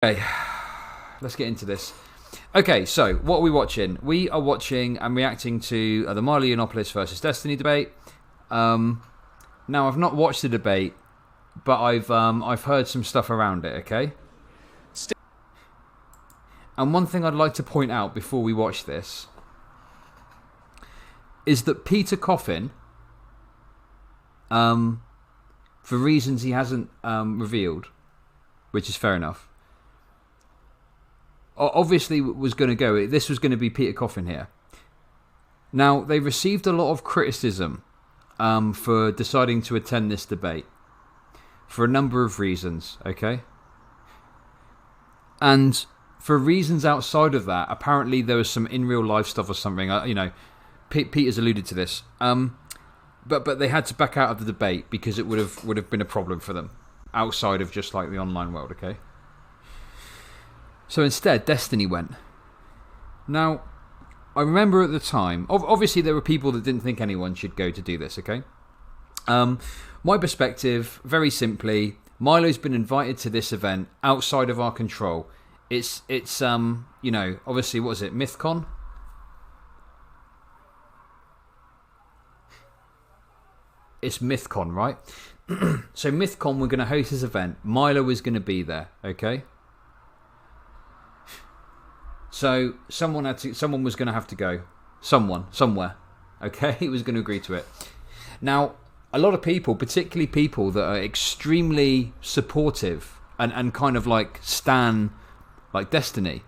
Okay, let's get into this. Okay, so what are we watching? We are watching and reacting to the Milo Yiannopoulos versus Destiny debate. Now, I've not watched the debate, but I've heard some stuff around it. Okay, and one thing I'd like to point out before we watch this is that Peter Coffin, for reasons he hasn't revealed, which is fair enough, obviously was going to go. This was going to be Peter Coffin here. Now, they received a lot of criticism for deciding to attend this debate for a number of reasons, okay? And for reasons outside of that, apparently there was some in real life stuff or something. Peter's alluded to this. But they had to back out of the debate because it would have been a problem for them outside of just like the online world, okay? So instead, Destiny went. Now, I remember at the time, obviously there were people that didn't think anyone should go to do this, okay? My perspective, very simply, Milo's been invited to this event outside of our control. It's obviously, what is it, MythCon? It's MythCon, right? So MythCon, we're going to host this event. Milo is going to be there, okay? So someone was going to have to go. Someone, somewhere. Okay? He was going to agree to it. Now, a lot of people, particularly people that are extremely supportive and kind of like stan like Destiny,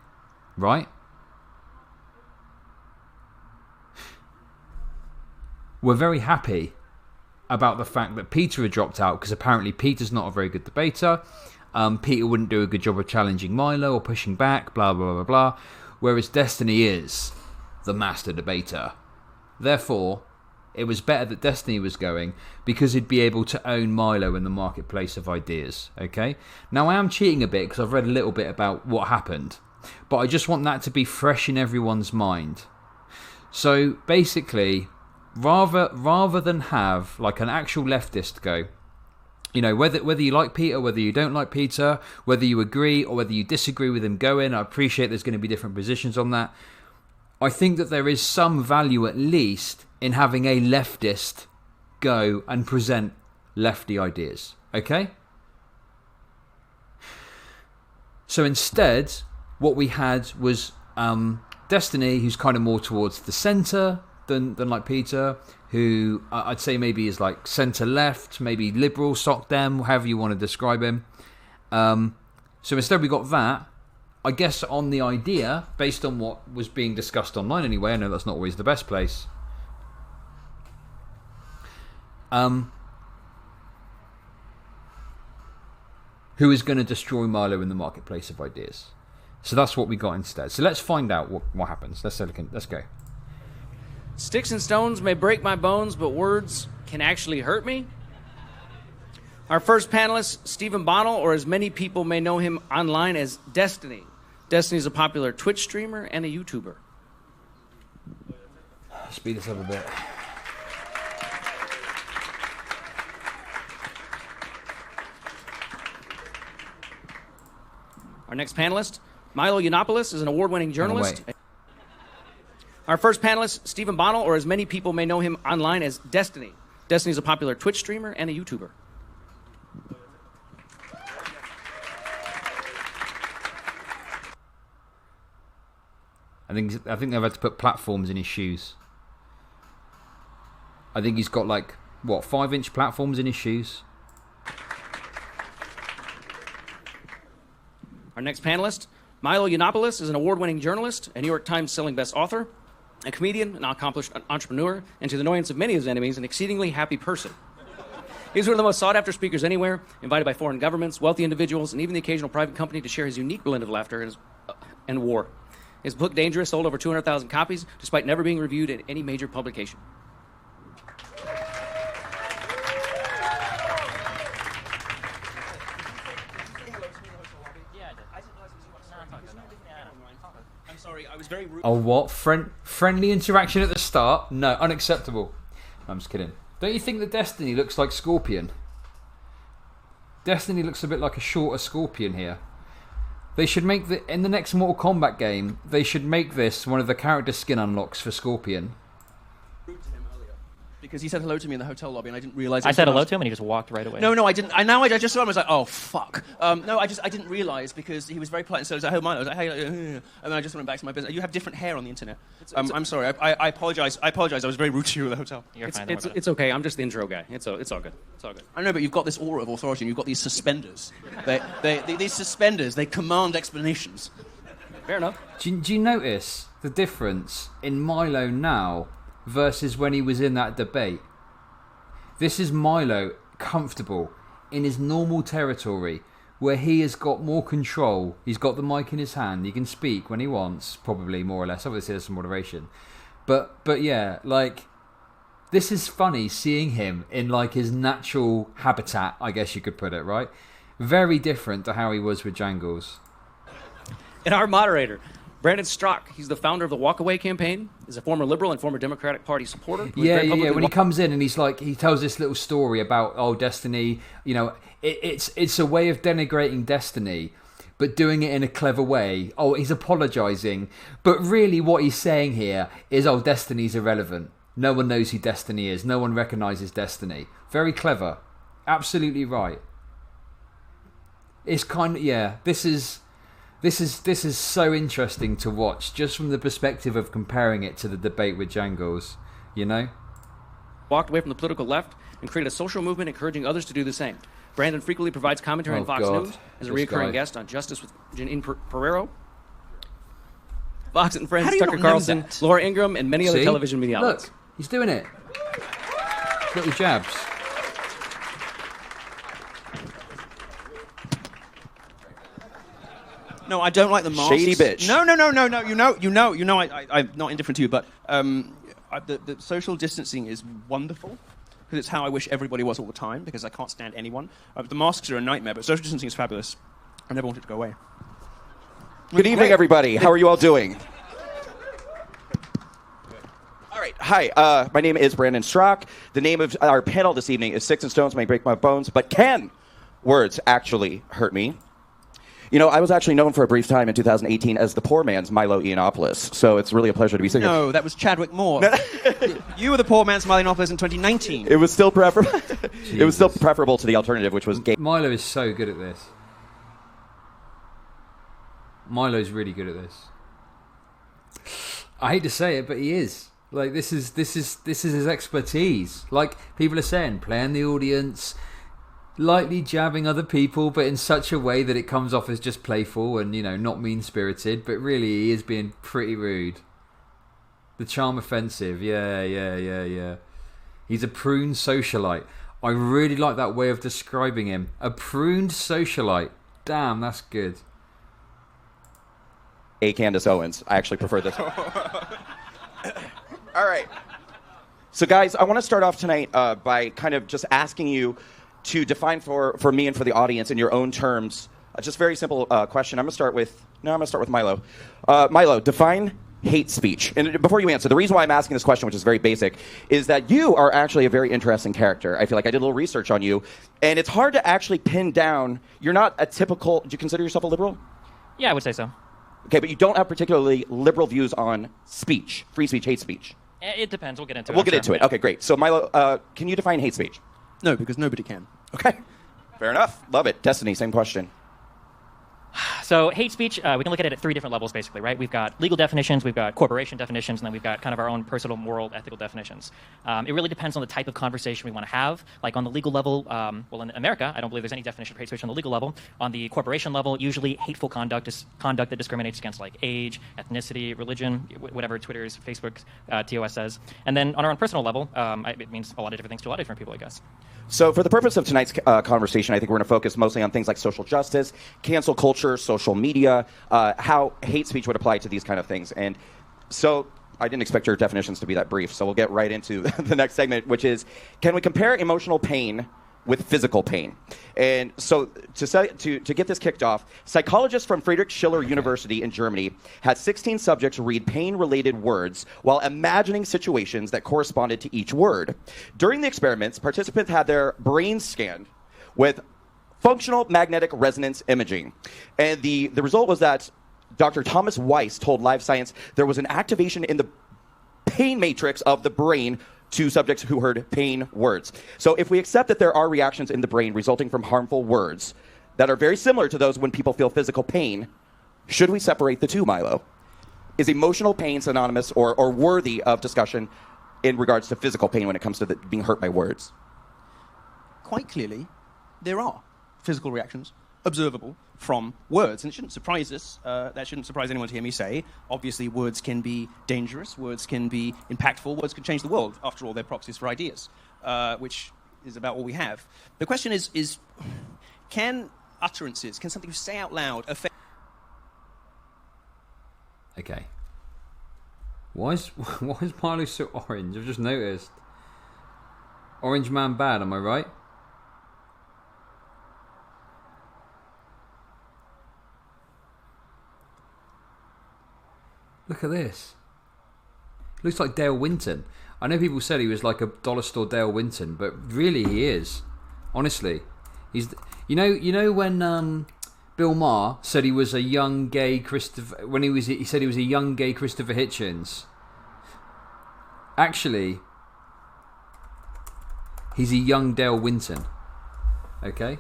right? We're very happy about the fact that Peter had dropped out because apparently Peter's not a very good debater. Peter wouldn't do a good job of challenging Milo or pushing back, blah, blah, blah, blah. Whereas Destiny is the master debater. Therefore, it was better that Destiny was going because he'd be able to own Milo in the marketplace of ideas. Okay? Now, I am cheating a bit because I've read a little bit about what happened. But I just want that to be fresh in everyone's mind. So, basically, rather than have like an actual leftist go, whether you like Peter, whether you don't like Peter, whether you agree or whether you disagree with him going, I appreciate there's going to be different positions on that. I think that there is some value at least in having a leftist go and present lefty ideas. Okay? So instead, what we had was Destiny, who's kind of more towards the centre than like Peter, who I'd say maybe is like centre-left, maybe liberal, sock dem, however you want to describe him. So instead we got that. I guess on the idea, based on what was being discussed online anyway, I know that's not always the best place. Who is going to destroy Milo in the marketplace of ideas? So that's what we got instead. So let's find out what happens. Let's go. Sticks and stones may break my bones, but words can actually hurt me. Our first panelist, Stephen Bonnell, or as many people may know him online as Destiny. Destiny is a popular Twitch streamer and a YouTuber. Speed this up a bit. Our next panelist, Milo Yiannopoulos, is an award-winning journalist. Our first panelist, Stephen Bonnell, or as many people may know him online as Destiny. Destiny is a popular Twitch streamer and a YouTuber. I think they've had to put platforms in his shoes. I think he's got like, 5-inch platforms in his shoes. Our next panelist, Milo Yiannopoulos, is an award-winning journalist, a New York Times selling best author, a comedian, an accomplished entrepreneur, and to the annoyance of many of his enemies, an exceedingly happy person. He's one of the most sought-after speakers anywhere, invited by foreign governments, wealthy individuals, and even the occasional private company to share his unique blend of laughter and war. His book, Dangerous, sold over 200,000 copies, despite never being reviewed in any major publication. I'm sorry, I was very rude. Oh, what? Friendly interaction at the start? No, unacceptable. I'm just kidding. Don't you think that Destiny looks like Scorpion? Destiny looks a bit like a shorter Scorpion here. They should make in the next Mortal Kombat game. They should make this one of the character skin unlocks for Scorpion. Because he said hello to me in the hotel lobby, and I didn't realize. I said hello to him, and he just walked right away. No, I didn't. I just saw him. I was like, oh fuck. No, I didn't realize because he was very polite and so I was like, hey, Milo. I was like, hey, and then I just went back to my business. You have different hair on the internet. I'm sorry. I apologize. I was very rude to you at the hotel. You're fine. It's okay. I'm just the intro guy. It's all good. It's all good. I know, but you've got this aura of authority, and you've got these suspenders. These suspenders, they command explanations. Fair enough. Do you notice the difference in Milo now versus when he was in that debate? This is Milo comfortable in his normal territory where he has got more control. He's got the mic in his hand. He can speak when he wants, probably, more or less. Obviously, there's some moderation. But yeah, like, this is funny seeing him in, like, his natural habitat, I guess you could put it, right? Very different to how he was with Jangles. And our moderator, Brandon Strock, he's the founder of the Walkaway campaign. He's a former Liberal and former Democratic Party supporter. Yeah. When he comes in and he's like, he tells this little story about Destiny. You know, it's a way of denigrating Destiny, but doing it in a clever way. Oh, he's apologising, but really what he's saying here is, Destiny's irrelevant. No one knows who Destiny is. No one recognises Destiny. Very clever. Absolutely right. It's kind of This is so interesting to watch, just from the perspective of comparing it to the debate with Jangles, you know? Walked away from the political left and created a social movement encouraging others to do the same. Brandon frequently provides commentary on Fox News as a recurring guest on Justice with Janine Pereiro, Fox and Friends, Tucker Carlson, Laura Ingraham, and many other television media outlets. Look, he's doing it. Little jabs. No, I don't like the masks. Shady bitch. No. You know, I'm not indifferent to you, but the social distancing is wonderful because it's how I wish everybody was all the time because I can't stand anyone. The masks are a nightmare, but social distancing is fabulous. I never want it to go away. Good evening, everybody. How are you all doing? All right. Hi. My name is Brandon Strock. The name of our panel this evening is Sticks and Stones May Break My Bones, but can words actually hurt me? You know, I was actually known for a brief time in 2018 as the poor man's Milo Yiannopoulos, so it's really a pleasure to be sitting here. No, that was Chadwick Moore. You were the poor man's Milo Yiannopoulos in 2019. It was still preferable. It was still preferable to the alternative, which was gay. Milo is so good at this. Milo's really good at this. I hate to say it, but he is. Like, this is his expertise. Like people are saying, playing the audience, lightly jabbing other people, but in such a way that it comes off as just playful and, you know, not mean-spirited, but really he is being pretty rude. The charm offensive, yeah. He's a pruned socialite. I really like that way of describing him. A pruned socialite. Damn, that's good. Candace Owens. I actually prefer this. All right. So, guys, I want to start off tonight by kind of just asking you to define for me and for the audience in your own terms, just very simple question. I'm going to start with Milo. Milo, define hate speech. And before you answer, the reason why I'm asking this question, which is very basic, is that you are actually a very interesting character. I feel like I did a little research on you, and it's hard to actually pin down. You're not a typical. Do you consider yourself a liberal? Yeah, I would say so. Okay, but you don't have particularly liberal views on speech, free speech, hate speech. It depends. We'll get into it. We'll get into it. Okay, great. So, Milo, can you define hate speech? No, because nobody can. Okay. Fair enough. Love it. Destiny, same question. So hate speech, we can look at it at three different levels, basically, right? We've got legal definitions, we've got corporation definitions, and then we've got kind of our own personal, moral, ethical definitions. It really depends on the type of conversation we want to have. Like on the legal level, well, in America, I don't believe there's any definition for hate speech on the legal level. On the corporation level, usually hateful conduct is conduct that discriminates against like age, ethnicity, religion, whatever Twitter's, Facebook, TOS says. And then on our own personal level, it means a lot of different things to a lot of different people, I guess. So for the purpose of tonight's conversation, I think we're going to focus mostly on things like social justice, cancel culture, social media, how hate speech would apply to these kind of things. And so I didn't expect your definitions to be that brief, so we'll get right into the next segment, which is, can we compare emotional pain with physical pain? And so to get this kicked off, psychologists from Friedrich Schiller University in Germany had 16 subjects read pain-related words while imagining situations that corresponded to each word. During the experiments, participants had their brains scanned with functional magnetic resonance imaging. And the result was that Dr. Thomas Weiss told Live Science there was an activation in the pain matrix of the brain to subjects who heard pain words. So if we accept that there are reactions in the brain resulting from harmful words that are very similar to those when people feel physical pain, should we separate the two, Milo? Is emotional pain synonymous or worthy of discussion in regards to physical pain when it comes to being hurt by words? Quite clearly, there are physical reactions observable from words. And it shouldn't surprise us. That shouldn't surprise anyone to hear me say. Obviously, words can be dangerous. Words can be impactful. Words can change the world. After all, they're proxies for ideas, which is about all we have. The question is can utterances, can something you say out loud affect... Okay. Why is Milo so orange? I've just noticed. Orange man bad, am I right? Look at this. Looks like Dale Winton. I know people said he was like a dollar store Dale Winton, but really he is. Honestly, he's. You know when Bill Maher said he was a young gay Christopher. When he said he was a young gay Christopher Hitchens. Actually, he's a young Dale Winton. Okay.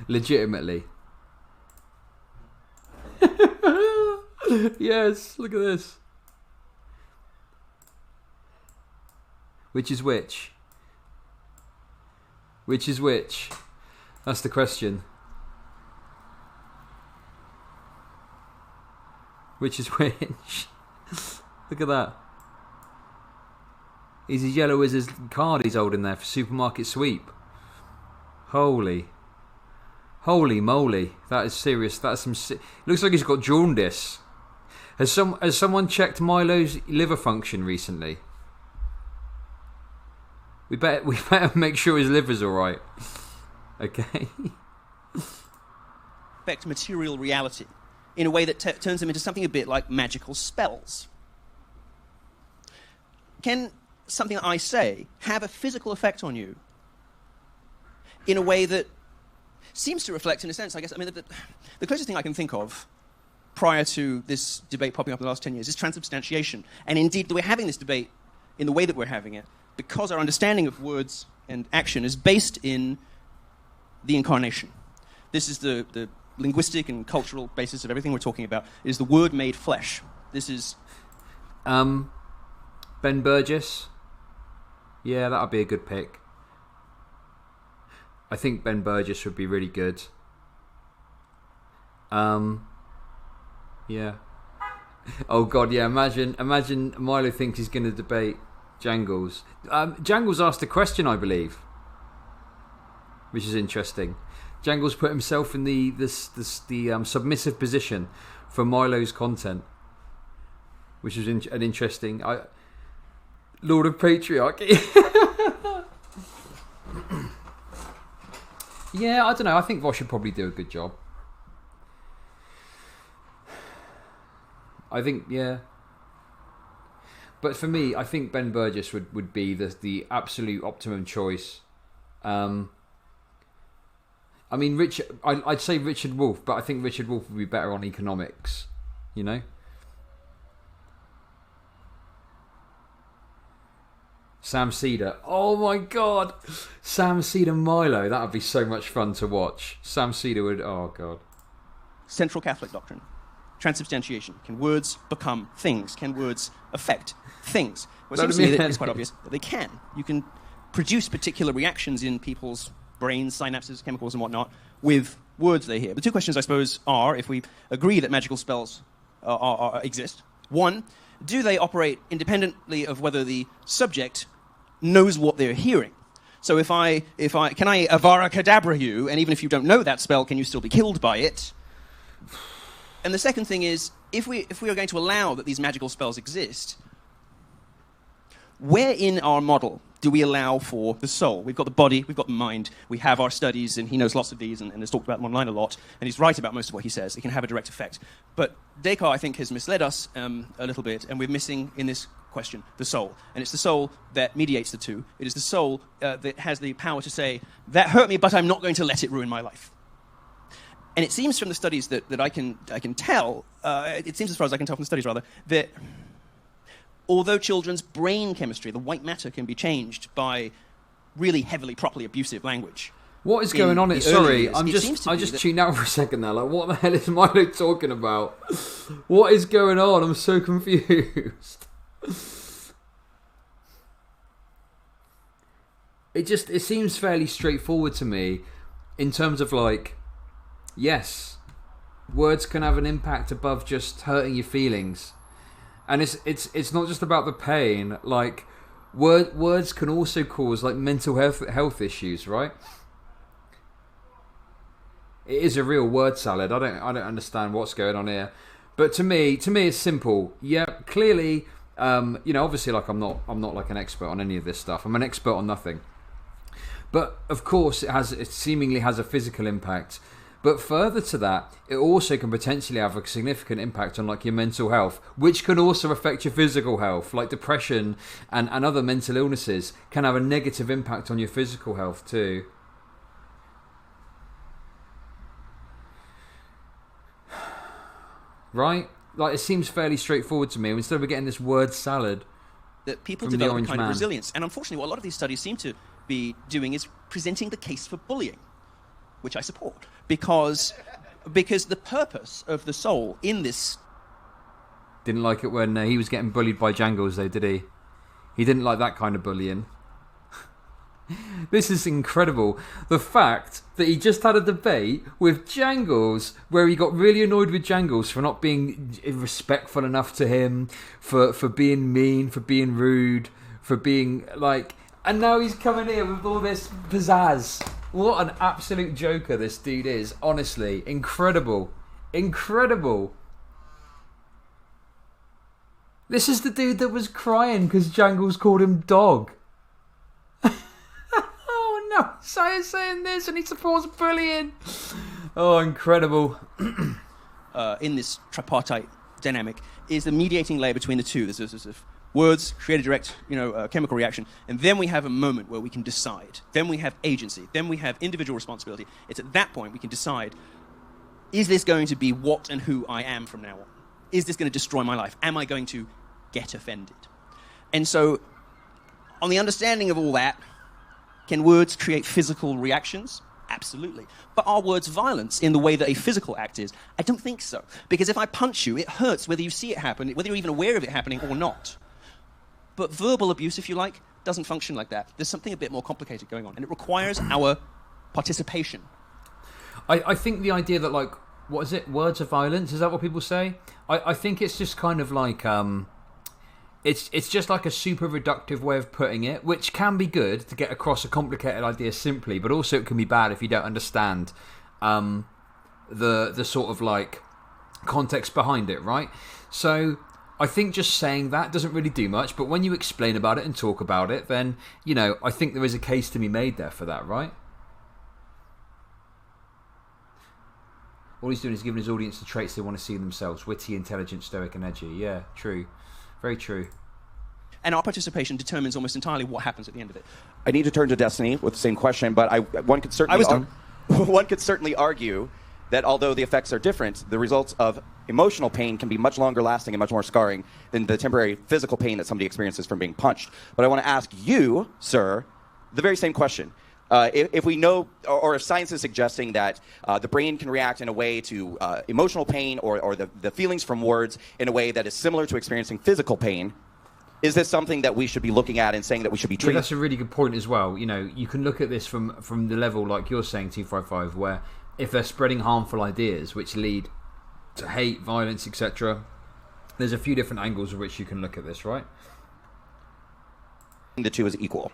Legitimately. Yes, look at this. Which is which? Which is which? That's the question. Which is which? Look at that. He's as yellow as his card he's holding there for supermarket sweep. Holy moly. That is serious. That's some... looks like he's got jaundice. Has someone checked Milo's liver function recently? We better make sure his liver's all right. Okay. affect material reality in a way that turns them into something a bit like magical spells? Can something that I say have a physical effect on you in a way that seems to reflect, in a sense, I guess, I mean, the closest thing I can think of prior to this debate popping up in the last 10 years is transubstantiation. And indeed, we're having this debate in the way that we're having it because our understanding of words and action is based in the incarnation. This is the linguistic and cultural basis of everything we're talking about. It is the word made flesh. This is... Ben Burgess. Yeah, that would be a good pick. I think Ben Burgess would be really good. Yeah. Oh God, yeah. Imagine Milo thinks he's going to debate Jangles. Jangles asked a question, I believe, which is interesting. Jangles put himself in the submissive position for Milo's content, which is an interesting. Lord of Patriarchy. Yeah, I don't know. I think Vosh should probably do a good job. I think, yeah. But for me, I think Ben Burgess would be the absolute optimum choice. I mean, I'd say Richard Wolff, but I think Richard Wolff would be better on economics, you know? Sam Cedar. Oh my God. Sam Cedar Milo. That would be so much fun to watch. Sam Cedar would... Oh God. Central Catholic doctrine. Transubstantiation. Can words become things? Can words affect things? Well, it seems to me that it's quite obvious that they can. You can produce particular reactions in people's brains, synapses, chemicals and whatnot, with words they hear. The two questions, I suppose, are, if we agree that magical spells exist, one, do they operate independently of whether the subject knows what they're hearing? So can I Avara Kedavra you, and even if you don't know that spell, can you still be killed by it? And the second thing is, if we are going to allow that these magical spells exist, where in our model do we allow for the soul? We've got the body, we've got the mind, we have our studies, and he knows lots of these and has talked about them online a lot, and he's right about most of what he says. It can have a direct effect. But Descartes, I think, has misled us a little bit, and we're missing in this question, the soul. And it's the soul that mediates the two. It is the soul that has the power to say, that hurt me, but I'm not going to let it ruin my life. And it seems from the studies that I can tell, it seems as far as I can tell from the studies, rather, that although children's brain chemistry, the white matter, can be changed by really heavily, properly abusive language. What is going on? Sorry, I just tuned out for a second there. Like, what the hell is Milo talking about? What is going on? I'm so confused. It seems fairly straightforward to me in terms of like, yes, words can have an impact above just hurting your feelings, and it's not just about the pain. Like, words can also cause like mental health issues, right? It is a real word salad. I don't understand what's going on here, but to me it's simple. Yeah, clearly, obviously, like I'm not like an expert on any of this stuff. I'm an expert on nothing. But of course, it seemingly has a physical impact. But further to that, it also can potentially have a significant impact on like your mental health, which can also affect your physical health. Like depression and other mental illnesses can have a negative impact on your physical health too. Right? Like, it seems fairly straightforward to me. Instead of getting this word salad that people from develop the a kind Orange of Man. resilience. And unfortunately, what a lot of these studies seem to be doing is presenting the case for bullying, which I support. Because the purpose of the soul in this... Didn't like it when he was getting bullied by Jangles, though, did he? He didn't like that kind of bullying. This is incredible. The fact that he just had a debate with Jangles where he got really annoyed with Jangles for not being respectful enough to him, for being mean, for being rude, for being like... And now he's coming here with all this pizzazz. What an absolute joker this dude is. Honestly, incredible. Incredible. This is the dude that was crying because Jangles called him dog. Oh no, Sire's saying this and he supports bullying. Oh, incredible. in this tripartite dynamic is the mediating layer between the two. There's a sort of words create a direct, chemical reaction, and then we have a moment where we can decide. Then we have agency. Then we have individual responsibility. It's at that point we can decide: is this going to be what and who I am from now on? Is this going to destroy my life? Am I going to get offended? And so, on the understanding of all that, can words create physical reactions? Absolutely. But are words violence in the way that a physical act is? I don't think so. Because if I punch you, it hurts whether you see it happen, whether you're even aware of it happening or not. But verbal abuse, if you like, doesn't function like that. There's something a bit more complicated going on, and it requires our participation. I think the idea that, like, what is it? Words of violence? Is that what people say? I think it's just kind of like... It's just like a super reductive way of putting it, which can be good to get across a complicated idea simply, but also it can be bad if you don't understand the sort of like context behind it, right? So I think just saying that doesn't really do much, but when you explain about it and talk about it, then, I think there is a case to be made there for that, right? All he's doing is giving his audience the traits they want to see in themselves: witty, intelligent, stoic, and edgy. Yeah, true. Very true. And our participation determines almost entirely what happens at the end of it. I need to turn to Destiny with the same question, but one could certainly argue that although the effects are different, the results of emotional pain can be much longer lasting and much more scarring than the temporary physical pain that somebody experiences from being punched. But I want to ask you, sir, the very same question. If we know, or if science is suggesting that the brain can react in a way to emotional pain or the feelings from words in a way that is similar to experiencing physical pain, is this something that we should be looking at and saying that we should be treating? Yeah, that's a really good point as well. You can look at this from the level, like you're saying, 255, where if they're spreading harmful ideas which lead to hate, violence, etc., there's a few different angles of which you can look at this, right? The two is equal.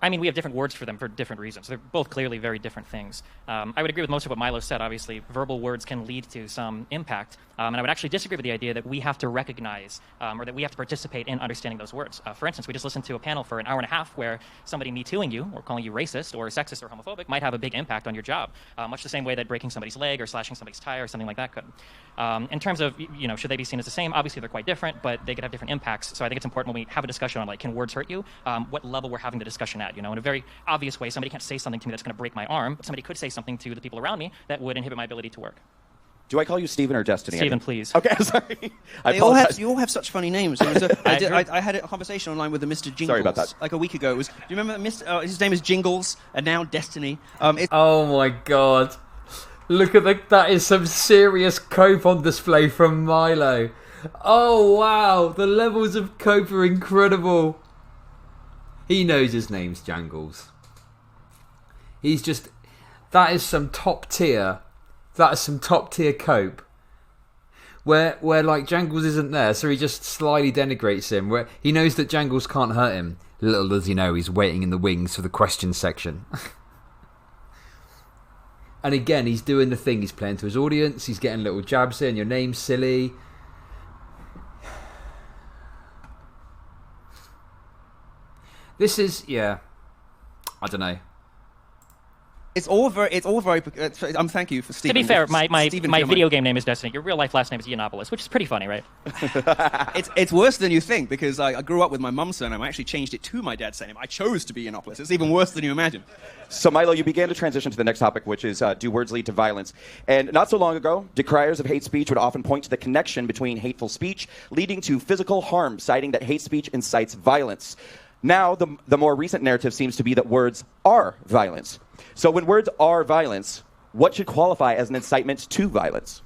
I mean, we have different words for them for different reasons. They're both clearly very different things. I would agree with most of what Milo said. Obviously, verbal words can lead to some impact. And I would actually disagree with the idea that we have to recognize or that we have to participate in understanding those words. For instance, we just listened to a panel for an hour and a half where somebody Me Tooing you or calling you racist or sexist or homophobic might have a big impact on your job, much the same way that breaking somebody's leg or slashing somebody's tire or something like that could. In terms of, should they be seen as the same? Obviously, they're quite different, but they could have different impacts. So I think it's important when we have a discussion on, like, can words hurt you? What level we're having the discussion at. In a very obvious way, somebody can't say something to me that's going to break my arm, but somebody could say something to the people around me that would inhibit my ability to work. Do I call you Stephen or Destiny? Stephen, please. Okay, sorry. You all have such funny names. I had a conversation online with a Mr. Jingles. Sorry about that. Like a week ago. Do you remember his name is Jingles, and now Destiny. Oh my god. Look at that is some serious cope on display from Milo. Oh wow, the levels of cope are incredible. He knows his name's Jangles. That is some top tier cope. Where like Jangles isn't there, so he just slyly denigrates him. Where he knows that Jangles can't hurt him. Little does he know he's waiting in the wings for the question section. And again, he's doing the thing. He's playing to his audience. He's getting little jabs in. Your name's silly. This is, I don't know. It's all very. Thank you for Stephen. To be fair, my video game name is Destiny. Your real life last name is Yiannopoulos, which is pretty funny, right? It's worse than you think, because I grew up with my mum's surname. I actually changed it to my dad's surname. I chose to be Yiannopoulos. It's even worse than you imagine. So, Milo, you began to transition to the next topic, which is do words lead to violence? And not so long ago, decriers of hate speech would often point to the connection between hateful speech leading to physical harm, citing that hate speech incites violence. Now, the more recent narrative seems to be that words are violence. So when words are violence, what should qualify as an incitement to violence?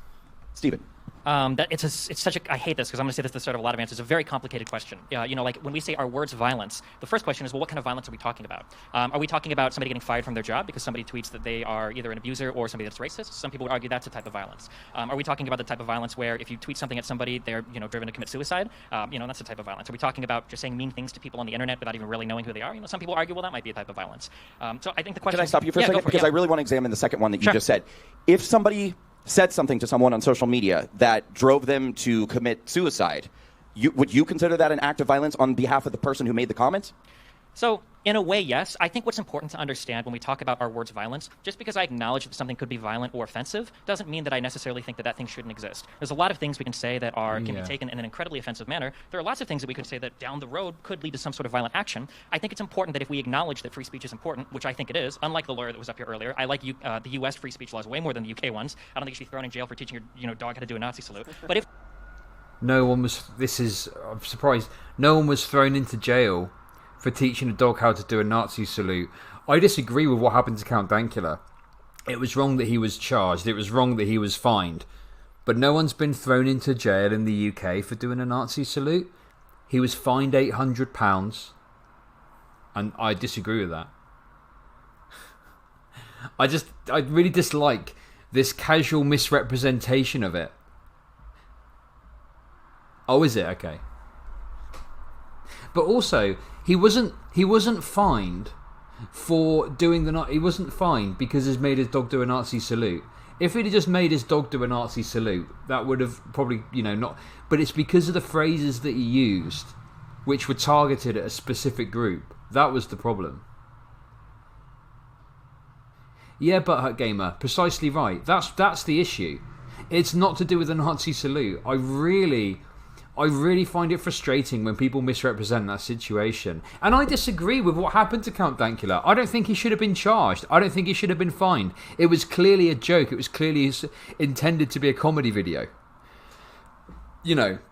Stephen. It's such a. I hate this because I'm going to say this at the start of a lot of answers. It's a very complicated question. Like when we say are words violence, the first question is, well, what kind of violence are we talking about? Are we talking about somebody getting fired from their job because somebody tweets that they are either an abuser or somebody that's racist? Some people would argue that's a type of violence. Are we talking about the type of violence where if you tweet something at somebody, they're driven to commit suicide? That's a type of violence. Are we talking about just saying mean things to people on the internet without even really knowing who they are? Some people argue, well, that might be a type of violence. So I think the question. Can I stop you for a second? Because I really want to examine the second one that you just said. If somebody said something to someone on social media that drove them to commit suicide, would you consider that an act of violence on behalf of the person who made the comment? So, in a way, yes. I think what's important to understand when we talk about our words violence, just because I acknowledge that something could be violent or offensive, doesn't mean that I necessarily think that that thing shouldn't exist. There's a lot of things we can say that can be taken in an incredibly offensive manner. There are lots of things that we could say that down the road could lead to some sort of violent action. I think it's important that if we acknowledge that free speech is important, which I think it is, unlike the lawyer that was up here earlier, I like the U.S. free speech laws way more than the U.K. ones. I don't think you should be thrown in jail for teaching your dog how to do a Nazi salute. But if I'm surprised. No one was thrown into jail for teaching a dog how to do a Nazi salute. I disagree with what happened to Count Dankula. It was wrong that he was charged. It was wrong that he was fined. But no one's been thrown into jail in the UK for doing a Nazi salute. He was fined £800. And I disagree with that. I really dislike this casual misrepresentation of it. Oh, is it? Okay. But also, he wasn't fined for doing he wasn't fined because he's made his dog do a Nazi salute. If he'd just made his dog do a Nazi salute, that would have probably, not. But it's because of the phrases that he used, which were targeted at a specific group. That was the problem. Yeah, Butthurt Gamer, precisely right. That's the issue. It's not to do with the Nazi salute. I really find it frustrating when people misrepresent that situation. And I disagree with what happened to Count Dankula. I don't think he should have been charged. I don't think he should have been fined. It was clearly a joke. It was clearly intended to be a comedy video.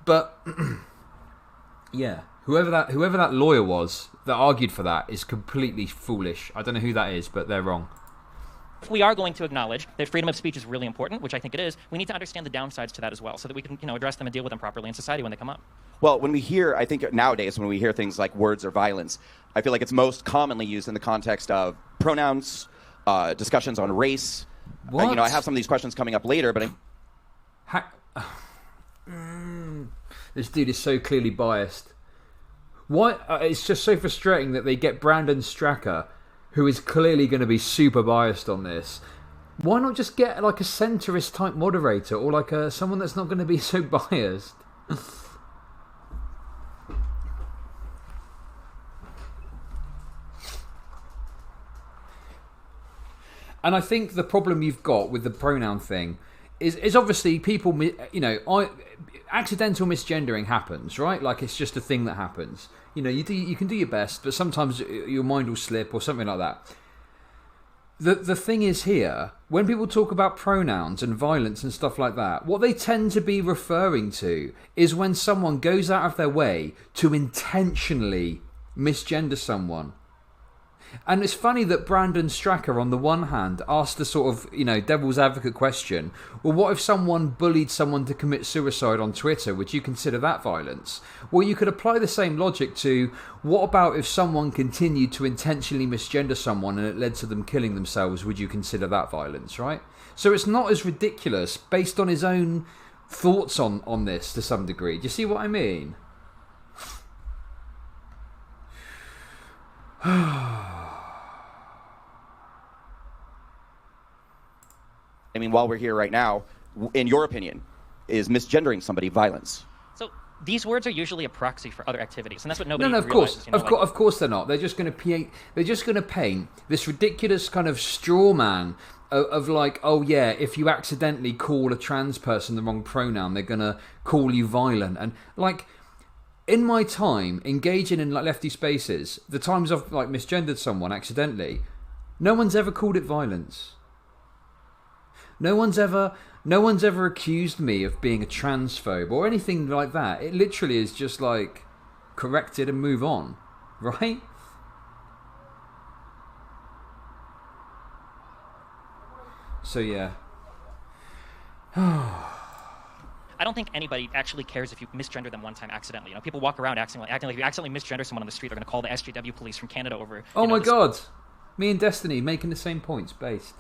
But yeah, whoever that lawyer was that argued for that is completely foolish. I don't know who that is, but they're wrong. If we are going to acknowledge that freedom of speech is really important, which I think it is, we need to understand the downsides to that as well, so that we can, address them and deal with them properly in society when they come up. Well, I think nowadays when we hear things like words or violence, I feel like it's most commonly used in the context of pronouns, discussions on race. What? I have some of these questions coming up later, but this dude is so clearly biased. Why? It's just so frustrating that they get Brandon Stracker, who is clearly going to be super biased on this. Why not just get like a centrist type moderator or like someone that's not going to be so biased? And I think the problem you've got with the pronoun thing is obviously people, accidental misgendering happens, right? Like it's just a thing that happens. You can do your best, but sometimes your mind will slip or something like that. The thing is here, when people talk about pronouns and violence and stuff like that, what they tend to be referring to is when someone goes out of their way to intentionally misgender someone. And it's funny that Brandon Stracker, on the one hand, asked the sort of, devil's advocate question, well, what if someone bullied someone to commit suicide on Twitter? Would you consider that violence? Well, you could apply the same logic to, what about if someone continued to intentionally misgender someone and it led to them killing themselves? Would you consider that violence, right? So it's not as ridiculous based on his own thoughts on this to some degree. Do you see what I mean? I mean, while we're here right now, in your opinion, is misgendering somebody violence? So these words are usually a proxy for other activities, and that's what nobody No, of realizes. course, of course they're not. They're just going to paint this ridiculous kind of straw man of like, oh yeah, if you accidentally call a trans person the wrong pronoun, they're going to call you violent. And like, in my time engaging in like lefty spaces, the times I've like misgendered someone accidentally, no one's ever called it violence. No one's ever accused me of being a transphobe or anything like that. It literally is just like corrected and move on, right? So yeah. I don't think anybody actually cares if you misgender them one time accidentally. People walk around acting like if you accidentally misgender someone on the street, they're going to call the SJW police from Canada over. Oh my God, me and Destiny making the same points based.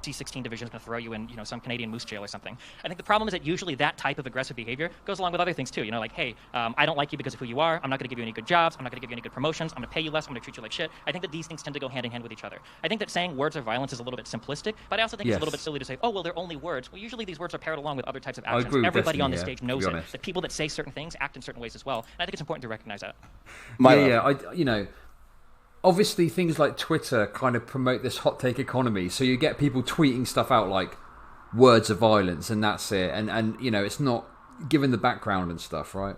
C-16 division is going to throw you in, some Canadian moose jail or something. I think the problem is that usually that type of aggressive behavior goes along with other things too. Like, hey, I don't like you because of who you are. I'm not going to give you any good jobs. I'm not going to give you any good promotions. I'm going to pay you less. I'm going to treat you like shit. I think that these things tend to go hand in hand with each other. I think that saying words are violence is a little bit simplistic, but I also think it's a little bit silly to say, oh, well, they're only words. Well, usually these words are paired along with other types of actions. I agree with Everybody Destiny, on this stage knows it. honest. That people that say certain things act in certain ways as well. And I think it's important to recognize that. Yeah, obviously things like Twitter kind of promote this hot take economy, so you get people tweeting stuff out like words of violence and that's it, and it's not given the background and stuff, right?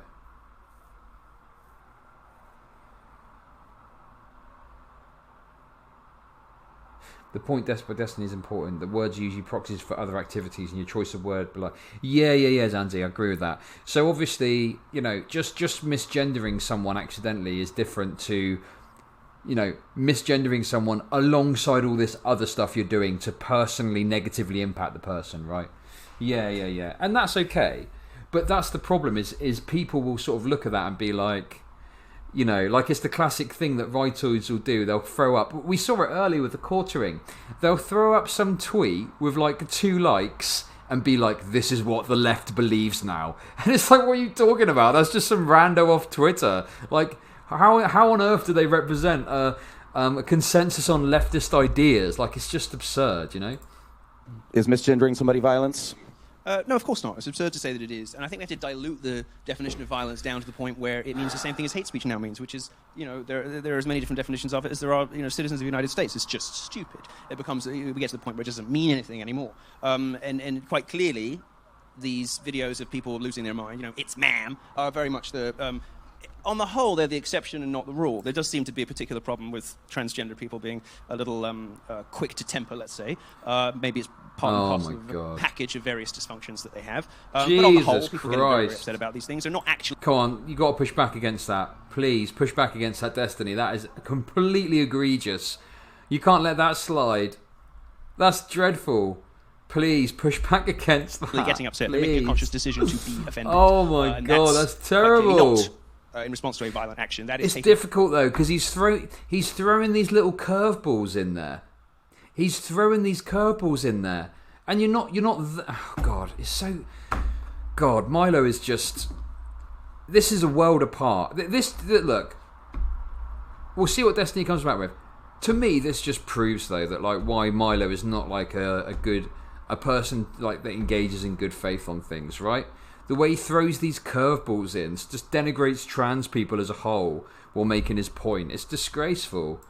The point by Destiny is important. The words are usually proxies for other activities, and your choice of word, but like, yeah, Zanzi, I agree with that. So obviously, just misgendering someone accidentally is different to misgendering someone alongside all this other stuff you're doing to personally negatively impact the person, right? Yeah. And that's okay. But that's the problem is people will sort of look at that and be like, like it's the classic thing that rightoids will do. They'll throw up, we saw it earlier with the quartering. They'll throw up some tweet with like 2 likes and be like, this is what the left believes now. And it's like, what are you talking about? That's just some rando off Twitter. Like, How on earth do they represent a consensus on leftist ideas? Like, it's just absurd, Is misgendering somebody violence? No, of course not. It's absurd to say that it is. And I think we have to dilute the definition of violence down to the point where it means the same thing as hate speech now means, which is, there are as many different definitions of it as there are, citizens of the United States. It's just stupid. We get to the point where it doesn't mean anything anymore. And quite clearly, these videos of people losing their mind, it's ma'am, are very much the... on the whole, they're the exception and not the rule. There does seem to be a particular problem with transgender people being a little quick to temper, let's say. Maybe it's part and parcel of a package of various dysfunctions that they have. But on the whole, people get very upset about these things. They're not actually... Come on, you got to push back against that. Please, push back against that, Destiny. That is completely egregious. You can't let that slide. That's dreadful. Please, push back against that. Getting upset. They're making a conscious decision to be offended. Oh my God, that's terrible. In response to a violent action, that is. It's difficult though because he's throwing these little curveballs in there. He's throwing these curveballs in there, and you're not. Oh God, it's so. God, Milo is just. this is a world apart. Look, we'll see what Destiny comes back with. To me, this just proves though that like why Milo is not like a person like that engages in good faith on things, right? The way he throws these curveballs in just denigrates trans people as a whole while making his point. It's disgraceful.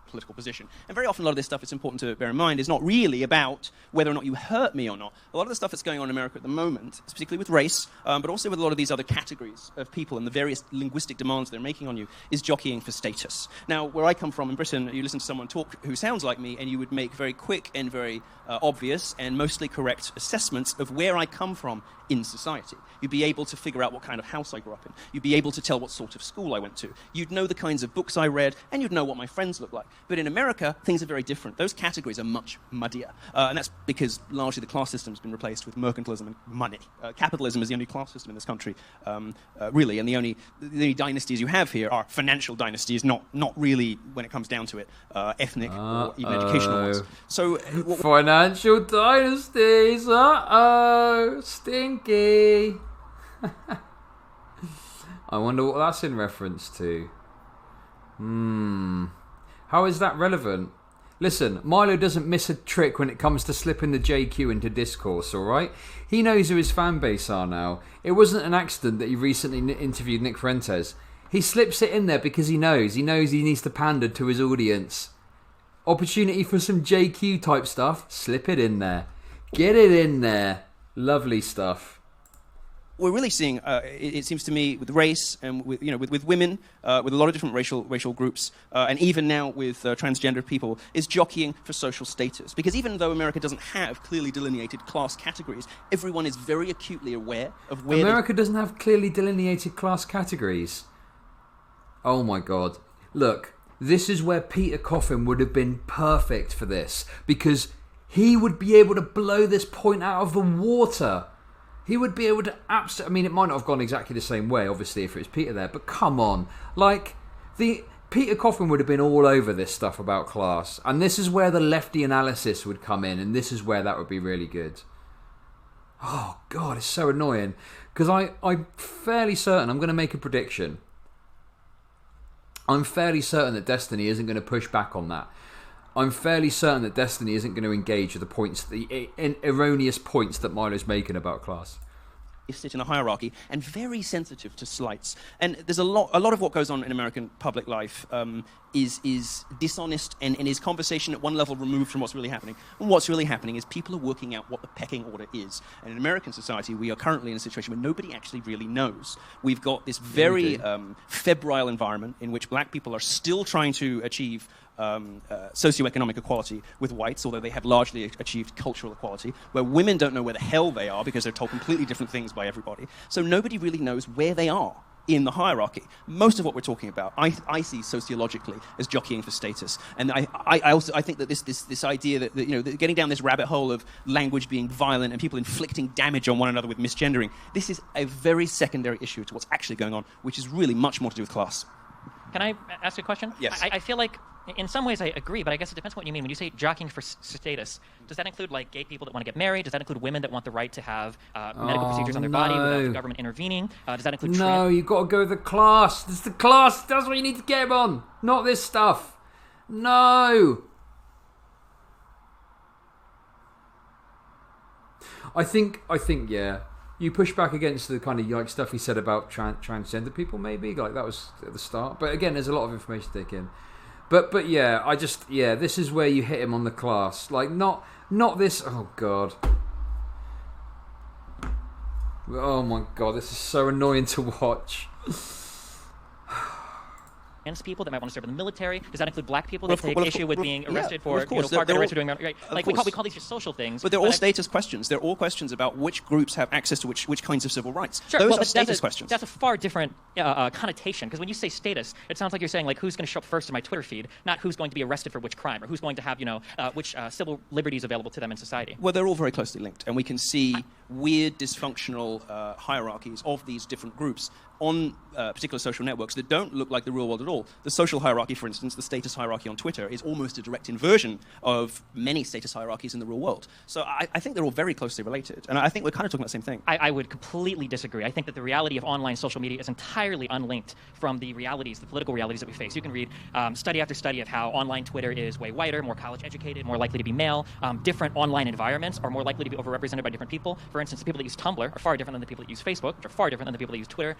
Political position. And very often a lot of this stuff, it's important to bear in mind, is not really about whether or not you hurt me or not. A lot of the stuff that's going on in America at the moment, particularly with race, but also with a lot of these other categories of people and the various linguistic demands they're making on you, is jockeying for status. Now, where I come from in Britain, you listen to someone talk who sounds like me, and you would make very quick and very obvious and mostly correct assessments of where I come from in society. You'd be able to figure out what kind of house I grew up in. You'd be able to tell what sort of school I went to. You'd know the kinds of books I read, and you'd know what my friends look like. But in America, things are very different. Those categories are much muddier. And that's because largely the class system's been replaced with mercantilism and money. Capitalism is the only class system in this country, really, and the only dynasties you have here are financial dynasties, not really, when it comes down to it, ethnic or even educational ones. So, financial dynasties, stinky. I wonder what that's in reference to. How is that relevant? Listen, Milo doesn't miss a trick when it comes to slipping the JQ into discourse, alright? He knows who his fan base are now. It wasn't an accident that he recently interviewed Nick Fuentes. He slips it in there because he knows he needs to pander to his audience. Opportunity for some JQ type stuff, slip it in there. Get it in there. Lovely stuff. We're really seeing, it seems to me, with race and with women, with a lot of different racial groups, and even now with transgender people, is jockeying for social status. Because even though America doesn't have clearly delineated class categories, everyone is very acutely aware of where America doesn't have clearly delineated class categories. Oh my God! Look, this is where Peter Coffin would have been perfect for this, because he would be able to blow this point out of the water. He would be able to absolutely... I mean, it might not have gone exactly the same way, obviously, if it was Peter there, but come on. Like, Peter Coffin would have been all over this stuff about class, and this is where the lefty analysis would come in, and this is where that would be really good. Oh, God, it's so annoying. Because I'm fairly certain, I'm going to make a prediction. I'm fairly certain that Destiny isn't going to push back on that. I'm fairly certain that Destiny isn't going to engage with the points, the erroneous points that Milo's making about class. Sit in a hierarchy and very sensitive to slights. And there's a lot of what goes on in American public life is dishonest and is conversation at one level removed from what's really happening. And what's really happening is people are working out what the pecking order is. And in American society, we are currently in a situation where nobody actually really knows. We've got this very febrile environment in which black people are still trying to achieve socioeconomic equality with whites, although they have largely achieved cultural equality, where women don't know where the hell they are because they're told completely different things by everybody. So nobody really knows where they are in the hierarchy. Most of what we're talking about, I see sociologically as jockeying for status. And I think that this idea that getting down this rabbit hole of language being violent and people inflicting damage on one another with misgendering, this is a very secondary issue to what's actually going on, which is really much more to do with class. Can I ask a question? Yes. I feel like, in some ways, I agree, but I guess it depends on what you mean. When you say jockeying for status, does that include like gay people that want to get married? Does that include women that want the right to have medical procedures on their body without the government intervening? Does that include? No, you've got to go with the class. It's the class. That's what you need to get him on. Not this stuff. No. I think, yeah. You push back against the kind of like stuff he said about transgender people, maybe like that was at the start. But again, there's a lot of information to take in. But yeah, this is where you hit him on the class. Like not this. Oh God. Oh my God, this is so annoying to watch. Trans people that might want to serve in the military? Does that include black people that take issue with being arrested for partner rights or doing right? Like we call these just social things. But they're all status questions. They're all questions about which groups have access to which kinds of civil rights. Sure, Those are status questions. That's a far different connotation, because when you say status, it sounds like you're saying like who's going to show up first in my Twitter feed, not who's going to be arrested for which crime or who's going to have which civil liberties available to them in society. Well, they're all very closely linked, and we can see weird, dysfunctional hierarchies of these different groups on particular social networks that don't look like the real world at all. The social hierarchy, for instance, the status hierarchy on Twitter, is almost a direct inversion of many status hierarchies in the real world. So I think they're all very closely related, and I think we're kind of talking about the same thing. I would completely disagree. I think that the reality of online social media is entirely unlinked from the realities, the political realities that we face. You can read study after study of how online Twitter is way whiter, more college-educated, more likely to be male. Different online environments are more likely to be overrepresented by different people. For instance, the people that use Tumblr are far different than the people that use Facebook, which are far different than the people that use Twitter.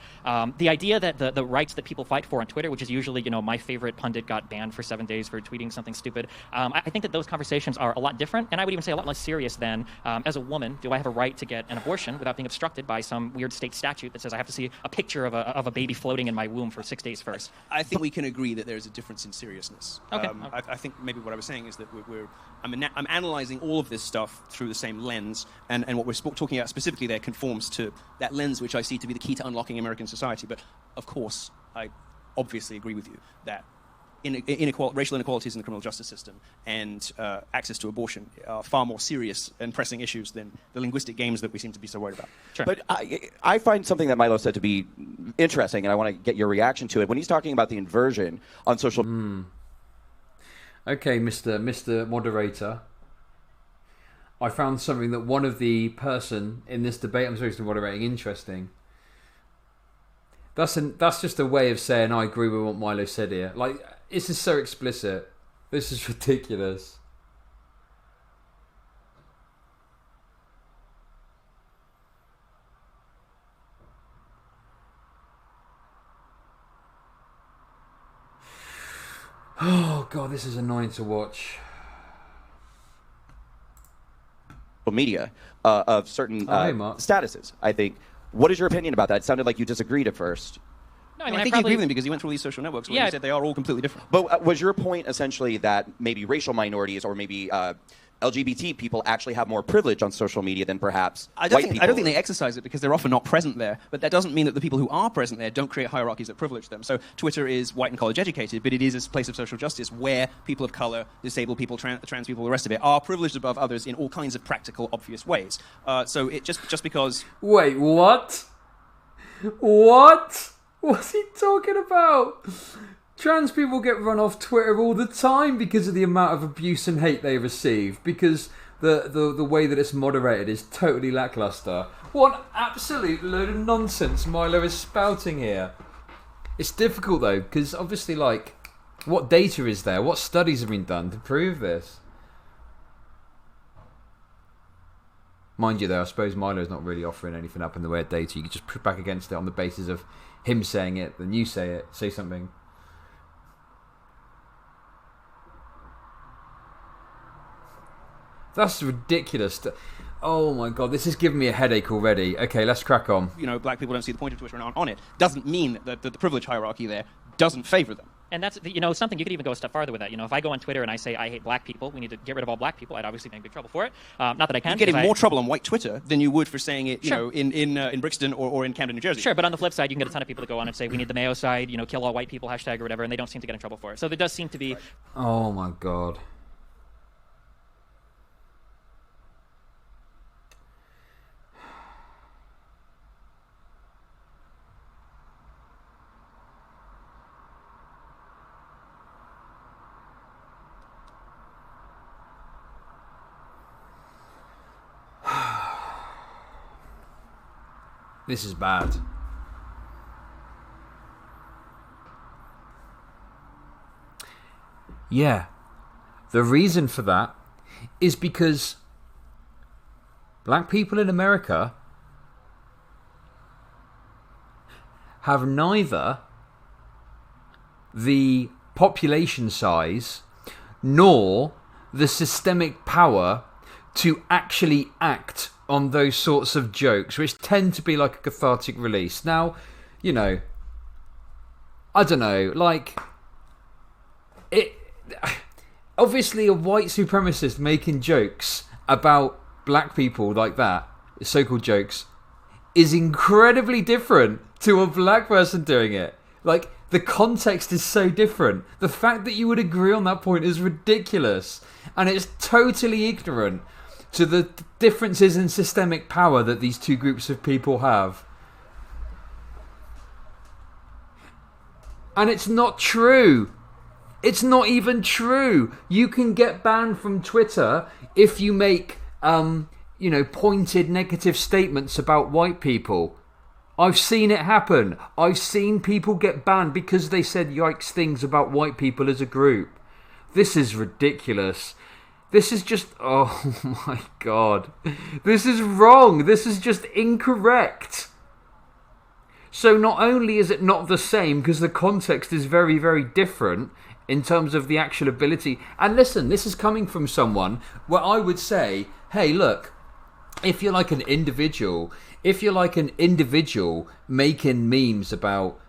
The idea that the rights that people fight for on Twitter, which is usually, my favorite pundit got banned for 7 days for tweeting something stupid, I think that those conversations are a lot different, and I would even say a lot less serious than, as a woman, do I have a right to get an abortion without being obstructed by some weird state statute that says I have to see a picture of a baby floating in my womb for 6 days first? I think we can agree that there is a difference in seriousness. Okay. I think maybe what I was saying is that I'm analyzing all of this stuff through the same lens, and what we're talking about specifically there conforms to that lens which I see to be the key to unlocking American society. But of course, I obviously agree with you that racial inequalities in the criminal justice system and access to abortion are far more serious and pressing issues than the linguistic games that we seem to be so worried about. Sure. But I find something that Milo said to be interesting, and I want to get your reaction to it. When he's talking about the inversion on social... Okay, Mr. Moderator. I found something that one of the person in this debate I'm supposed to be moderating interesting. That's just a way of saying I agree with what Milo said here. Like, this is so explicit. This is ridiculous. Oh god, this is annoying to watch. media of certain statuses, I think. What is your opinion about that? It sounded like you disagreed at first. No, I think you agree with him because he went through these social networks where he said they are all completely different. But was your point essentially that maybe racial minorities or maybe LGBT people actually have more privilege on social media than perhaps white people? I don't think they exercise it because they're often not present there. But that doesn't mean that the people who are present there don't create hierarchies that privilege them. So Twitter is white and college educated, but it is a place of social justice where people of color, disabled people, trans people, the rest of it, are privileged above others in all kinds of practical, obvious ways. So it just because... Wait, what? What? What's he talking about? Trans people get run off Twitter all the time because of the amount of abuse and hate they receive, because the way that it's moderated is totally lackluster. What an absolute load of nonsense Milo is spouting here. It's difficult though, because obviously, like, what data is there? What studies have been done to prove this? Mind you though, I suppose Milo's not really offering anything up in the way of data. You could just push back against it on the basis of him saying it, then you say something. That's ridiculous. Oh my god, this is giving me a headache already. Okay, let's crack on. You know, black people don't see the point of Twitter and aren't on it. Doesn't mean that the privilege hierarchy there doesn't favor them. And that's, something you could even go a step farther with that. If I go on Twitter and I say I hate black people, we need to get rid of all black people, I'd obviously be in big trouble for it. Not that I can. You get in more trouble on white Twitter than you would for saying it, in Brixton or in Camden, New Jersey. Sure, but on the flip side, you can get a ton of people to go on and say we need the Mayo side, kill all white people, hashtag or whatever, and they don't seem to get in trouble for it. So there does seem to be... Oh my god. This is bad. Yeah. The reason for that is because black people in America have neither the population size nor the systemic power to actually act on those sorts of jokes, which tend to be like a cathartic release. Now, I don't know, like, it. Obviously, a white supremacist making jokes about black people like that, so-called jokes, is incredibly different to a black person doing it. Like, the context is so different. The fact that you would agree on that point is ridiculous, and it's totally ignorant to the differences in systemic power that these two groups of people have. And it's not true. It's not even true. You can get banned from Twitter if you make, pointed negative statements about white people. I've seen it happen. I've seen people get banned because they said yikes things about white people as a group. This is ridiculous. This is just... Oh my God. This is wrong. This is just incorrect. So not only is it not the same, because the context is very, very different in terms of the actual ability. And listen, this is coming from someone where I would say, hey, look, if you're like an individual making memes about,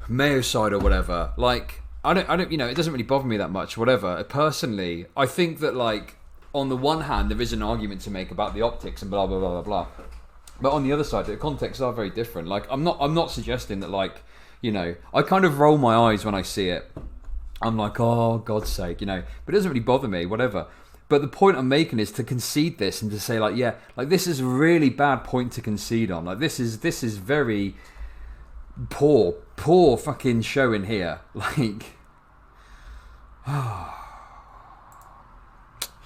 Mayo-side or whatever, like, I don't, it doesn't really bother me that much, whatever. Personally, I think that, like, on the one hand, there is an argument to make about the optics and blah, blah, blah, blah, blah. But on the other side, the contexts are very different. Like, I'm not suggesting that, like, I kind of roll my eyes when I see it. I'm like, oh, God's sake, but it doesn't really bother me, whatever. But the point I'm making is to concede this and to say, like, yeah, like, this is a really bad point to concede on. Like, this is very poor fucking showing here. Like,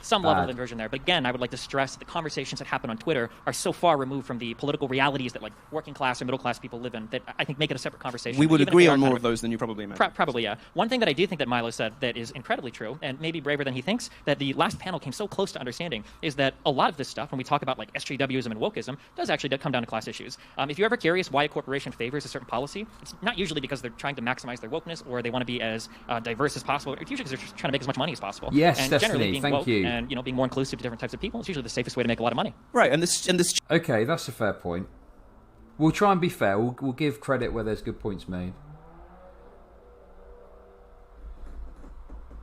some level of inversion there. But again, I would like to stress that the conversations that happen on Twitter are so far removed from the political realities that like working class or middle class people live in that I think make it a separate conversation. We would agree on more of those than you probably imagine. Probably, yeah. One thing that I do think that Milo said that is incredibly true, and maybe braver than he thinks, that the last panel came so close to understanding, is that a lot of this stuff, when we talk about like SJWism and wokeism, does actually come down to class issues. If you're ever curious why a corporation favors a certain policy, it's not usually because they're trying to maximize their wokeness or they want to be as diverse as possible. It's usually because they're just trying to make as much money as possible. Yes, and Destiny, generally being thank woke you. And being more inclusive to different types of people is usually the safest way to make a lot of money. Right, and this. Okay, that's a fair point. We'll try and be fair. We'll give credit where there's good points made.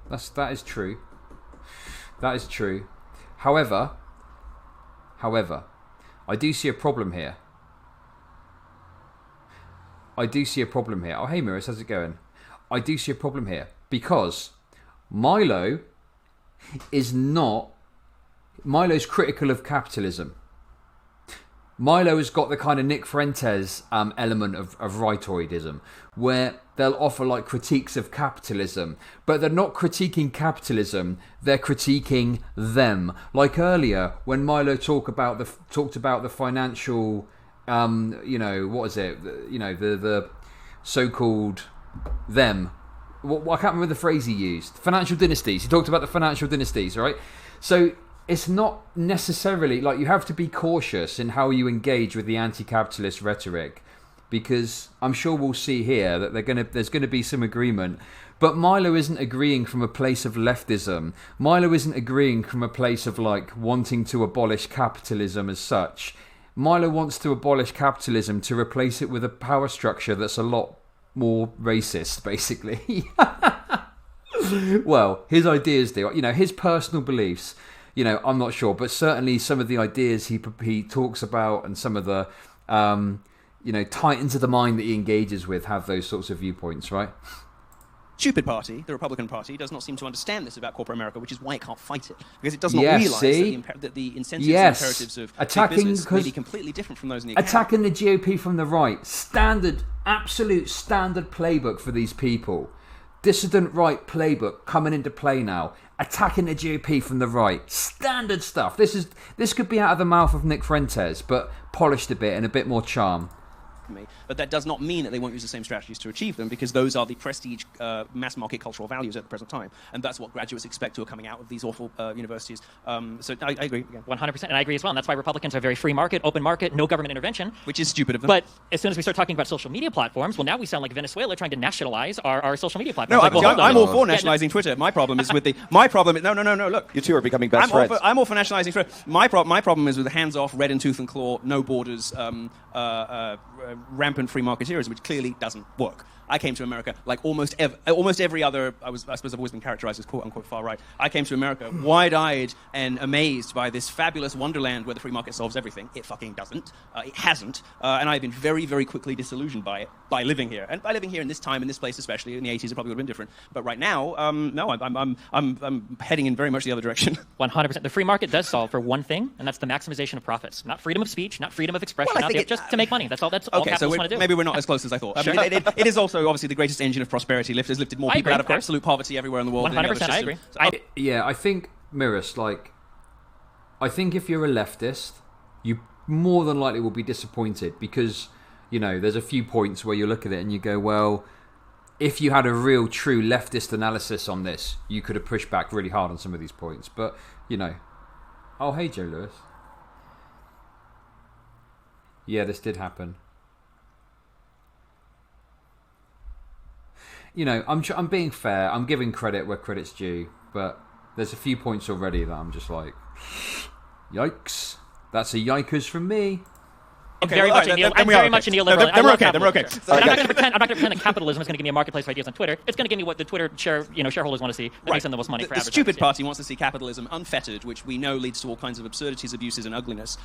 That is true. That is true. However, I do see a problem here. Oh, hey, Miris, how's it going? I do see a problem here because Milo's critical of capitalism. Milo has got the kind of Nick Fuentes element of rightoidism, where they'll offer like critiques of capitalism, but they're not critiquing capitalism, they're critiquing them. Like earlier, when Milo talked about the financial, what is it? The so-called them. I can't remember the phrase he used. Financial dynasties. He talked about the financial dynasties, right? So it's not necessarily like you have to be cautious in how you engage with the anti-capitalist rhetoric, because I'm sure we'll see here that there's going to be some agreement. But Milo isn't agreeing from a place of leftism. Milo isn't agreeing from a place of like wanting to abolish capitalism as such. Milo wants to abolish capitalism to replace it with a power structure that's a lot more racist, basically. Well, his ideas do. His personal beliefs, I'm not sure, but certainly some of the ideas he talks about and some of the, titans of the mind that he engages with have those sorts of viewpoints, right? Stupid party, the Republican Party, does not seem to understand this about corporate America, which is why it can't fight it. Because it does not realise that the incentives and imperatives of big business may be completely different from those in the account. Attacking the GOP from the right. Absolute standard playbook for these people. Dissident right playbook coming into play now. Attacking the GOP from the right. Standard stuff. This could be out of the mouth of Nick Fuentes, but polished a bit and a bit more charm. But that does not mean that they won't use the same strategies to achieve them, because those are the prestige mass market cultural values at the present time, and that's what graduates expect who are coming out of these awful universities. So I agree. Again. 100%, and I agree as well, and that's why Republicans are very free market, open market, no government intervention. Which is stupid of them. But as soon as we start talking about social media platforms, well, now we sound like Venezuela trying to nationalize our social media platforms. No, I'm all for nationalizing Twitter. My problem is with the... No, look. You two are becoming best friends. I'm all for nationalizing Twitter. My problem is with the hands-off, red in tooth and claw, no borders, rampant free marketeerism, which clearly doesn't work. I came to America like almost every other. I suppose I've always been characterized as quote unquote far right. I came to America wide-eyed and amazed by this fabulous wonderland where the free market solves everything. It fucking doesn't. It hasn't, and I've been very, very quickly disillusioned by it by living here. And by living here in this time, in this place, especially in the 80s, it probably would have been different. But right now, no, I'm heading in very much the other direction. 100%. The free market does solve for one thing, and that's the maximization of profits. Not freedom of speech, not freedom of expression, just to make money. That's all capitalists want to do. Maybe we're not as close as I thought. I mean, it is also obviously the greatest engine of prosperity. Has lifted more people out of absolute poverty everywhere in the world. 100%, I agree. I think, Miris, I think if you're a leftist, you more than likely will be disappointed because, there's a few points where you look at it and you go, well, if you had a real, true leftist analysis on this, you could have pushed back really hard on some of these points. But, oh, hey, Joe Lewis. Yeah, this did happen. I'm being fair. I'm giving credit where credit's due, but there's a few points already that I'm just like, yikes. That's a yikers from me. I'm very much a neoliberal. Then we're okay. I'm not going to pretend that capitalism is going to give me a marketplace for ideas on Twitter. It's going to give me what the Twitter shareholders want to see. That makes them the most money for advertising. The stupid party wants to see capitalism unfettered, which we know leads to all kinds of absurdities, abuses, and ugliness.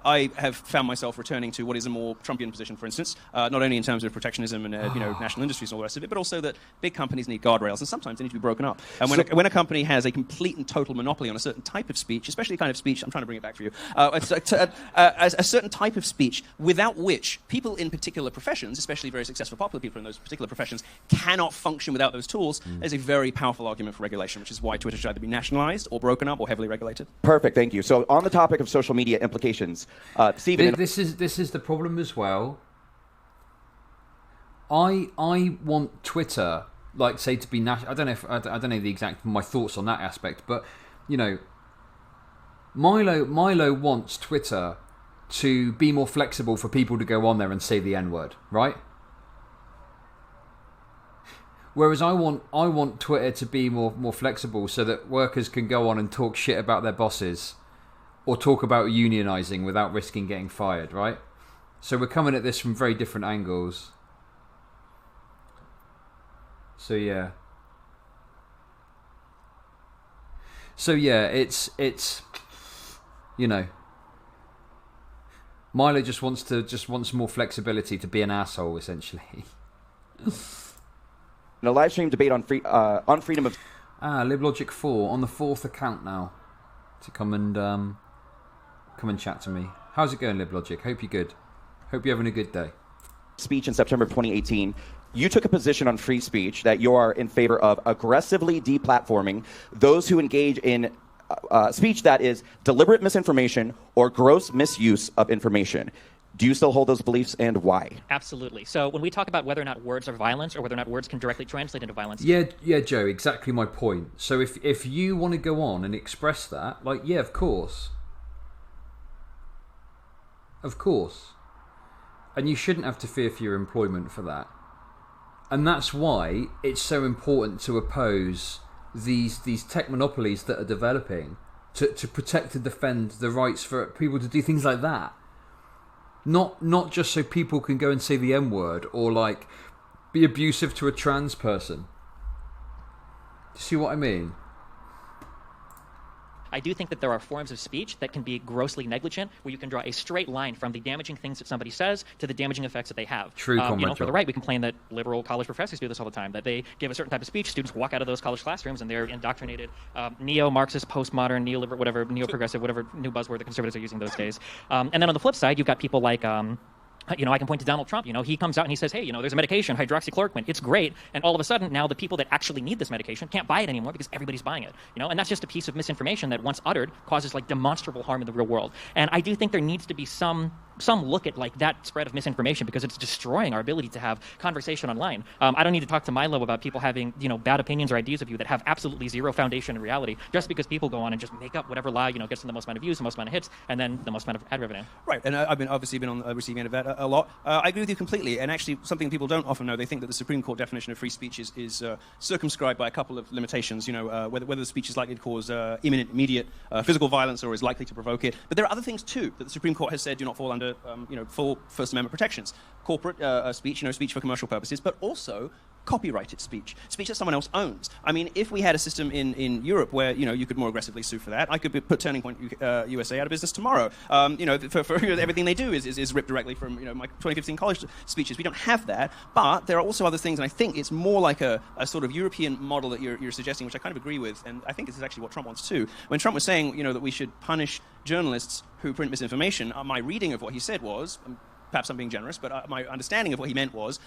I have found myself returning to what is a more Trumpian position, for instance, not only in terms of protectionism and national industries and all the rest of it, but also that big companies need guardrails, and sometimes they need to be broken up. And when a company has a complete and total monopoly on a certain type of speech, especially the kind of speech, I'm trying to bring it back for you, a certain type of speech without which people in particular professions, especially very successful popular people in those particular professions, cannot function without those tools, there's a very powerful argument for regulation, which is why Twitter should either be nationalized or broken up or heavily regulated. Perfect, thank you. So on the topic of social media implications, Stephen, this is the problem as well. I want Twitter, say, to be national. I don't know the exact my thoughts on that aspect, but Milo wants Twitter to be more flexible for people to go on there and say the N-word, right? Whereas I want Twitter to be more flexible so that workers can go on and talk shit about their bosses or talk about unionizing without risking getting fired, right? So we're coming at this from very different angles. So yeah, it's Milo just wants more flexibility to be an asshole, essentially. In a live stream debate on freedom of LibLogic 4 on the 4th account now to come and chat to me. How's it going, LibLogic? Hope you're good. Hope you're having a good day. Speech in September of 2018. You took a position on free speech that you are in favor of aggressively deplatforming those who engage in speech that is deliberate misinformation or gross misuse of information. Do you still hold those beliefs, and why? Absolutely. So when we talk about whether or not words are violence or whether or not words can directly translate into violence... Yeah, Joe, exactly my point. So if you want to go on and express that, of course. Of course. And you shouldn't have to fear for your employment for that. And that's why it's so important to oppose these tech monopolies that are developing to protect and defend the rights for people to do things like that. Not just so people can go and say the N-word or be abusive to a trans person. Do you see what I mean? I do think that there are forms of speech that can be grossly negligent, where you can draw a straight line from the damaging things that somebody says to the damaging effects that they have. True, for the right, we complain that liberal college professors do this all the time, that they give a certain type of speech, students walk out of those college classrooms, and they're indoctrinated neo-Marxist, postmodern, neoliberal, whatever, neo-progressive, whatever new buzzword the conservatives are using those days. And then on the flip side, you've got people like... I can point to Donald Trump. He comes out and he says, hey, there's a medication, hydroxychloroquine. It's great. And all of a sudden, now the people that actually need this medication can't buy it anymore because everybody's buying it. And that's just a piece of misinformation that once uttered causes demonstrable harm in the real world. And I do think there needs to be some look at that spread of misinformation because it's destroying our ability to have conversation online. I don't need to talk to Milo about people having bad opinions or ideas of you that have absolutely zero foundation in reality just because people go on and just make up whatever lie gets them the most amount of views, the most amount of hits, and then the most amount of ad revenue. Right, and I've been on the receiving end of that a lot. I agree with you completely, and actually something people don't often know, they think that the Supreme Court definition of free speech is circumscribed by a couple of limitations, whether the speech is likely to cause imminent, immediate physical violence or is likely to provoke it. But there are other things too that the Supreme Court has said do not fall under under full First Amendment protections. Corporate speech, speech for commercial purposes, but also copyrighted speech that someone else owns. I mean, if we had a system in Europe where you could more aggressively sue for that, I could put Turning Point USA out of business tomorrow. For everything they do is ripped directly from my 2015 college speeches. We don't have that, but there are also other things, and I think it's more like a sort of European model that you're suggesting, which I kind of agree with, and I think this is actually what Trump wants too. When Trump was saying that we should punish journalists who print misinformation, my reading of what he said was, perhaps I'm being generous, but my understanding of what he meant was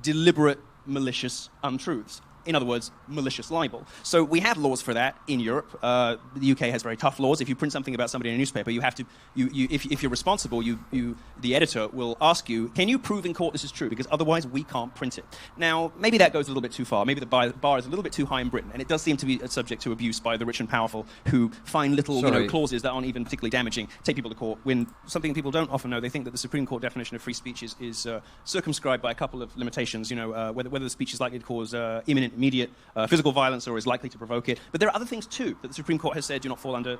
deliberate malicious untruths. In other words, malicious libel. So we have laws for that in Europe. The UK has very tough laws. If you print something about somebody in a newspaper, you have to, if you're responsible, the editor will ask you, can you prove in court this is true? Because otherwise we can't print it. Now, maybe that goes a little bit too far. Maybe the bar is a little bit too high in Britain, and it does seem to be subject to abuse by the rich and powerful who find little clauses that aren't even particularly damaging, take people to court, when something people don't often know. They think that the Supreme Court definition of free speech is circumscribed by a couple of limitations, whether the speech is likely to cause imminent, immediate physical violence or is likely to provoke it. But there are other things too that the Supreme Court has said do not fall under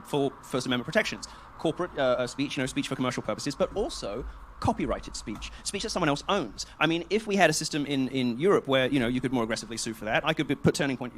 full First Amendment protections. Corporate speech, speech for commercial purposes, but also copyrighted speech that someone else owns. I mean, if we had a system in Europe where you could more aggressively sue for that, I could put Turning Point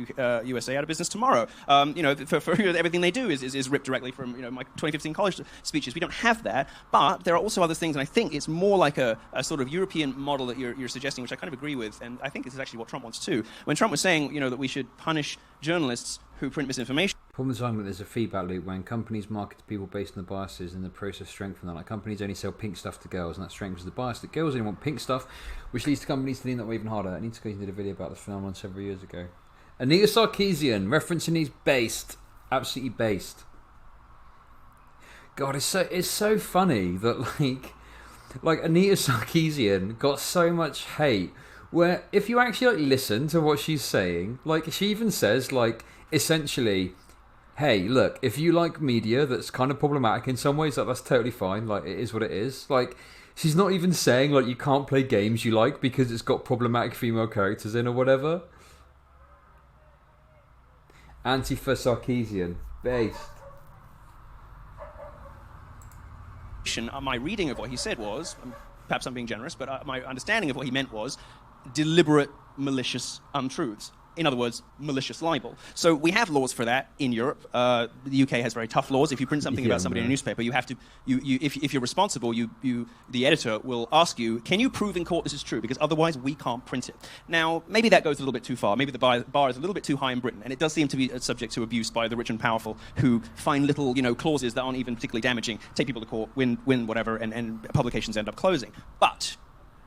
USA out of business tomorrow. For everything they do is ripped directly from my 2015 college speeches. We don't have that, but there are also other things, and I think it's more like a sort of European model that you're suggesting, which I kind of agree with, and I think this is actually what Trump wants too. When Trump was saying that we should punish journalists who print misinformation. Problem is that there's a feedback loop when companies market to people based on the biases and the process strengthen that. Like companies only sell pink stuff to girls, and that strengthens the bias that girls only want pink stuff, which leads to companies to lean that way even harder. Anita Sarkeesian did a video about this phenomenon several years ago. Anita Sarkeesian, referencing he's based, absolutely based. God, it's so funny that like Anita Sarkeesian got so much hate. Where if you actually listen to what she's saying, she even says essentially, hey, look, if you like media that's kind of problematic in some ways, that's totally fine. It is what it is. She's not even saying you can't play games you like because it's got problematic female characters in or whatever. Antifa Sarkeesian, based. My reading of what he said was, perhaps I'm being generous, but my understanding of what he meant was deliberate malicious untruths. In other words, malicious libel. So we have laws for that in Europe. The UK has very tough laws. If you print something about somebody in a newspaper, you have to, if you're responsible, the editor will ask you, can you prove in court this is true? Because otherwise we can't print it. Now, maybe that goes a little bit too far. Maybe the bar is a little bit too high in Britain, and it does seem to be subject to abuse by the rich and powerful who find little clauses that aren't even particularly damaging, take people to court, win whatever, and publications end up closing. But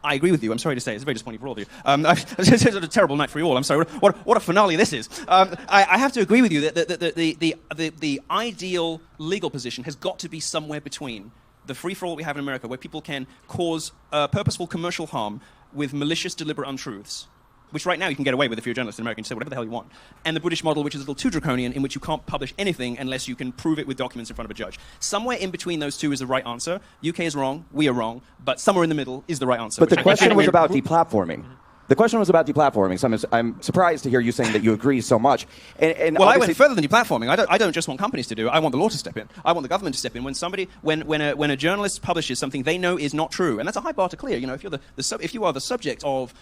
I agree with you. I'm sorry to say, it's very disappointing for all of you. It's a terrible night for you all. I'm sorry. What a finale this is. I have to agree with you that the ideal legal position has got to be somewhere between the free-for-all we have in America, where people can cause purposeful commercial harm with malicious, deliberate untruths, which right now you can get away with if you're a journalist in America and say whatever the hell you want, and the British model, which is a little too draconian, in which you can't publish anything unless you can prove it with documents in front of a judge. Somewhere in between those two is the right answer. UK is wrong, we are wrong, but somewhere in the middle is the right answer. But the question was about deplatforming. The question was about deplatforming, so I'm surprised to hear you saying that you agree so much. Well, I went further than deplatforming. I don't just want companies to do it. I want the law to step in. I want the government to step in. When a journalist publishes something they know is not true, and that's a high bar to clear. If you are the subject of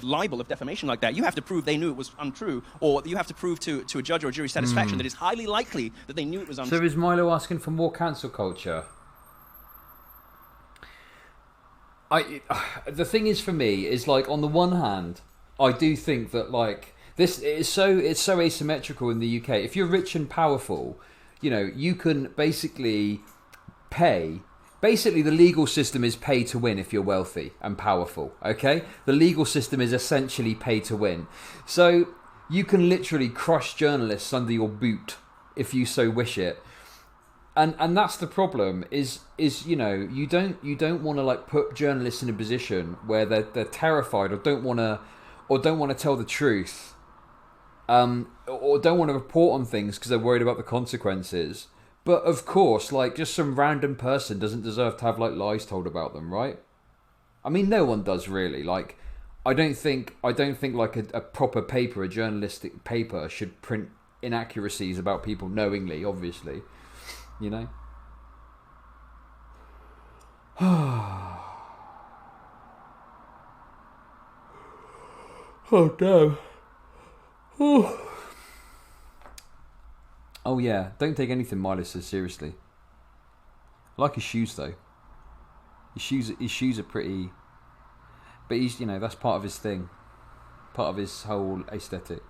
libel, of defamation like that, you have to prove they knew it was untrue, or you have to prove to a judge or a jury's satisfaction that it's highly likely that they knew it was untrue. So is Milo asking for more cancel culture? The thing is, for me, is on the one hand, I do think that this is it's so asymmetrical in the UK. If you're rich and powerful, you can basically pay. Basically, the legal system is pay to win if you're wealthy and powerful. Okay, the legal system is essentially pay to win. So you can literally crush journalists under your boot if you so wish it. And that's the problem is you don't want to put journalists in a position where they're terrified or don't want to tell the truth, or don't want to report on things because they're worried about the consequences. But of course, just some random person doesn't deserve to have lies told about them, right? I mean, no one does really. I don't think a proper paper, a journalistic paper, should print inaccuracies about people knowingly, obviously. Oh no. Oh yeah, don't take anything Milo says seriously. I like his shoes though. His shoes are pretty, but he's, you know, that's part of his thing, part of his whole aesthetic.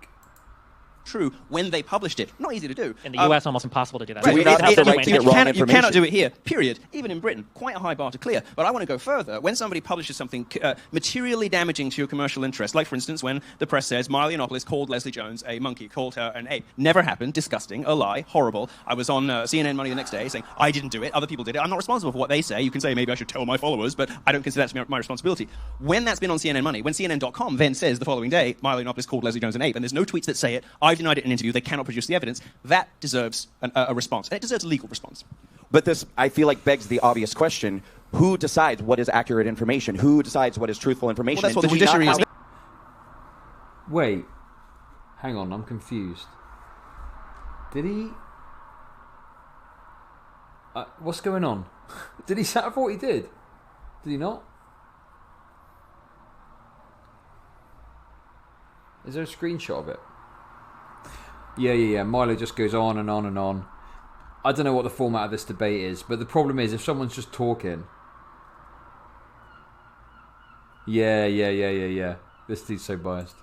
True when they published it. Not easy to do. In the US, almost impossible to do that. Do we not have the right to get wrong You information? cannot do it here, period. Even in Britain, quite a high bar to clear. But I want to go further. When somebody publishes something materially damaging to your commercial interest, like, for instance, when the press says Milo Yiannopoulos called Leslie Jones a monkey, called her an ape. Never happened, disgusting, a lie, horrible. I was on CNN Money the next day saying, I didn't do it, other people did it. I'm not responsible for what they say. You can say, maybe I should tell my followers, but I don't consider that to be my responsibility. When that's been on CNN Money, when CNN.com then says the following day, Milo Yiannopoulos called Leslie Jones an ape, and there's no tweets that say it, I've denied it in an interview, they cannot produce the evidence, that deserves a response. And it deserves a legal response. But this, I feel like, begs the obvious question: who decides what is accurate information? Who decides what is truthful information? Well, that's what And the do we not judiciary is. have- Wait, hang on, I'm confused. Did he? What's going on? Did he say? I thought he did. Did he not? Is there a screenshot of it? Yeah. Milo just goes on and on and on. I don't know what the format of this debate is, but the problem is if someone's just talking. Yeah. This dude's so biased.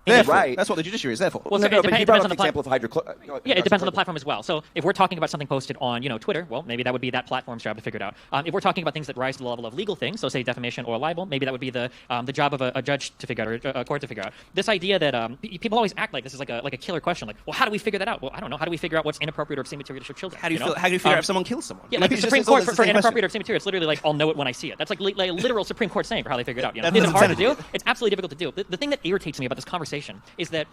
Therefore, Right. that's what the judiciary is there for. Well, so No, it but he depends brought on up the the example of Yeah, it depends on the platform as well. So if we're talking about something posted on, Twitter, well, maybe that would be that platform's job to figure it out. If we're talking about things that rise to the level of legal things, so say defamation or libel, maybe that would be the job of a judge to figure out, or a court to figure out. This idea that people always act like this is like a killer question, like, well, how do we figure that out? Well, I don't know. How do we figure out what's inappropriate or obscene material to show children? How do you figure out if someone kills someone? Yeah, like the Maybe it's Supreme just all Court the for same inappropriate or question. obscene material, it's literally like, I'll know it when I see it. That's like a literal Supreme Court saying for how they figure it out. That Is it doesn't hard to sound- do? It's absolutely difficult to do. The thing that irritates me about this conversation is that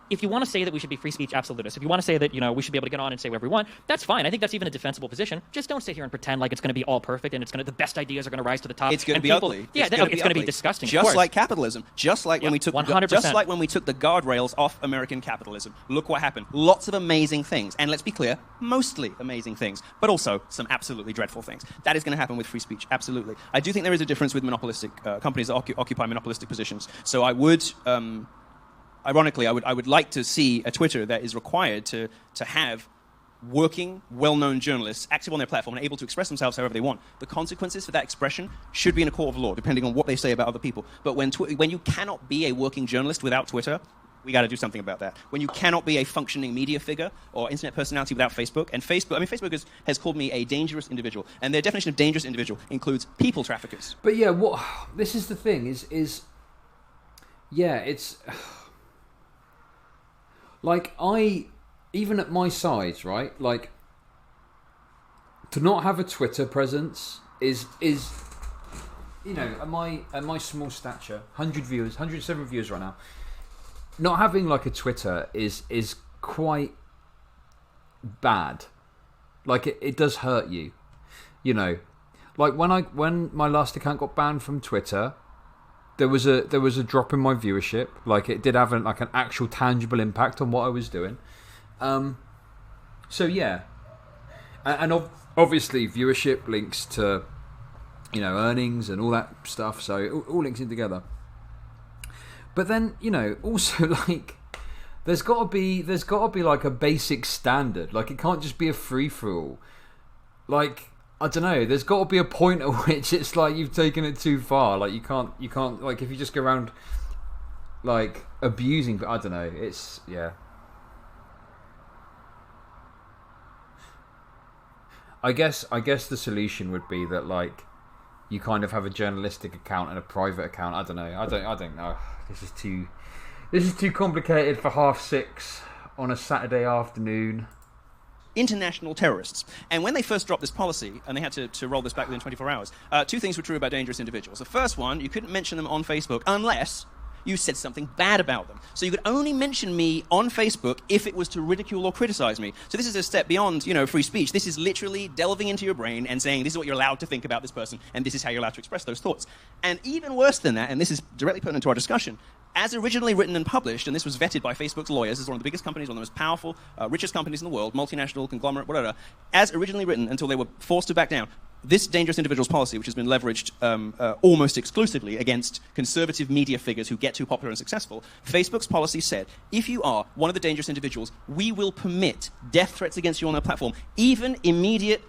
if you want to say that we should be free speech absolutists, if you want to say that we should be able to get on and say whatever we want, that's fine. I think that's even a defensible position. Just don't sit here and pretend like it's going to be all perfect and the best ideas are going to rise to the top. It's going to and be people, ugly. Yeah, it's going to be disgusting. of Just course. like capitalism. Just like when we took 100%. just like when we took the guardrails off American capitalism. Look what happened. Lots of amazing things, and let's be clear, mostly amazing things, but also some absolutely dreadful things. That is going to happen with free speech. Absolutely. I do think there is a difference with monopolistic companies that occupy monopolistic positions. So I would. Ironically, I would like to see a Twitter that is required to have working, well-known journalists active on their platform and able to express themselves however they want. The consequences for that expression should be in a court of law, depending on what they say about other people. But when you cannot be a working journalist without Twitter, we got to do something about that. When you cannot be a functioning media figure or internet personality without Facebook, and Facebook has called me a dangerous individual, and their definition of dangerous individual includes people traffickers. But yeah, this is the thing is it's like even at my size, right? Like to not have a Twitter presence is at my small stature, 107 viewers right now. Not having like a Twitter is quite bad. Like it does hurt you, Like when my last account got banned from Twitter, there was a drop in my viewership. Like it did have an actual tangible impact on what I was doing. So yeah, and obviously viewership links to earnings and all that stuff. So it all links in together. But then also like there's got to be like a basic standard. Like it can't just be a free for all. Like I don't know. There's got to be a point at which it's like you've taken it too far. Like you can't like if you just go around like abusing. But I don't know. It's yeah. I guess the solution would be that like you kind of have a journalistic account and a private account. I don't know. I don't know. This is too complicated for 6:30 on a Saturday afternoon. International terrorists. And when they first dropped this policy, and they had to roll this back within 24 hours, two things were true about dangerous individuals. The first one, you couldn't mention them on Facebook unless you said something bad about them. So you could only mention me on Facebook if it was to ridicule or criticize me. So this is a step beyond, free speech. This is literally delving into your brain and saying this is what you're allowed to think about this person, and this is how you're allowed to express those thoughts. And even worse than that, and this is directly pertinent to our discussion, as originally written and published, and this was vetted by Facebook's lawyers, this is one of the biggest companies, one of the most powerful, richest companies in the world, multinational, conglomerate, whatever, as originally written until they were forced to back down, this dangerous individuals policy, which has been leveraged almost exclusively against conservative media figures who get too popular and successful, Facebook's policy said, if you are one of the dangerous individuals, we will permit death threats against you on our platform, even immediate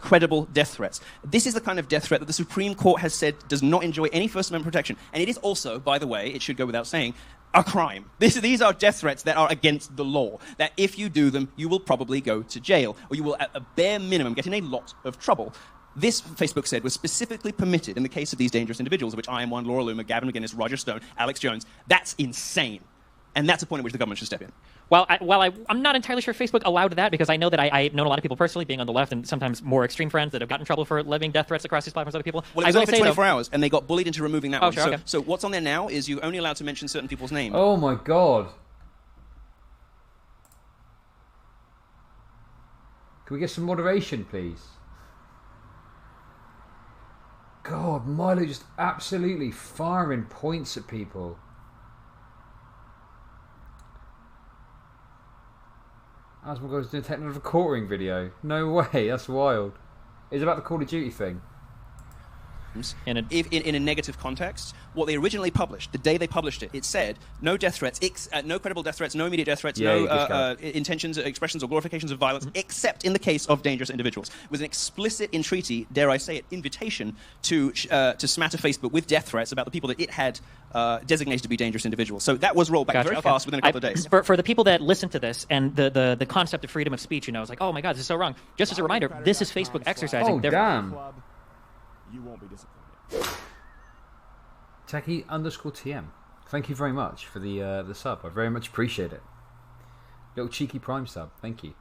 credible death threats. This is the kind of death threat that the Supreme Court has said does not enjoy any First Amendment protection. And it is also, by the way, it should go without saying, a crime. These are death threats that are against the law, that if you do them, you will probably go to jail, or you will, at a bare minimum, get in a lot of trouble. This, Facebook said, was specifically permitted in the case of these dangerous individuals, of which I am one, Laura Loomer, Gavin McGuinness, Roger Stone, Alex Jones. That's insane. And that's a point at which the government should step in. Well, I'm not entirely sure Facebook allowed that, because I know that I've known a lot of people personally, being on the left, and sometimes more extreme friends that have gotten in trouble for levying death threats across these platforms to other people. Well, it was only for 24 hours, and they got bullied into removing that one. Sure, okay. So what's on there now is you're only allowed to mention certain people's names. Oh my god. Can we get some moderation, please? God, Milo just absolutely firing points at people. Asmal goes doing a technical recording video. No way, that's wild. It's about the Call of Duty thing. In a negative context, what they originally published, the day they published it, it said no death threats, no credible death threats, no immediate death threats, no intentions, expressions, or glorifications of violence, except in the case of dangerous individuals. It was an explicit, entreaty, dare I say it, invitation to smatter Facebook with death threats about the people that it had designated to be dangerous individuals. So that was rolled back very fast within a couple of days. For the people that listen to this, and the concept of freedom of speech, is like, oh my God, this is so wrong. Just as a reminder, this is Facebook exercising. Oh, damn. You won't be disappointed. Techie_TM. Thank you very much for the sub. I very much appreciate it. Little cheeky Prime sub. Thank you.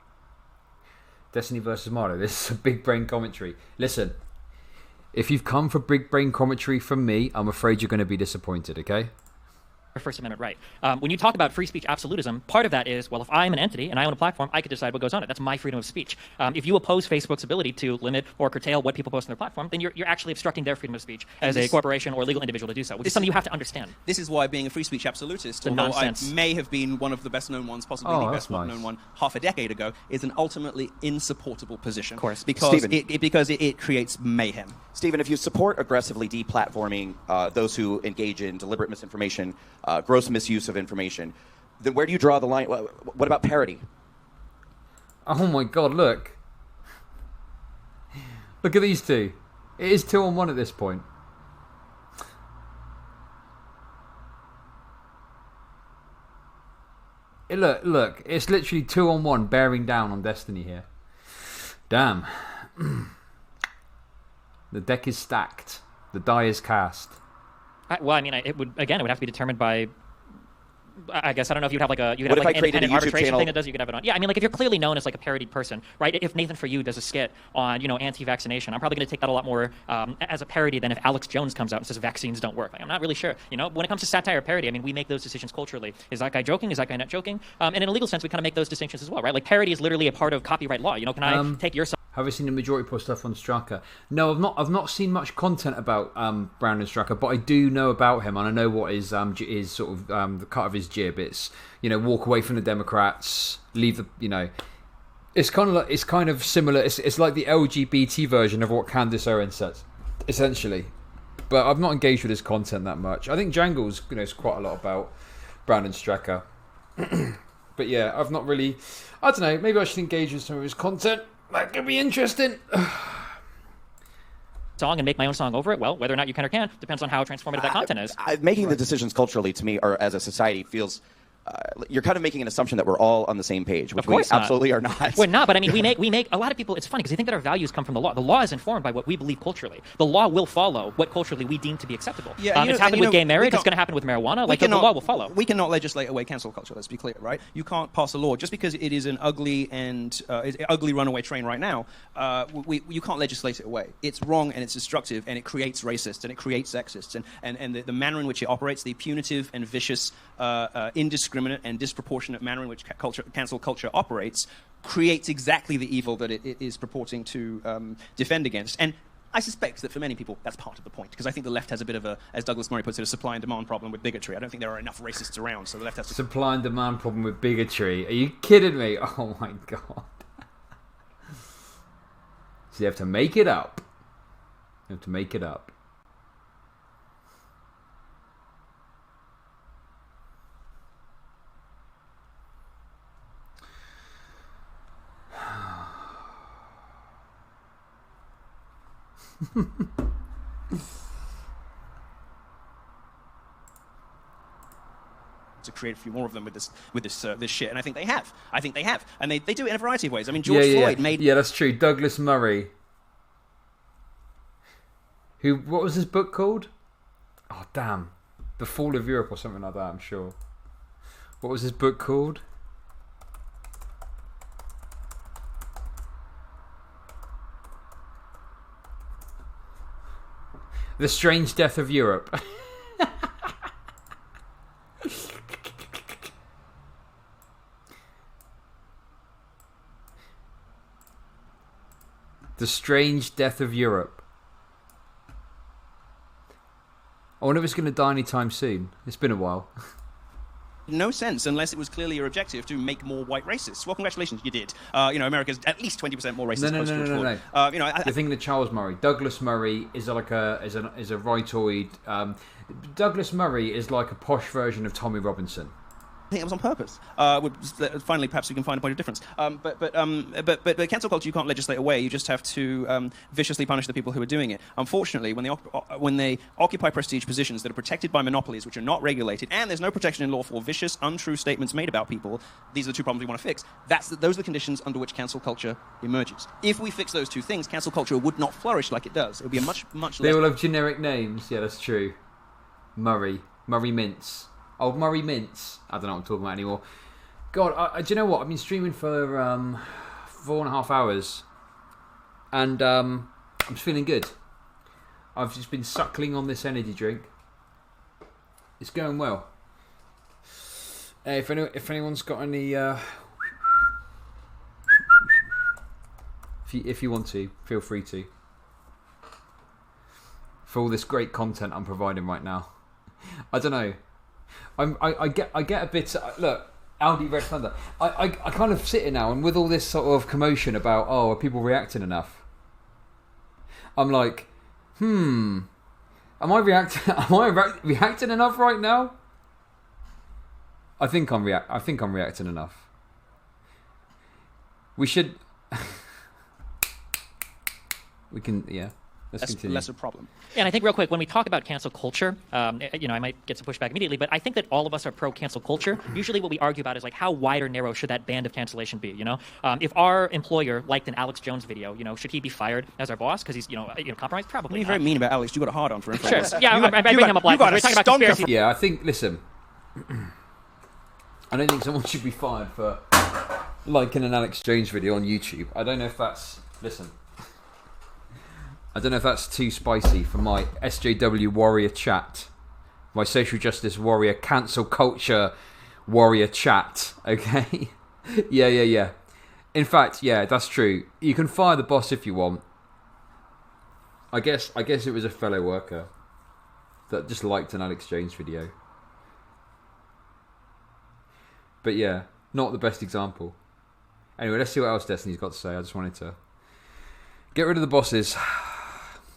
Destiny versus Milo. This is a big brain commentary. Listen, if you've come for big brain commentary from me, I'm afraid you're going to be disappointed, okay? First Amendment right. When you talk about free speech absolutism, part of that is, well, if I'm an entity and I own a platform, I could decide what goes on it. That's my freedom of speech. If you oppose Facebook's ability to limit or curtail what people post on their platform, then you're actually obstructing their freedom of speech as a corporation or legal individual to do so, which is something you have to understand. This is why being a free speech absolutist, although I may have been one of the best known ones, possibly the best known one half a decade ago, is an ultimately insupportable position. Of course. Because it creates mayhem. Stephen, if you support aggressively deplatforming those who engage in deliberate misinformation, gross misuse of information, then where do you draw the line? What about parody? Oh my god, look. Look at these two. It is 2-on-1 at this point. Look, it's literally 2-on-1 bearing down on Destiny here. Damn. The deck is stacked. The die is cast. Well, I mean, it would have to be determined by. I guess I don't know if you'd have like an if I created a independent YouTube arbitration channel? thing that does. You could have it on. Yeah, I mean, like if you're clearly known as like a parodied person, right? If Nathan For You does a skit on anti-vaccination, I'm probably going to take that a lot more as a parody than if Alex Jones comes out and says vaccines don't work. Like, I'm not really sure. When it comes to satire or parody, I mean, we make those decisions culturally. Is that guy joking? Is that guy not joking? And in a legal sense, we kind of make those distinctions as well, right? Like parody is literally a part of copyright law. Can I take your song? Have you seen the majority post stuff on Straka? No, I've not seen much content about Brandon Straka, but I do know about him, and I know what is sort of the cut of his jib. It's walk away from the Democrats, leave the It's kind of similar. It's like the LGBT version of what Candace Owens says, essentially. But I've not engaged with his content that much. I think Jangles knows quite a lot about Brandon Straka, but yeah, I've not really. I don't know. Maybe I should engage with some of his content. That could be interesting. Song and make my own song over it. Well, whether or not you can or can't depends on how transformative that content is. Making the decisions culturally, to me, or as a society, feels. You're kind of making an assumption that we're all on the same page, which we absolutely are not. We're not, but I mean, we make a lot of people. It's funny because they think that our values come from the law. The law is informed by what we believe culturally. The law will follow what culturally we deem to be acceptable. Yeah, it's happened with gay marriage. It's going to happen with marijuana. Like the law will follow. We cannot legislate away cancel culture. Let's be clear, right? You can't pass a law just because it is an ugly and ugly runaway train right now. You can't legislate it away. It's wrong and it's destructive and it creates racists and it creates sexists and the manner in which it operates, the punitive and vicious, indiscriminate and disproportionate manner in which cancel culture operates creates exactly the evil that it is purporting to defend against. And I suspect that for many people, that's part of the point, because I think the left has a bit of a, as Douglas Murray puts it, a supply and demand problem with bigotry. I don't think there are enough racists around, so the left has to... Supply and demand problem with bigotry? Are you kidding me? Oh my god. So you have to make it up. You have to make it up. To create a few more of them with this shit, and I think they have. And they do it in a variety of ways. I mean, George Floyd made. Yeah, that's true. Douglas Murray. What was his book called? Oh, damn. The Fall of Europe or something like that, I'm sure. What was his book called? The Strange Death of Europe. The Strange Death of Europe. I wonder if it's going to die anytime soon. It's been a while. No sense unless it was clearly your objective to make more white racists. Well, congratulations, you did. America's at least 20% more racist. No. You're thinking of Charles Murray. Douglas Murray is like a rightoid. Douglas Murray is like a posh version of Tommy Robinson. I think it was on purpose. Finally, perhaps we can find a point of difference. But cancel culture you can't legislate away. You just have to viciously punish the people who are doing it. Unfortunately, when they occupy prestige positions that are protected by monopolies, which are not regulated, and there's no protection in law for vicious, untrue statements made about people, these are the two problems we want to fix. Those are the conditions under which cancel culture emerges. If we fix those two things, cancel culture would not flourish like it does. It would be a much less... They will have generic names. Yeah, that's true. Murray Mintz. Oh, Murray Mintz. I don't know what I'm talking about anymore. God, do you know what? I've been streaming for 4.5 hours. And I'm feeling good. I've just been suckling on this energy drink. It's going well. If anyone's got any... if you want to, feel free to. For all this great content I'm providing right now. I don't know. I get a bit. Look, Audi Red Thunder. I kind of sit here now, and with all this sort of commotion about are people reacting enough? I'm like, am I reacting enough right now? I think I'm reacting enough. We should. We can, yeah. Let's continue. Less a problem. And I think real quick, when we talk about cancel culture, I might get some pushback immediately, but I think that all of us are pro cancel culture. Usually what we argue about is like how wide or narrow should that band of cancellation be, If our employer liked an Alex Jones video, should he be fired as our boss because he's, compromised? Probably. You're very mean about Alex. You got a hard on for him. Sure. Yeah, I bring him up like we're talking about conspiracy. Yeah, I think, listen, I don't think someone should be fired for liking an Alex Jones video on YouTube. I don't know if that's too spicy for my SJW warrior chat, my social justice warrior, cancel culture warrior chat. Okay, yeah. In fact, yeah, that's true. You can fire the boss if you want. I guess it was a fellow worker that just liked an Alex Jones video. But yeah, not the best example. Anyway, let's see what else Destiny's got to say. I just wanted to get rid of the bosses.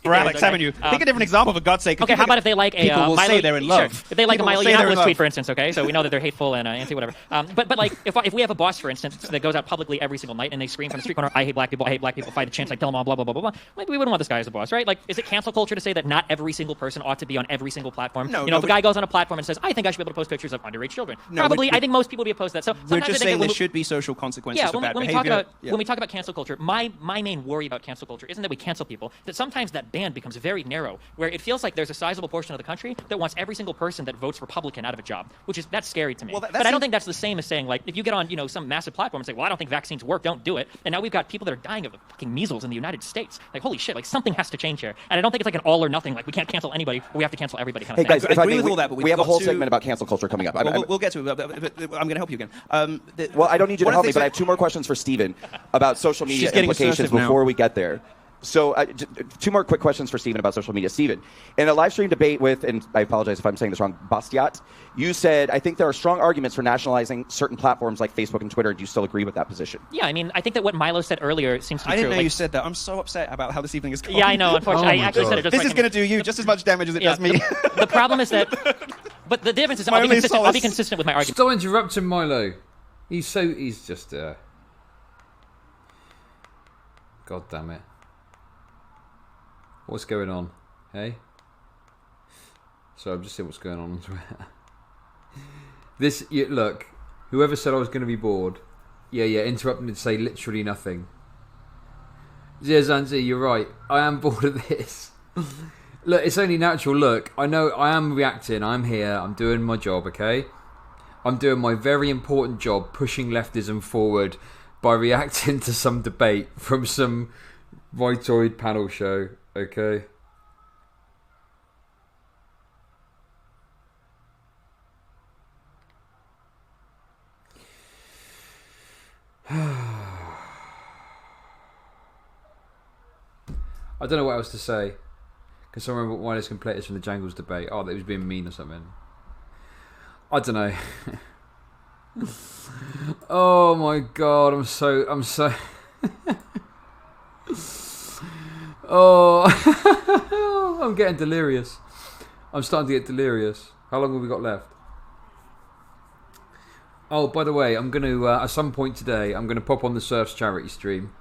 For Alex, haven't you? Pick a different example, for God's sake. Okay, how about if they like a people will Milo, say they're in love. Sure. If they like people a Milo Yiannopoulos tweet, for instance, okay? So we know that they're hateful and anti-whatever. But like, if we have a boss, for instance, that goes out publicly every single night and they scream from the street corner, I hate black people, fight a chance, I kill them all, blah, blah, blah, blah, blah. Like, we wouldn't want this guy as a boss, right? Like, is it cancel culture to say that not every single person ought to be on every single platform? No, if a guy goes on a platform and says, I think I should be able to post pictures of underage children. Probably, I think most people would be opposed to that. So we're just saying there should be social consequences for bad behavior. When we talk about cancel culture, my main worry about cancel culture isn't that we cancel people, that sometimes that band becomes very narrow, where it feels like there's a sizable portion of the country that wants every single person that votes Republican out of a job, that's scary to me. Well, but I don't think that's the same as saying, like, if you get on, some massive platform and say, well, I don't think vaccines work, don't do it. And now we've got people that are dying of fucking measles in the United States. Like, holy shit, like, something has to change here. And I don't think it's like an all or nothing, like, we can't cancel anybody, or we have to cancel everybody kind of thing. Hey, guys, I agree with all that, but we have a whole segment about cancel culture coming up. We'll get to it, but I'm going to help you again. Well, I don't need you to help me, but I have two more questions for Steven about social media implications before we get there. So, two more quick questions for Stephen about social media. Stephen, in a live stream debate with, and I apologize if I'm saying this wrong, Bastiat, you said, I think there are strong arguments for nationalizing certain platforms like Facebook and Twitter. Do you still agree with that position? Yeah, I mean, I think that what Milo said earlier seems to be true. I didn't know you said that. I'm so upset about how this evening is going. Yeah, I know. Unfortunately, I actually said it just This is going to do you just as much damage as it does me. The problem is that, but the difference is I'll be consistent with my argument. Stop interrupting Milo. He's just, God damn it. What's going on? Hey? So I'm just seeing what's going on Twitter. Look, whoever said I was going to be bored, yeah, interrupt me to say literally nothing. Yeah, Zanzi, you're right. I am bored of this. Look, it's only natural. Look, I know I am reacting. I'm here. I'm doing my job, okay? I'm doing my very important job, pushing leftism forward by reacting to some debate from some rightoid panel show, okay? I don't know what else to say. Because I remember one of his complaints from the Jangles debate. Oh, that he was being mean or something. I don't know. Oh my god, I'm so Oh, I'm getting delirious. I'm starting to get delirious. How long have we got left? Oh, by the way, I'm going to at some point today, I'm going to pop on the Surfs charity stream.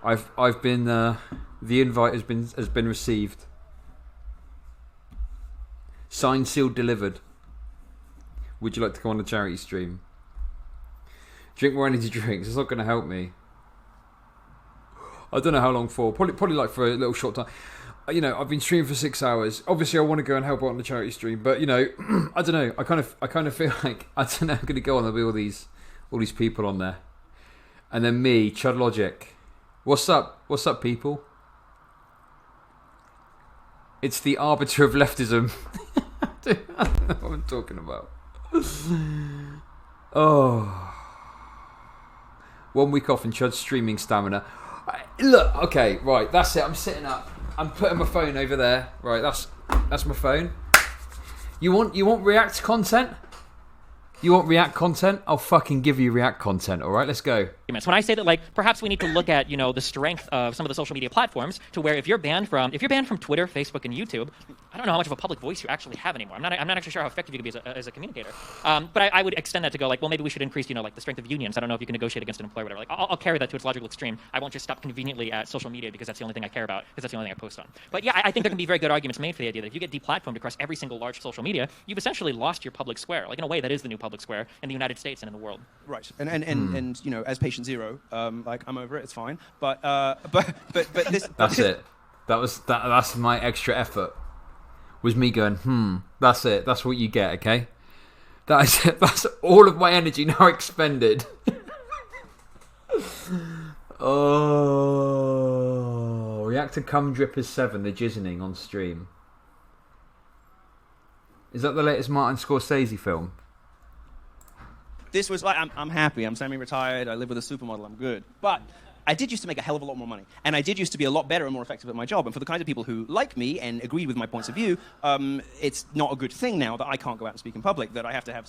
I've been the invite has been received. Signed, sealed, delivered. Would you like to come on the charity stream? Drink more energy drinks. It's not going to help me. I don't know how long for. Probably like for a little short time. You know, I've been streaming for 6 hours. Obviously, I want to go and help out on the charity stream, but you know, I don't know. I kind of feel like I don't know. I'm going to go on. There'll be all these people on there, and then me, Chud Logic. What's up? What's up, people? It's the arbiter of leftism. I don't know what I'm talking about. Oh. 1 week off and Chud's streaming stamina. Look, okay, right, that's it. I'm sitting up. I'm putting my phone over there. Right, that's my phone. You want React content? You want React content? I'll fucking give you React content, all right? Let's go. When I say that, like, perhaps we need to look at, you know, the strength of some of the social media platforms to where if you're banned from Twitter, Facebook, and YouTube, I don't know how much of a public voice you actually have anymore. I'm not actually sure how effective you can be as a communicator. But I would extend that to go, like, well, maybe we should increase, you know, like, the strength of unions. I don't know if you can negotiate against an employer or whatever. Like, I'll carry that to its logical extreme. I won't just stop conveniently at social media because that's the only thing I care about, because that's the only thing I post on. But yeah, I think there can be very good arguments made for the idea that if you get deplatformed across every single large social media, you've essentially lost your public square. Like, in a way, that is the new public square in the United States and in the world. Right, and you know, as patient zero, like, I'm over it. It's fine. But this. That's it. That's my extra effort. Was me going, that's it. That's what you get, okay? That is it. That's all of my energy now expended. Oh, reactor cum drippers 7. The jizzening on stream. Is that the latest Martin Scorsese film? This was like, I'm happy. I'm semi-retired. I live with a supermodel. I'm good. But I did used to make a hell of a lot more money. And I did used to be a lot better and more effective at my job. And for the kinds of people who like me and agree with my points of view, it's not a good thing now that I can't go out and speak in public, that I have to have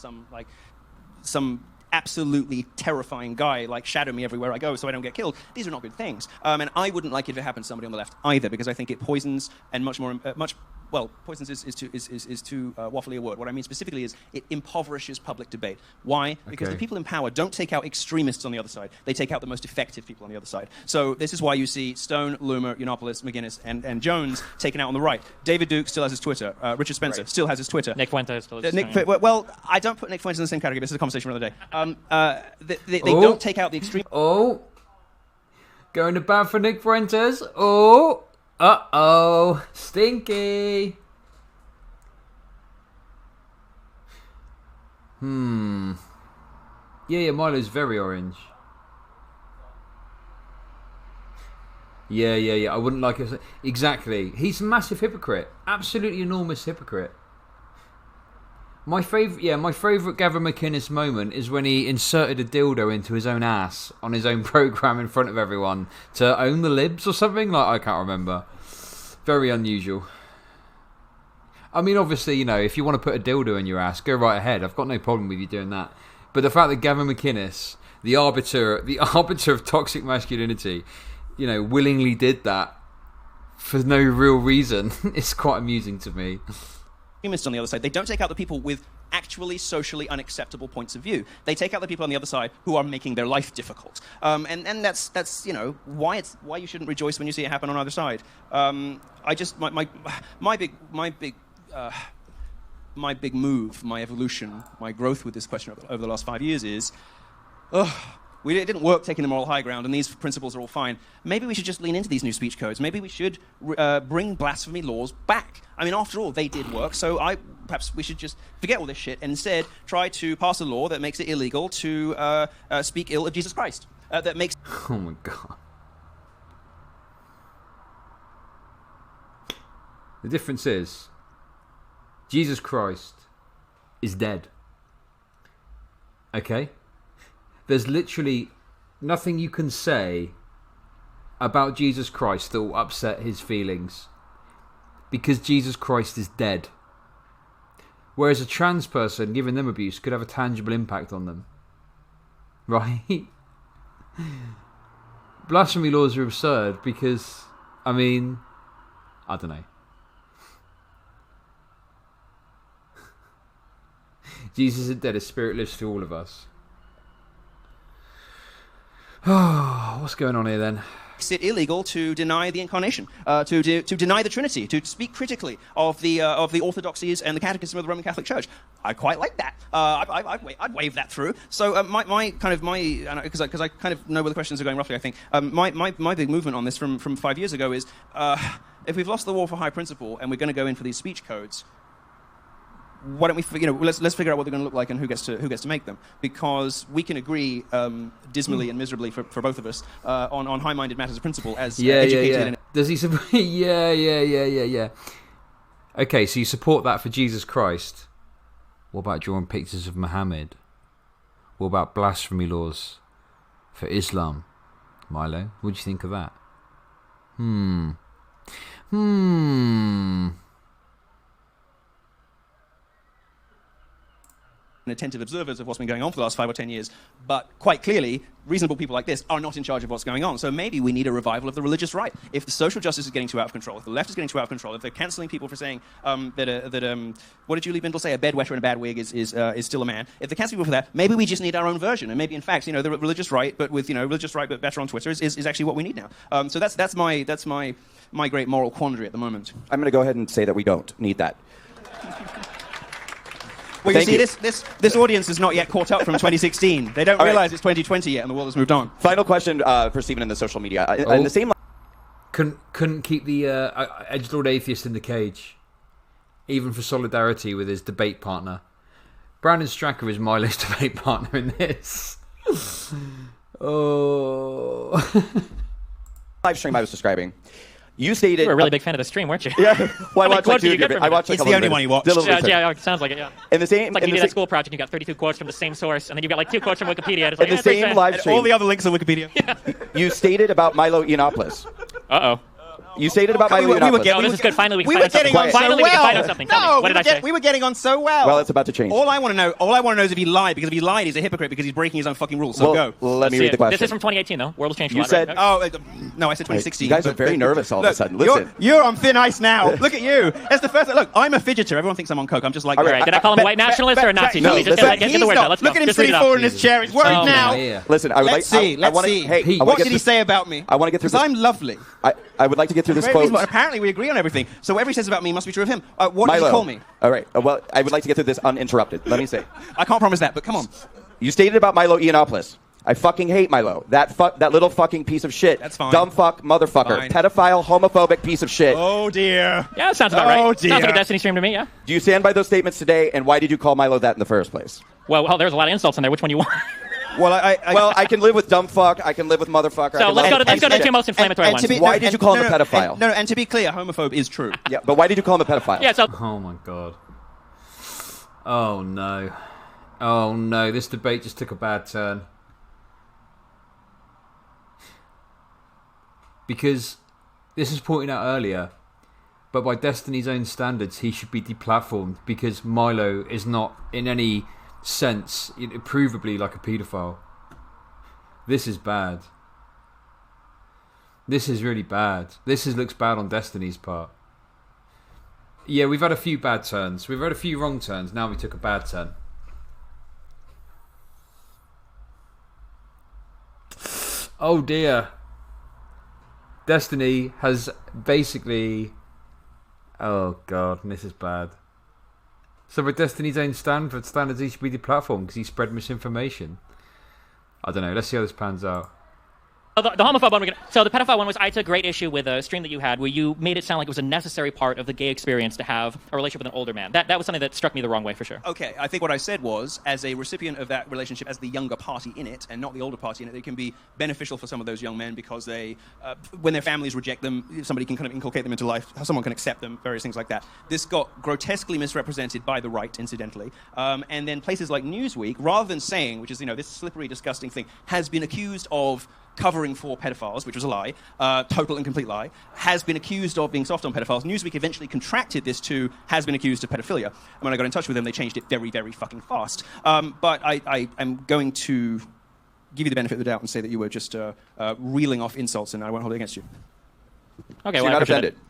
some absolutely terrifying guy like shadow me everywhere I go so I don't get killed. These are not good things. And I wouldn't like it if it happened to somebody on the left either, because I think it poisons and poisons is too waffly a word. What I mean specifically is it impoverishes public debate. Why? Because the people in power don't take out extremists on the other side. They take out the most effective people on the other side. So this is why you see Stone, Loomer, Yiannopoulos, McGuinness, and Jones taken out on the right. David Duke still has his Twitter. Richard Spencer still has his Twitter. Nick Fuentes still has his Twitter. Well, I don't put Nick Fuentes in the same category. This is a conversation for another day. They don't take out the extreme. Oh. Going to bat for Nick Fuentes. Oh. Uh-oh. Stinky. Yeah, Milo's very orange. Yeah. I wouldn't like it. Exactly. He's a massive hypocrite. Absolutely enormous hypocrite. My favourite Gavin McInnes moment is when he inserted a dildo into his own ass on his own programme in front of everyone to own the libs or something. Like, I can't remember. Very unusual. I mean, obviously, if you want to put a dildo in your ass, go right ahead. I've got no problem with you doing that. But the fact that Gavin McInnes, the arbiter of toxic masculinity, willingly did that for no real reason, is quite amusing to me. On the other side, they don't take out the people with actually socially unacceptable points of view. They take out the people on the other side who are making their life difficult, and that's why you shouldn't rejoice when you see it happen on either side. My big move, my evolution, my growth with this question over the last 5 years is, it didn't work taking the moral high ground, and these principles are all fine. Maybe we should just lean into these new speech codes. Maybe we should bring blasphemy laws back. I mean, after all, they did work, so perhaps we should just forget all this shit and instead try to pass a law that makes it illegal to speak ill of Jesus Christ. That makes... Oh my God. The difference is, Jesus Christ is dead. Okay? There's literally nothing you can say about Jesus Christ that will upset his feelings, because Jesus Christ is dead. Whereas a trans person, giving them abuse, could have a tangible impact on them. Right? Blasphemy laws are absurd because, I don't know. Jesus is dead, his spirit lives through all of us. Oh, what's going on here then? Makes it illegal to deny the incarnation, to deny the Trinity, to speak critically of the orthodoxies and the Catechism of the Roman Catholic Church. I quite like that. I'd wave that through. So because I kind of know where the questions are going roughly. I think my big movement on this from 5 years ago is if we've lost the war for high principle and we're going to go in for these speech codes, why don't we, let's figure out what they're going to look like and who gets to make them, because we can agree dismally and miserably for both of us on high-minded matters of principle as educated. Yeah. Does he support? Yeah. Okay, so you support that for Jesus Christ. What about drawing pictures of Muhammad? What about blasphemy laws for Islam? Milo, what do you think of that? Attentive observers of what's been going on for the last 5 or 10 years, but quite clearly, reasonable people like this are not in charge of what's going on. So maybe we need a revival of the religious right. If the social justice is getting too out of control, if the left is getting too out of control, if they're cancelling people for saying what did Julie Bindel say? A bedwetter in a bad wig is still a man. If they're cancelling people for that, maybe we just need our own version. And maybe, in fact, the religious right, but with religious right, but better on Twitter is actually what we need now. So that's my great moral quandary at the moment. I'm going to go ahead and say that we don't need that. Well, you see, this audience is not yet caught up from 2016. They don't realize it's 2020 yet, and the world has moved on. Final question for Stephen in the social media. In the same couldn't keep the edgelord atheist in the cage, even for solidarity with his debate partner. Brandon Stracker is Milo's debate partner in this. live stream I was describing. You stated... You were a really big fan of the stream, weren't you? Yeah. Well, I watched like 2 you get I watched It's the only one you watched. Yeah, it sounds like it, yeah. In the same... It's like you did that school project, you got 32 quotes from the same source, and then you got like 2 quotes from Wikipedia. It's in the same live stream. All the other links on Wikipedia. Yeah. You stated about Milo Yiannopoulos. Uh-oh. You stated about Milo Yiannopoulos. This is good. Finally, we can were find getting out something. on so Finally, we can find out well. something. Tell me, what did I say? We were getting on so well. Well, it's about to change. All I want to know is if he lied, because if he lied, he's a hypocrite because he's breaking his own fucking rules. So go. Let me read the question. This is from 2018, though. World has changed a You lot. said... Right? No, I said 2016. You guys are very nervous all of a sudden. Listen. You're on thin ice now. Look at you. That's the first... Look, I'm a fidgeter. Everyone thinks I'm on coke. I'm just like... All right. Did I call him a white nationalist or a Nazi? No, Just get the words out. Let's go. Look at him Just read sitting it forward out. in his chair. He's worried now. Listen, I would Let's see. Let's see. Hey, what did he say about me? I want to get through this. Because I'm lovely. I would like to get through this quote. Apparently, we agree on everything. So whatever he says about me must be true of him. What did Milo. he call me? All right. Well, I would like to get through this uninterrupted. Let me say. I can't promise that, but come on. You stated about Milo Yiannopoulos. I fucking hate Milo. That little fucking piece of shit. That's fine. Dumb fuck, motherfucker. Fine. Pedophile, homophobic piece of shit. Oh, dear. Yeah, that sounds about right. Oh, dear. Sounds like a Destiny stream to me, yeah. Do you stand by those statements today, and why did you call Milo that in the first place? Well, there's a lot of insults in there. Which one you want? Well, I can live with dumb fuck. I can live with motherfucker. So let's go to the 2 most inflammatory ones. Why did you call him a pedophile? No, and to be clear, homophobe is true. Yeah, but why did you call him a pedophile? Yeah, so Oh my god. Oh no. Oh no, this debate just took a bad turn. Because, this was pointed out earlier, but by Destiny's own standards, he should be deplatformed because Milo is not, in any sense, provably like a paedophile. This is bad. This is really bad. Looks bad on Destiny's part. Yeah, we've had a few bad turns. We've had a few wrong turns. Now we took a bad turn. Oh dear. Destiny has basically... Oh god, this is bad. So by Destiny's own standards, he should be deplatformed because he spread misinformation. I don't know. Let's see how this pans out. The homophobe one, so the pedophile one was, I took great issue with a stream that you had where you made it sound like it was a necessary part of the gay experience to have a relationship with an older man. That was something that struck me the wrong way for sure. Okay, I think what I said was, as a recipient of that relationship, as the younger party in it, and not the older party in it, it can be beneficial for some of those young men because they, when their families reject them, somebody can kind of inculcate them into life, someone can accept them, various things like that. This got grotesquely misrepresented by the right, incidentally, and then places like Newsweek, rather than saying, which is, this slippery, disgusting thing, has been accused of covering for pedophiles, which was a lie, total and complete lie, has been accused of being soft on pedophiles. Newsweek eventually contracted this to has been accused of pedophilia. And when I got in touch with them, they changed it very, very fucking fast. But I am going to give you the benefit of the doubt and say that you were just reeling off insults, and I won't hold it against you. Okay, So well, you're I not appreciate offended?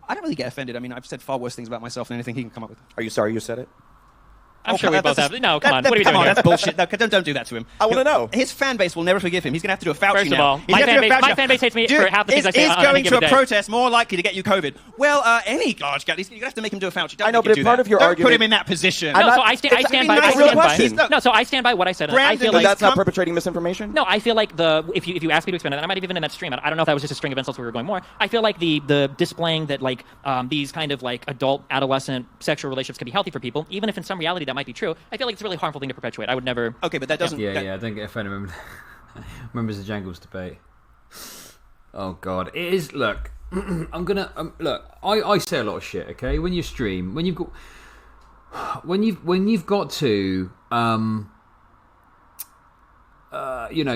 I don't really get offended. I mean, I've said far worse things about myself than anything he can come up with. Are you sorry you said it? I'm sure we both have. No, come on. What are we Come doing on, here? that's bullshit. No, don't do that to him. I wanna know. His fan base will never forgive him. He's going to have to do a Fauci First of now. all, He's my gonna have to do a fan Fauci base hates me Dude, for half the things I say on any going to given a day. protest more likely to get you COVID? Well, any large guy, you're going to have to make him do a Fauci. Don't I know, make him but do part that. of your Don't argument- put him in that position. No, not- so I stand it's- by. it's I a real stand by. question. No, so I stand by what I said. I Brandon, feel But like that's not perpetrating misinformation? no, I feel like if you ask me to expand it, and I might have even in that stream. I don't know if that was just a string of insults where we were going more. I feel like the displaying that like these kind of like adult adolescent sexual relationships can be healthy for people, even if in some reality that might be true. I feel like it's a really harmful thing to perpetuate. I would never. Okay, but that doesn't... Yeah, I don't get offended. Remembers the Jangles debate. Oh god, it is. Look, I'm gonna look. I say a lot of shit. Okay, when you stream, when you've got to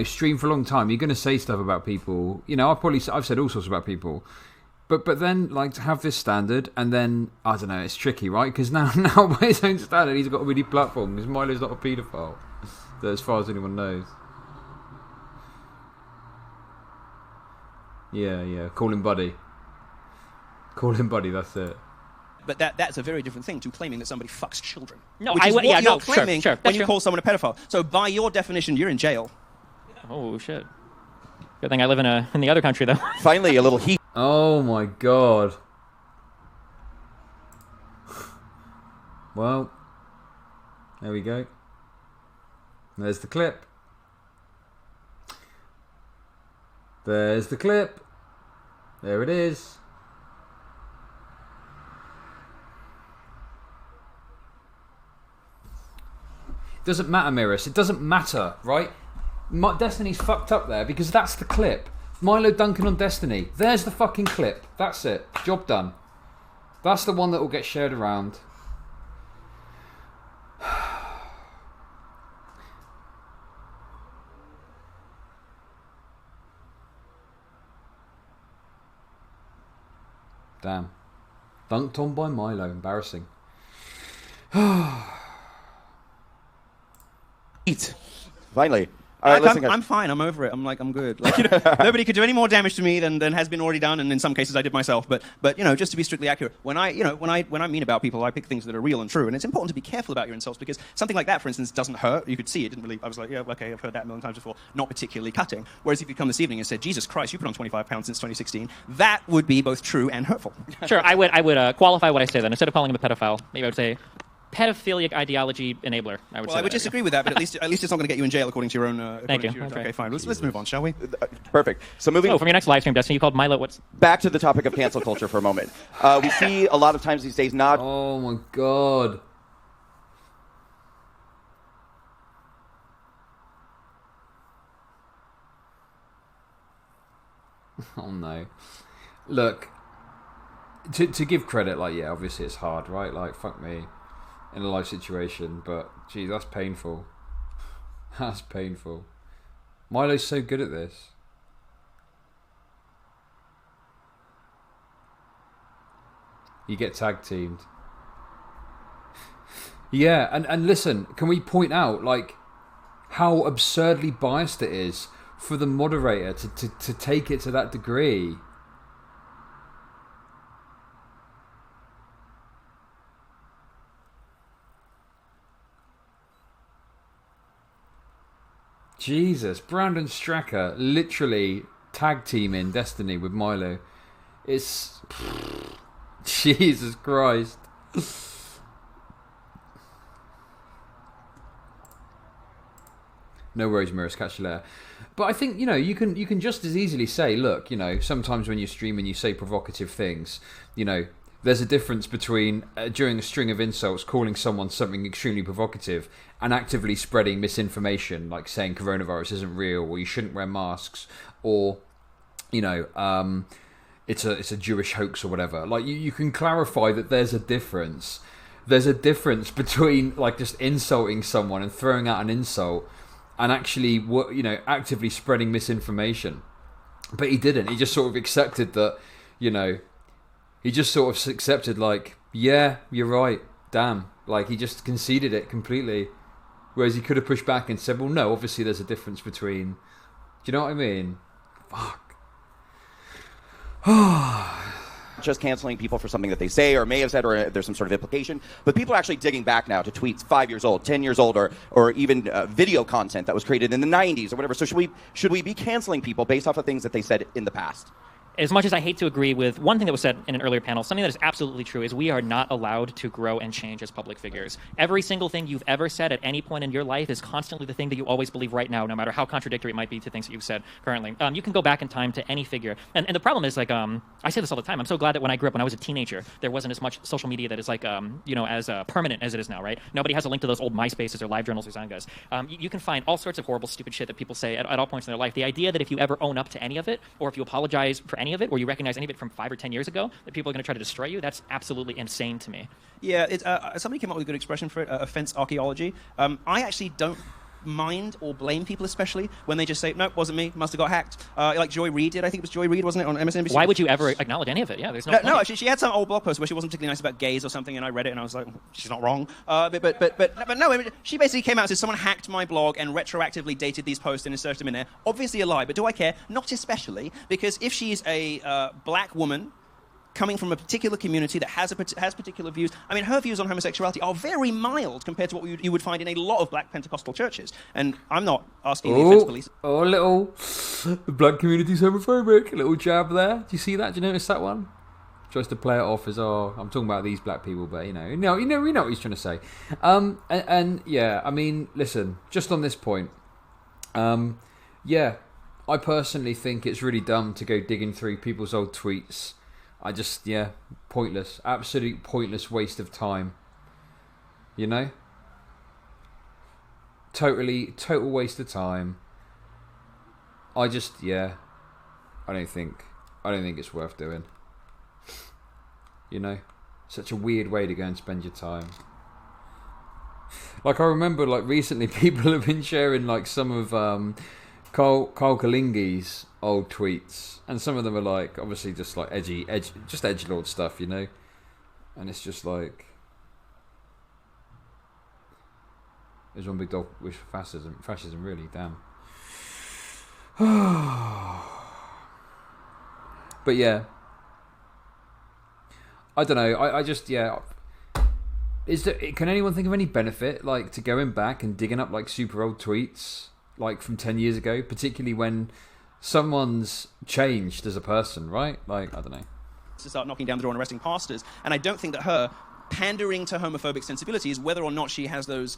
stream for a long time, you're gonna say stuff about people. I've said all sorts about people. But then, like, to have this standard, and then, I don't know, it's tricky, right? Because now by his own standard, he's got a really platform, because Milo's not a paedophile, as far as anyone knows. Yeah, call him buddy. Call him buddy, that's it. But that's a very different thing to claiming that somebody fucks children. No, which is what you're sure, claiming sure, when that's you true. call someone a pedophile. So by your definition, you're in jail. Oh shit! Good thing I live in the other country though. Finally, a little heat. Oh my god. Well, there we go. There's the clip. There's the clip. There it is. Doesn't matter, Miris. It doesn't matter, right? Destiny's fucked up there because that's the clip. Milo dunking on Destiny. There's the fucking clip. That's it. Job done. That's the one that will get shared around. Damn. Dunked on by Milo. Embarrassing. Heat. Finally. All right, listen, guys. I'm fine. I'm over it. I'm good. Like, nobody could do any more damage to me than has been already done, and in some cases I did myself. But just to be strictly accurate, when I mean about people, I pick things that are real and true, and it's important to be careful about your insults because something like that, for instance, doesn't hurt. You could see it didn't really. I was like, yeah, okay, I've heard that a million times before. Not particularly cutting. Whereas if you come this evening and said, Jesus Christ, you put on 25 pounds since 2016, that would be both true and hurtful. Sure, I would qualify what I say then. Instead of calling him a pedophile, maybe I would say pedophilic ideology enabler. I would disagree with that, but at least it's not going to get you in jail according to your own. Thank you. Okay, fine. Let's move on, shall we? Perfect. So moving from your next live stream, Destiny, you called Milo. What's back to the topic of cancel culture for a moment. We see a lot of times these days not. Oh my god. Oh no. Look, to give credit, like, yeah, obviously it's hard, right? Like, fuck me. in a life situation. But gee, that's painful. That's painful. Milo's so good at this. You get tag teamed. Yeah, and listen, can we point out like how absurdly biased it is for the moderator to take it to that degree? Jesus, Brandon Stracker literally tag teaming Destiny with Milo. It's Jesus Christ. No worries, Miris, catch you later. But I think, you know, you can just as easily say, look, you know, sometimes when you stream and you say provocative things, you know, there's a difference between, during a string of insults, calling someone something extremely provocative and actively spreading misinformation, like saying coronavirus isn't real, or you shouldn't wear masks, or, you know, it's a Jewish hoax or whatever. Like, you can clarify that there's a difference. There's a difference between, like, just insulting someone and throwing out an insult and actually, you know, actively spreading misinformation. But he didn't. He just sort of accepted that, you know, he just sort of accepted, like, yeah, you're right, damn. Like, he just conceded it completely. Whereas he could have pushed back and said, well, no, obviously there's a difference between... Do you know what I mean? Fuck. Just canceling people for something that they say or may have said, or there's some sort of implication. But people are actually digging back now to tweets 5 years old, 10 years old, or even video content that was created in the 90s or whatever. So should we be canceling people based off of things that they said in the past? As much as I hate to agree with one thing that was said in an earlier panel, something that is absolutely true is we are not allowed to grow and change as public figures. Every single thing you've ever said at any point in your life is constantly the thing that you always believe right now, no matter how contradictory it might be to things that you've said currently. You can go back in time to any figure. And the problem is, like, I say this all the time, I'm so glad that when I grew up, when I was a teenager, there wasn't as much social media that is, like, you know, as permanent as it is now, right? Nobody has a link to those old MySpaces or LiveJournals or Zangas. You can find all sorts of horrible, stupid shit that people say at all points in their life. The idea that if you ever own up to any of it, or if you apologize for any of it, or you recognize any of it from 5 or 10 years ago, that people are going to try to destroy you, that's absolutely insane to me. Yeah, somebody came up with a good expression for it, offense archaeology. I actually don't mind or blame people, especially when they just say, nope, wasn't me, must have got hacked. Like Joy Reid did. I think it was Joy Reid, wasn't it, on MSNBC? Why would you ever acknowledge any of it? Yeah, there's no, she had some old blog post where she wasn't particularly nice about gays or something, and I read it and I was like, she's not wrong. But no, she basically came out and said someone hacked my blog and retroactively dated these posts and inserted them in there. Obviously a lie, but do I care? Not especially, because if she's a black woman coming from a particular community that has particular views. I mean, her views on homosexuality are very mild compared to what you would find in a lot of black Pentecostal churches. And I'm not asking the offense police. Oh, a little... The black community's homophobic. A little jab there. Do you see that? Do you notice that one? Tries to play it off as, oh, I'm talking about these black people, but, we know what he's trying to say. And yeah, I mean, listen, just on this point, yeah, I personally think it's really dumb to go digging through people's old tweets. Pointless. Absolute pointless waste of time. You know? Total waste of time. I don't think it's worth doing. You know? Such a weird way to go and spend your time. Like, I remember, like, recently people have been sharing, like, some of Carl Kalingi's old tweets, and some of them are like obviously just like edgelord stuff, you know, and it's just like there's one big dog wish for fascism really, damn. But yeah, I don't know. I just can anyone think of any benefit like to going back and digging up like super old tweets like from 10 years ago, particularly when someone's changed as a person, right? Like, I don't know. To start knocking down the door and arresting pastors. And I don't think that her pandering to homophobic sensibilities, whether or not she has those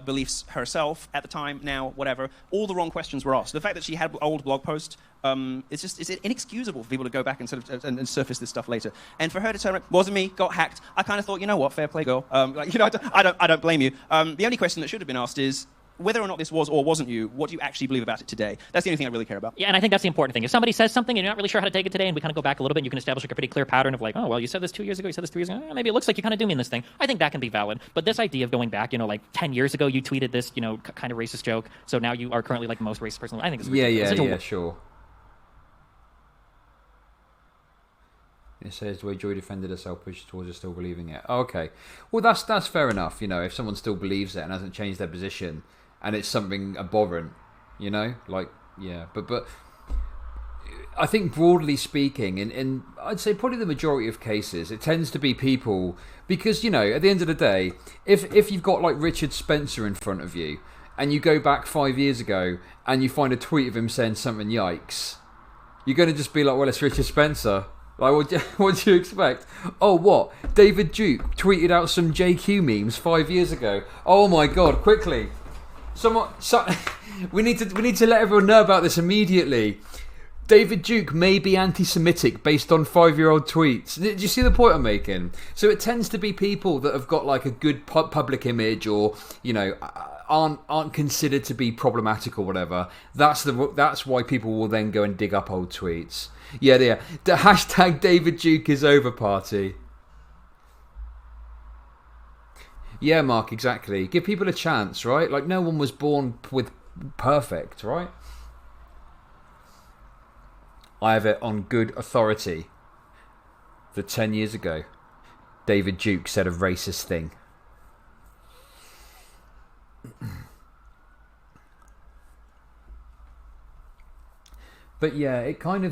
beliefs herself at the time, now, whatever, all the wrong questions were asked. The fact that she had old blog posts, it's inexcusable for people to go back and sort of and surface this stuff later. And for her to turn around, wasn't me, got hacked, I kind of thought, you know what, fair play, girl. I don't blame you. The only question that should have been asked is, whether or not this was or wasn't you, what do you actually believe about it today? That's the only thing I really care about. Yeah, and I think that's the important thing. If somebody says something and you're not really sure how to take it today, and we kind of go back a little bit, and you can establish like a pretty clear pattern of like, oh, well, you said this 2 years ago, you said this 3 years ago, maybe it looks like you kind of do mean this thing. I think that can be valid. But this idea of going back, like 10 years ago, you tweeted this, kind of racist joke, so now you are currently like the most racist person. I think it's ridiculous. Sure. It says the way Joy defended herself pushes towards her still believing it. Oh, okay. Well, that's fair enough. If someone still believes it and hasn't changed their position, and it's something abhorrent, But I think broadly speaking, in I'd say probably the majority of cases, it tends to be people because at the end of the day, if you've got like Richard Spencer in front of you, and you go back 5 years ago and you find a tweet of him saying something yikes, you're going to just be like, well, it's Richard Spencer. Like, what do you expect? Oh, what? David Duke tweeted out some JQ memes 5 years ago. Oh my God! Quickly, we need to let everyone know about this immediately. David Duke may be anti-Semitic based on 5-year-old tweets. Do you see the point I'm making? So it tends to be people that have got like a good public image, or aren't considered to be problematic or whatever. That's why people will then go and dig up old tweets. Yeah. The hashtag David Duke is over party. Yeah, Mark, exactly. Give people a chance, right? Like, no one was born with perfect, right? I have it on good authority that 10 years ago, David Duke said a racist thing. But yeah, I don't know,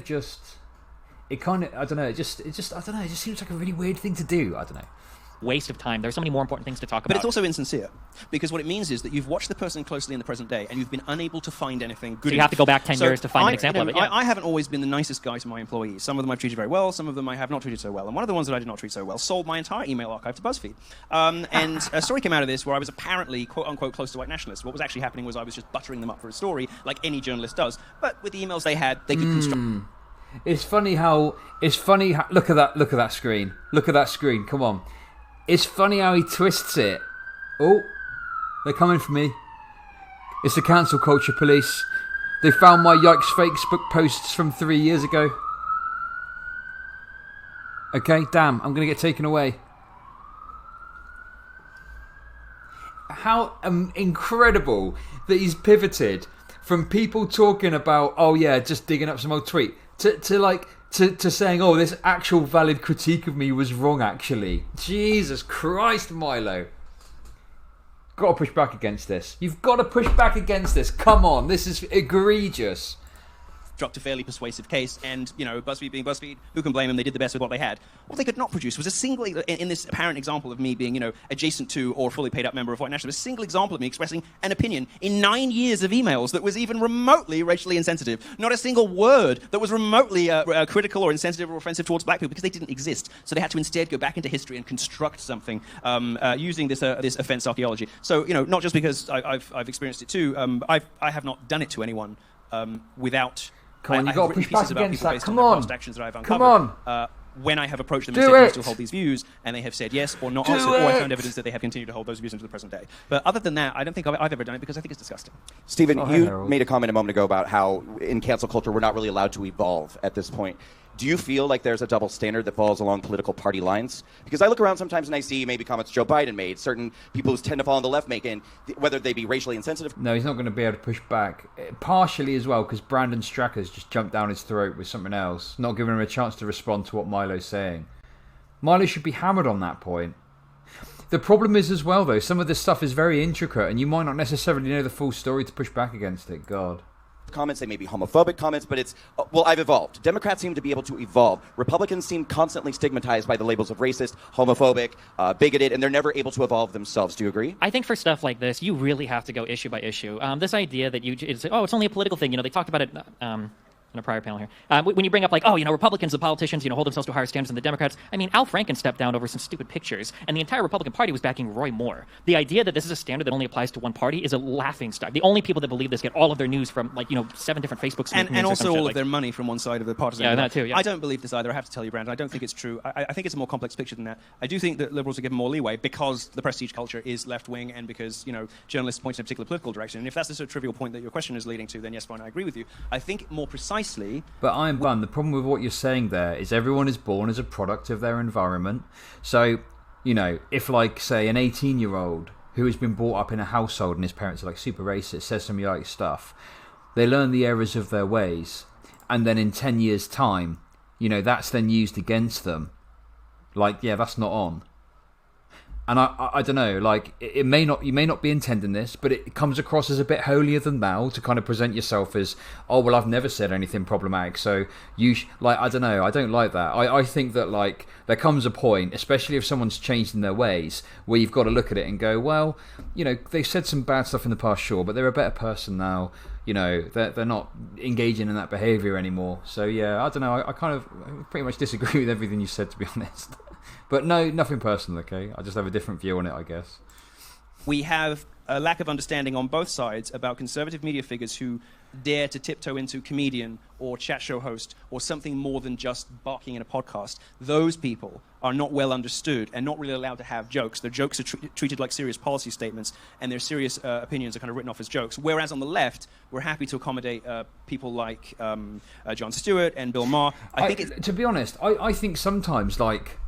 it just seems like a really weird thing to do. I don't know. Waste of time. There's so many more important things to talk about. But it's also insincere, because what it means is that you've watched the person closely in the present day, and you've been unable to find anything good. So you have to go back 10 years to find an example of it. Yeah. I haven't always been the nicest guy to my employees. Some of them I've treated very well, some of them I have not treated so well. And one of the ones that I did not treat so well sold my entire email archive to BuzzFeed. And a story came out of this where I was apparently, quote-unquote, close to white nationalists. What was actually happening was I was just buttering them up for a story, like any journalist does. But with the emails they had, they could construct... It's funny how... Look at that screen. Look at that screen. Come on. It's funny how he twists it. Oh, they're coming for me. It's the cancel culture police. They found my yikes Facebook posts from 3 years ago. Okay, damn, I'm going to get taken away. How incredible that he's pivoted from people talking about, oh yeah, just digging up some old tweet, to saying, oh, this actual valid critique of me was wrong, actually. Jesus Christ, Milo. Got to push back against this. You've got to push back against this. Come on, this is egregious. Dropped a fairly persuasive case, and, BuzzFeed being BuzzFeed, who can blame them? They did the best with what they had. What they could not produce was a single, in this apparent example of me being, adjacent to or fully paid up member of white nationalists, a single example of me expressing an opinion in 9 years of emails that was even remotely racially insensitive. Not a single word that was remotely critical or insensitive or offensive towards black people, because they didn't exist. So they had to instead go back into history and construct something using this offense archaeology. So, not just because I've experienced it too, I have not done it to anyone without... Come on, you've got to push back against that. Come on. Come on. When I have approached them and said, you still hold these views, and they have said yes or not answered, or I found evidence that they have continued to hold those views into the present day. But other than that, I don't think I've ever done it, because I think it's disgusting. Stephen, you made a comment a moment ago about how in cancel culture we're not really allowed to evolve at this point. Do you feel like there's a double standard that falls along political party lines? Because I look around sometimes and I see maybe comments Joe Biden made, certain people who tend to fall on the left making, whether they be racially insensitive. No, he's not going to be able to push back. Partially as well, because Brandon Stracker's just jumped down his throat with something else, not giving him a chance to respond to what Milo's saying. Milo should be hammered on that point. The problem is as well, though, some of this stuff is very intricate, and you might not necessarily know the full story to push back against it. God. Comments, they may be homophobic comments, but it's, well, I've evolved. Democrats seem to be able to evolve. Republicans seem constantly stigmatized by the labels of racist, homophobic, bigoted, and they're never able to evolve themselves. Do you agree? I think for stuff like this, you really have to go issue by issue. This idea that it's only a political thing. They talked about it in a prior panel here. When you bring up like, oh, Republicans, the politicians, hold themselves to higher standards than the Democrats. I mean, Al Franken stepped down over some stupid pictures, and the entire Republican Party was backing Roy Moore. The idea that this is a standard that only applies to one party is a laughing stock. The only people that believe this get all of their news from 7 different Facebook and also all of their money from one side of the partisan. Yeah, that too. Yeah. I don't believe this either. I have to tell you, Brandon. I don't think it's true. I think it's a more complex picture than that. I do think that liberals are given more leeway because the prestige culture is left wing and because journalists point in a particular political direction. And if that's the sort of trivial point that your question is leading to, then yes, fine, I agree with you. I think more precisely. But Iron Bun, the problem with what you're saying there is everyone is born as a product of their environment. So, if like, say, an 18-year-old who has been brought up in a household and his parents are like super racist, says some like stuff, they learn the errors of their ways, and then in 10 years' time, that's then used against them. Like, yeah, that's not on. And I don't know, like, you may not be intending this, but it comes across as a bit holier than thou to kind of present yourself as, oh, well, I've never said anything problematic, so I don't know, I don't like that. I think that, like, there comes a point, especially if someone's changed in their ways, where you've got to look at it and go, well, they've said some bad stuff in the past, sure, but they're a better person now. They're not engaging in that behaviour anymore. So, yeah, I don't know, I kind of pretty much disagree with everything you said, to be honest. But no, nothing personal, okay? I just have a different view on it, I guess. We have a lack of understanding on both sides about conservative media figures who dare to tiptoe into comedian or chat show host or something more than just barking in a podcast. Those people are not well understood and not really allowed to have jokes. Their jokes are treated like serious policy statements, and their serious opinions are kind of written off as jokes. Whereas on the left, we're happy to accommodate people like Jon Stewart and Bill Maher. To be honest, I think sometimes, like,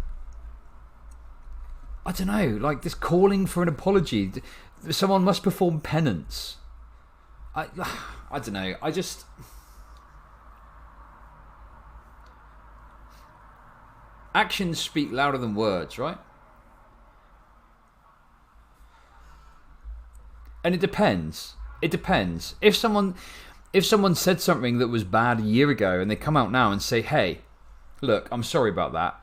I don't know, like this calling for an apology, someone must perform penance. I don't know, actions speak louder than words, right? And it depends. If someone said something that was bad a year ago and they come out now and say, hey, look, I'm sorry about that,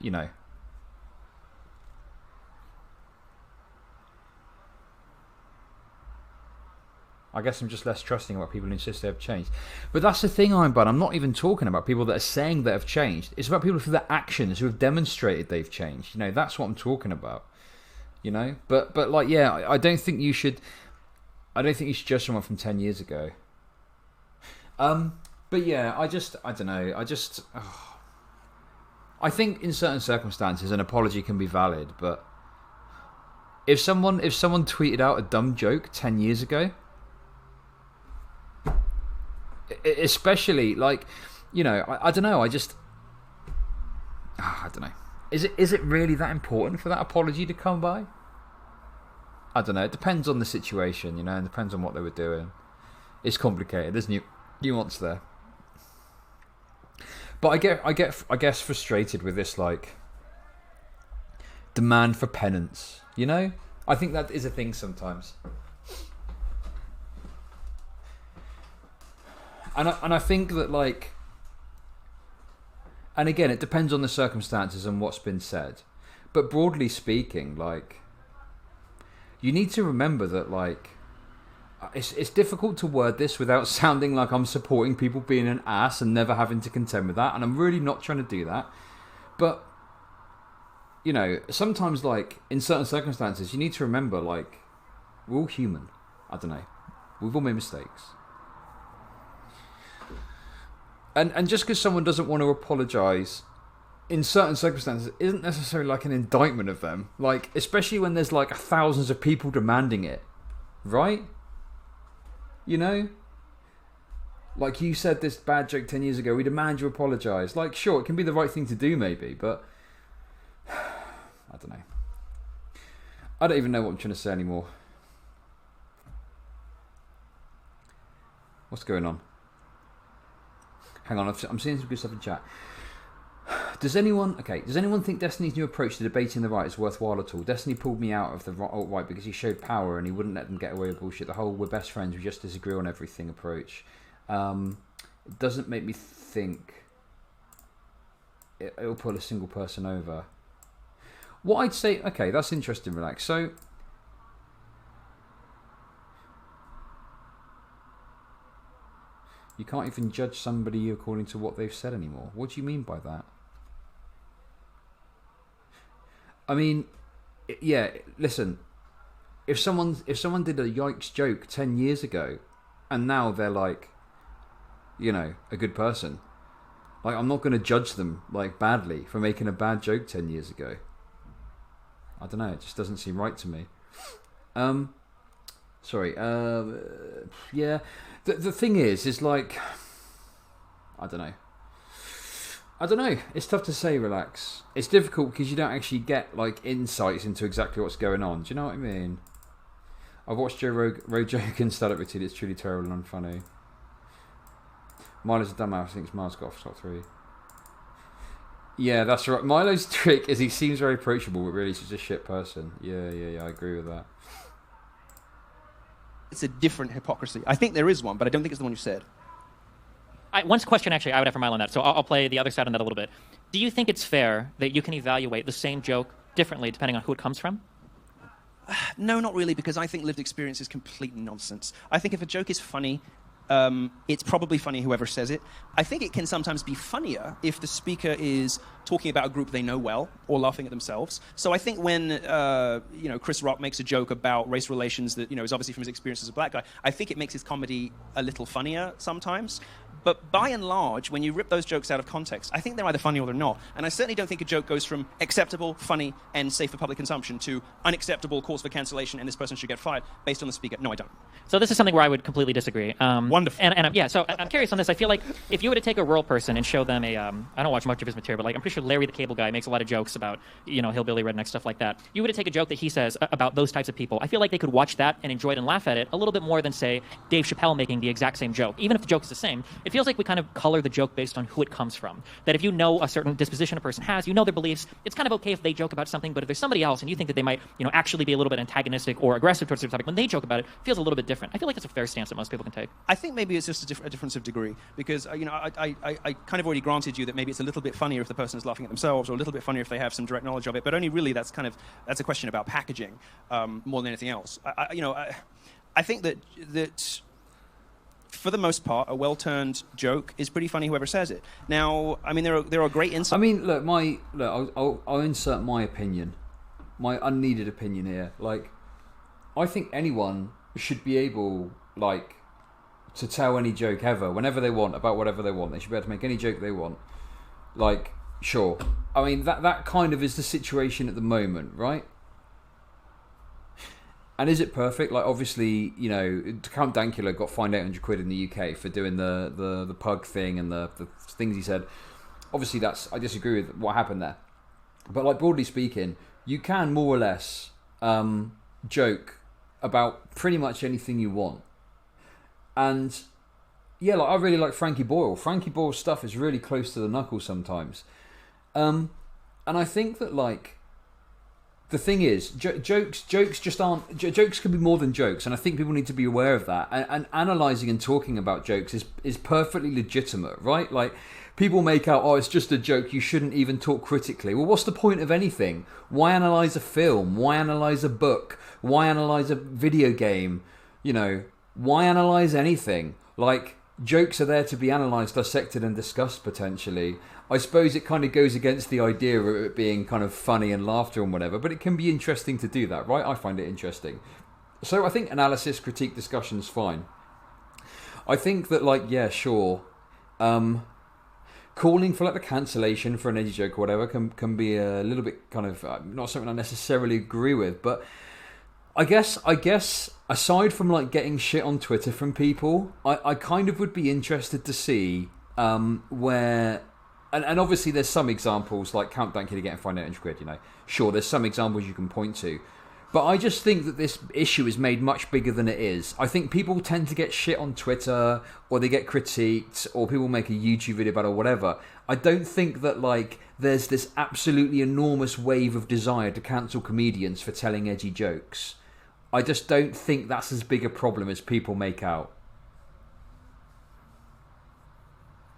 I guess I'm just less trusting about people who insist they have changed. But that's the thing, I'm not even talking about people that are saying that have changed. It's about people through their actions who have demonstrated they've changed. That's what I'm talking about. But like, yeah, I don't think you should judge someone from 10 years ago. But yeah, I don't know. I think in certain circumstances an apology can be valid, but if someone tweeted out a dumb joke 10 years ago, especially like, I don't know, I don't know. Is it really that important for that apology to come by? I don't know. It depends on the situation, and it depends on what they were doing. It's complicated. There's nuance there. But I guess frustrated with this, like, demand for penance. I think that is a thing sometimes. And I think that, like, and again, it depends on the circumstances and what's been said. But broadly speaking, like, you need to remember that, like, it's difficult to word this without sounding like I'm supporting people being an ass and never having to contend with that. And I'm really not trying to do that. But, sometimes, like, in certain circumstances, you need to remember, like, we're all human. I don't know. We've all made mistakes. And just because someone doesn't want to apologise in certain circumstances isn't necessarily like an indictment of them. Like, especially when there's like thousands of people demanding it. Right? Like, you said this bad joke 10 years ago, we demand you apologise. Like, sure, it can be the right thing to do maybe, but I don't know. I don't even know what I'm trying to say anymore. What's going on? Hang on, I'm seeing some good stuff in chat. Does anyone think Destiny's new approach to debating the right is worthwhile at all? Destiny pulled me out of the alt-right because he showed power and he wouldn't let them get away with bullshit. The whole "we're best friends, we just disagree on everything" approach. It doesn't make me think it'll pull a single person over. What I'd say, okay, that's interesting, relax. So, You can't even judge somebody according to what they've said anymore. What do you mean by that? I mean, yeah, listen. If someone did a yikes joke 10 years ago, and now they're like, you know, a good person, like, I'm not going to judge them like badly for making a bad joke 10 years ago. I don't know. It just doesn't seem right to me. Sorry. Yeah. The thing is like, I don't know. It's tough to say, relax. It's difficult because you don't actually get like insights into exactly what's going on. Do you know what I mean? I've watched Joe Rogan's stand-up routine. It's truly terrible and unfunny. Milo's a dumbass. Thinks Milo's got off top 3. Yeah, that's right. Milo's trick is he seems very approachable, but really he's just a shit person. Yeah. I agree with that. It's a different hypocrisy. I think there is one, but I don't think it's the one you said. One question, actually, I would have for Milo on that, so I'll play the other side on that a little bit. Do you think it's fair that you can evaluate the same joke differently depending on who it comes from? No, not really, because I think lived experience is complete nonsense. I think if a joke is funny, it's probably funny whoever says it. I think it can sometimes be funnier if the speaker is talking about a group they know well or laughing at themselves. So I think when Chris Rock makes a joke about race relations that is obviously from his experience as a black guy, I think it makes his comedy a little funnier sometimes. But by and large, when you rip those jokes out of context, I think they're either funny or they're not. And I certainly don't think a joke goes from acceptable, funny, and safe for public consumption to unacceptable, cause for cancellation, and this person should get fired based on the speaker. No, I don't. So this is something where I would completely disagree. Wonderful. So I'm curious on this. I feel like if you were to take a rural person and show them I don't watch much of his material, but like I'm pretty sure Larry the Cable Guy makes a lot of jokes about, hillbilly, redneck, stuff like that. You were to take a joke that he says about those types of people. I feel like they could watch that and enjoy it and laugh at it a little bit more than, say, Dave Chappelle making the exact same joke. Even if the joke is the same, it feels like we kind of color the joke based on who it comes from. That if you know a certain disposition a person has, their beliefs, it's kind of okay if they joke about something, but if there's somebody else and you think that they might, actually be a little bit antagonistic or aggressive towards the topic, when they joke about it, it feels a little bit different. I feel like that's a fair stance that most people can take. I think maybe it's just a difference of degree, because I kind of already granted you that maybe it's a little bit funnier if the person is laughing at themselves, or a little bit funnier if they have some direct knowledge of it, but only really that's a question about packaging more than anything else. I think that for the most part, a well-turned joke is pretty funny whoever says it. Now, I mean, there are great insights. I mean, look, I'll insert my opinion, my unneeded opinion here. Like, I think anyone should be able, like, to tell any joke ever, whenever they want, about whatever they want. They should be able to make any joke they want. Like, sure. I mean, that kind of is the situation at the moment, right? And is it perfect? Like, obviously, Count Dankula got fined £800 in the UK for doing the pug thing and the things he said. Obviously, I disagree with what happened there. But, like, broadly speaking, you can more or less joke about pretty much anything you want. And, yeah, like, I really like Frankie Boyle. Frankie Boyle's stuff is really close to the knuckle sometimes. And I think that, like, the thing is, jokes just aren't... Jokes can be more than jokes, and I think people need to be aware of that. And analysing and talking about jokes is perfectly legitimate, right? Like, people make out, it's just a joke, you shouldn't even talk critically. Well, what's the point of anything? Why analyse a film? Why analyse a book? Why analyse a video game? Why analyse anything? Like, jokes are there to be analysed, dissected and discussed potentially. I suppose it kind of goes against the idea of it being kind of funny and laughter and whatever, but it can be interesting to do that, right? I find it interesting. So I think analysis, critique, discussion's fine. I think that, like, yeah, sure. Calling for, like, the cancellation for an edgy joke or whatever can be a little bit kind of not something I necessarily agree with, but I guess aside from, like, getting shit on Twitter from people, I kind of would be interested to see where... And obviously there's some examples, like Count Dankula getting fined £800, Sure, there's some examples you can point to. But I just think that this issue is made much bigger than it is. I think people tend to get shit on Twitter, or they get critiqued, or people make a YouTube video about it or whatever. I don't think that, like, there's this absolutely enormous wave of desire to cancel comedians for telling edgy jokes. I just don't think that's as big a problem as people make out.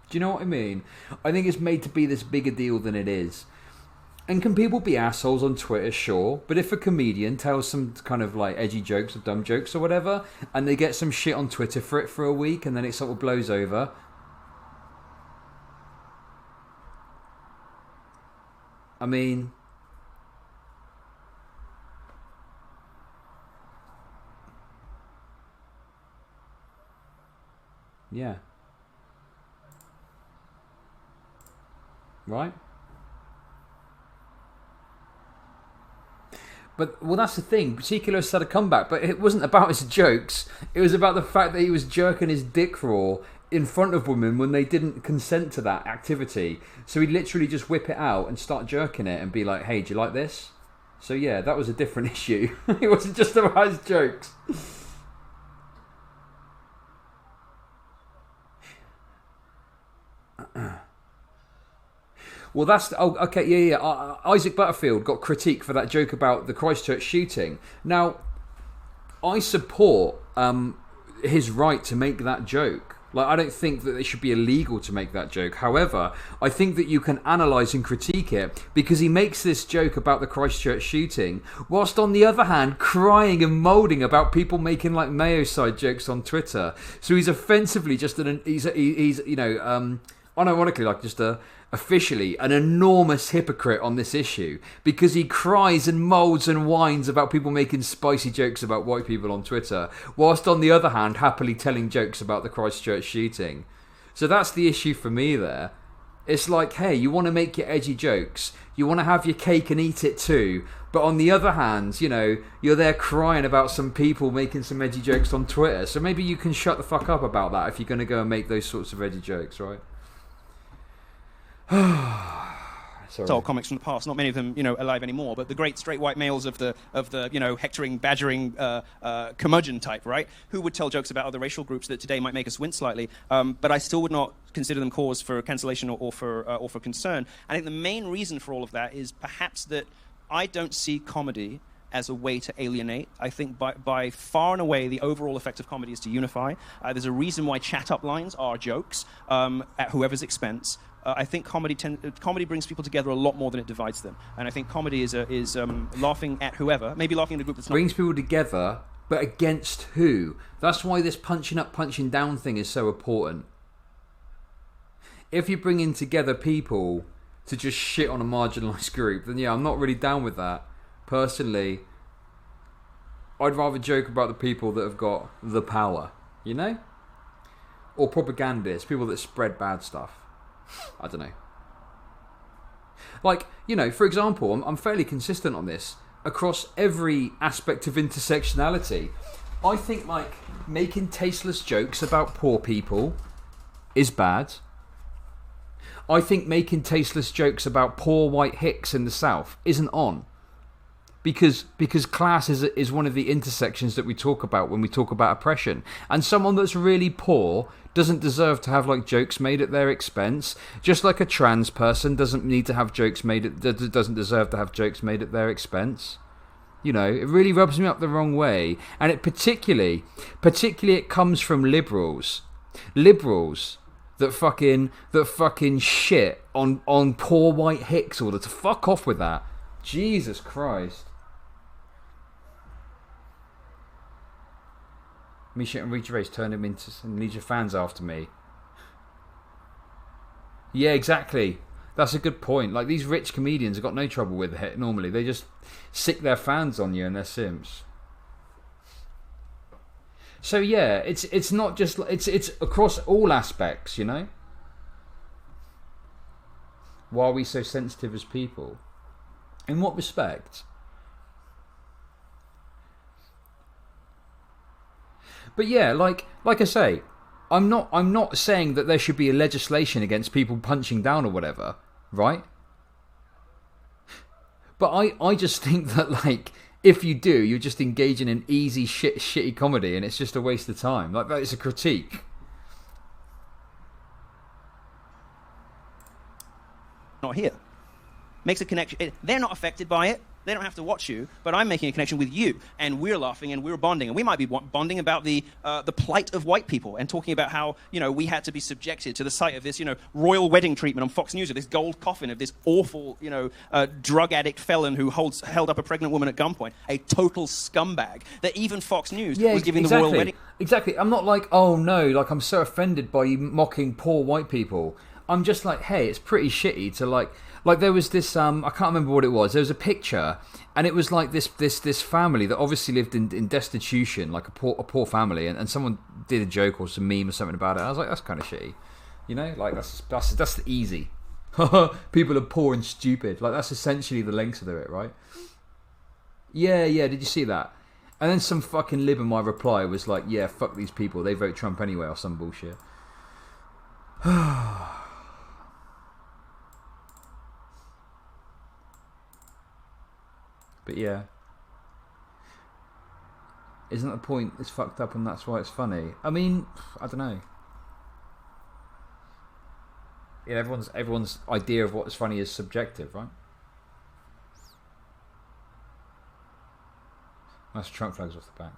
Do you know what I mean? I think it's made to be this bigger deal than it is. And can people be assholes on Twitter? Sure. But if a comedian tells some kind of like edgy jokes or dumb jokes or whatever, and they get some shit on Twitter for it for a week, and then it sort of blows over. I mean... yeah. Right? But, well, that's the thing. Particular had a comeback, but it wasn't about his jokes. It was about the fact that he was jerking his dick raw in front of women when they didn't consent to that activity. So he'd literally just whip it out and start jerking it and be like, hey, do you like this? So, yeah, that was a different issue. It wasn't just about his jokes. Well, that's... oh, okay, yeah. Isaac Butterfield got critique for that joke about the Christchurch shooting. Now, I support his right to make that joke. Like, I don't think that it should be illegal to make that joke. However, I think that you can analyse and critique it because he makes this joke about the Christchurch shooting, whilst on the other hand crying and moaning about people making like Mayo side jokes on Twitter. So he's offensively just he's you know unironically like just officially an enormous hypocrite on this issue because he cries and moans and whines about people making spicy jokes about white people on Twitter, whilst on the other hand happily telling jokes about the Christchurch shooting. So that's the issue for me there. It's like, hey, you want to make your edgy jokes, you want to have your cake and eat it too, but on the other hand, you know, you're there crying about some people making some edgy jokes on Twitter, so maybe you can shut the fuck up about that if you're going to go and make those sorts of edgy jokes, right? It's all comics from the past. Not many of them, you know, alive anymore. But the great straight white males of the you know, hectoring, badgering, curmudgeon type, right? Who would tell jokes about other racial groups that today might make us wince slightly. But I still would not consider them cause for cancellation or for concern. I think the main reason for all of that is perhaps that I don't see comedy as a way to alienate. I think by far and away the overall effect of comedy is to unify. There's a reason why chat-up lines are jokes at whoever's expense. I think comedy brings people together a lot more than it divides them. And I think comedy is laughing at whoever, maybe laughing at a group that's not... brings people together, but against who? That's why this punching up, punching down thing is so important. If you're bringing together people to just shit on a marginalised group, then yeah, I'm not really down with that. Personally, I'd rather joke about the people that have got the power, you know? Or propagandists, people that spread bad stuff. I don't know. Like, you know, for example, I'm fairly consistent on this across every aspect of intersectionality. I think, like, making tasteless jokes about poor people is bad. I think making tasteless jokes about poor white hicks in the South isn't on. Because class is one of the intersections that we talk about when we talk about oppression. And someone that's really poor doesn't deserve to have like jokes made at their expense. Just like a trans person doesn't need to have jokes made doesn't deserve to have jokes made at their expense. You know, it really rubs me up the wrong way. And it particularly it comes from liberals that fucking shit on poor white hicks all the time. Fuck off with that. Jesus Christ. Misha and Rita Race turn him into some Legion fans after me. Yeah, exactly. That's a good point. Like, these rich comedians have got no trouble with it normally. They just sick their fans on you and their simps. So yeah, it's not just it's across all aspects, you know. Why are we so sensitive as people? In what respect? But yeah, like I say, I'm not saying that there should be a legislation against people punching down or whatever, right? But I just think that, like, if you do, you're just engaging in easy shitty comedy, and it's just a waste of time. Like, that is a critique. Not here. makes a connection. They're not affected by it. They don't have to watch you, but I'm making a connection with you, and we're laughing and we're bonding, and we might be bonding about the plight of white people and talking about how we had to be subjected to the sight of this royal wedding treatment on Fox News of this gold coffin of this awful drug addict felon who held up a pregnant woman at gunpoint, a total scumbag that even Fox News was giving the royal wedding. Exactly. I'm not like, oh no, like I'm so offended by you mocking poor white people. I'm just like, hey, it's pretty shitty to like there was this I can't remember what it was. There was a picture, and it was like this family that obviously lived in destitution, like a poor family, and someone did a joke or some meme or something about it. I was like, that's kind of shitty, like that's easy. People are poor and stupid. Like that's essentially the length of it, right? Yeah. Did you see that? And then some fucking lib in my reply was like, yeah, fuck these people. They vote Trump anyway, or some bullshit. But yeah, isn't that the point? It's fucked up and that's why it's funny. I mean, I don't know. Yeah, everyone's idea of what's funny is subjective, right? That's Trump flags off the back.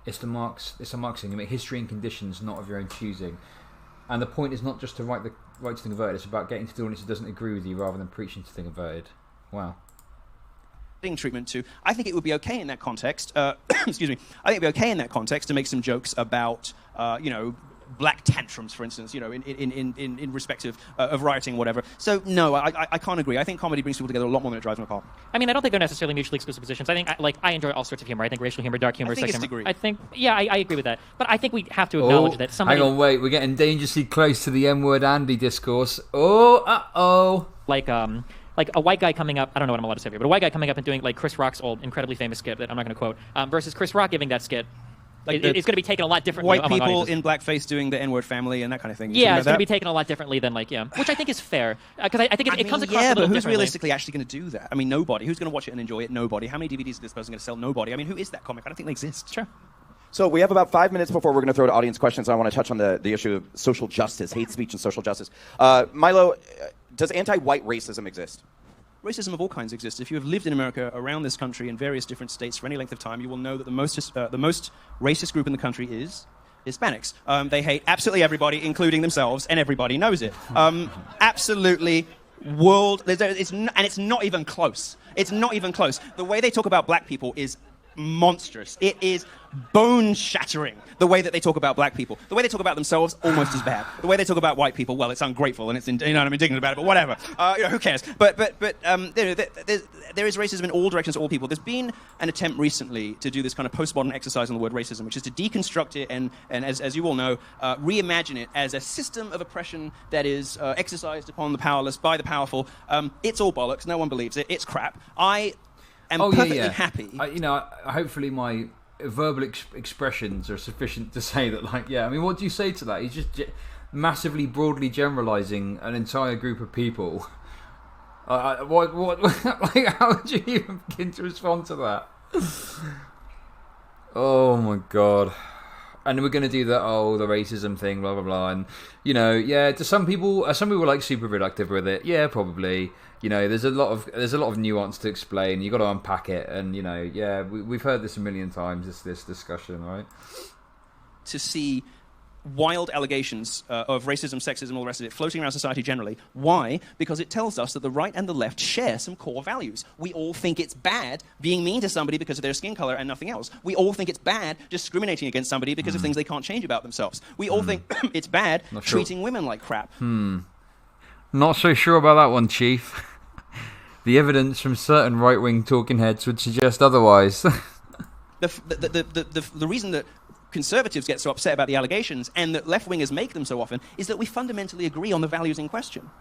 It's a Marxism. You make history and conditions not of your own choosing. And the point is not just to write to the converted, it's about getting to the audience who doesn't agree with you rather than preaching to the converted. Wow. Treatment too. I think it would be okay in that context. Excuse me. I think it'd be okay in that context to make some jokes about, black tantrums, for instance, in respect of rioting, or whatever. So no, I can't agree. I think comedy brings people together a lot more than it drives them apart. I mean, I don't think they're necessarily mutually exclusive positions. I think I enjoy all sorts of humor. I think racial humor, dark humor, sex humor. I agree with that. But I think we have to acknowledge that somebody. Hang on, wait. We're getting dangerously close to the M-word Andy discourse. Oh. Like a white guy coming up, I don't know what I'm allowed to say here, but a white guy coming up and doing like Chris Rock's old incredibly famous skit that I'm not going to quote, versus Chris Rock giving that skit. Like it's going to be taken a lot differently. White people in blackface doing the N-word family and that kind of thing. Yeah, it's going to be taken a lot differently than which I think is fair because I think it comes across a little but who's differently. realistically actually going to do that? I mean, nobody. Who's going to watch it and enjoy it? Nobody. How many DVDs is this person going to sell? Nobody. I mean, who is that comic? I don't think they exist. Sure. So we have about 5 minutes before we're going to throw to audience questions. I want to touch on the issue of social justice, hate speech and social justice. Milo, does anti-white racism exist? Racism of all kinds exists. If you have lived in America, around this country, in various different states for any length of time, you will know that the most racist group in the country is Hispanics. They hate absolutely everybody, including themselves, and everybody knows it. Absolutely, it's not even close. It's not even close. The way they talk about black people is monstrous. It is bone-shattering, the way that they talk about black people. The way they talk about themselves, almost as bad. The way they talk about white people, well, it's ungrateful and it's I'm indignant about it, but whatever. Who cares? But there is racism in all directions to all people. There's been an attempt recently to do this kind of postmodern exercise on the word racism, which is to deconstruct it and as you all know, reimagine it as a system of oppression that is exercised upon the powerless by the powerful. It's all bollocks. No one believes it. It's crap. I am perfectly happy. Hopefully my verbal expressions are sufficient to say that, I mean, what do you say to that? He's just massively broadly generalizing an entire group of people. What how would you even begin to respond to that? Oh my god. And we're going to do the racism thing, blah blah blah, and to some people like super reductive with it. Yeah, probably. There's a lot of nuance to explain. You got to unpack it, and we've heard this a million times. This discussion, right? To see wild allegations of racism, sexism, all the rest of it floating around society generally. Why? Because it tells us that the right and the left share some core values. We all think it's bad being mean to somebody because of their skin color and nothing else. We all think it's bad discriminating against somebody because of things they can't change about themselves. We all think it's bad treating women like crap. Not so sure about that one, Chief. The evidence from certain right-wing talking heads would suggest otherwise. The reason that conservatives get so upset about the allegations and that left-wingers make them so often is that we fundamentally agree on the values in question.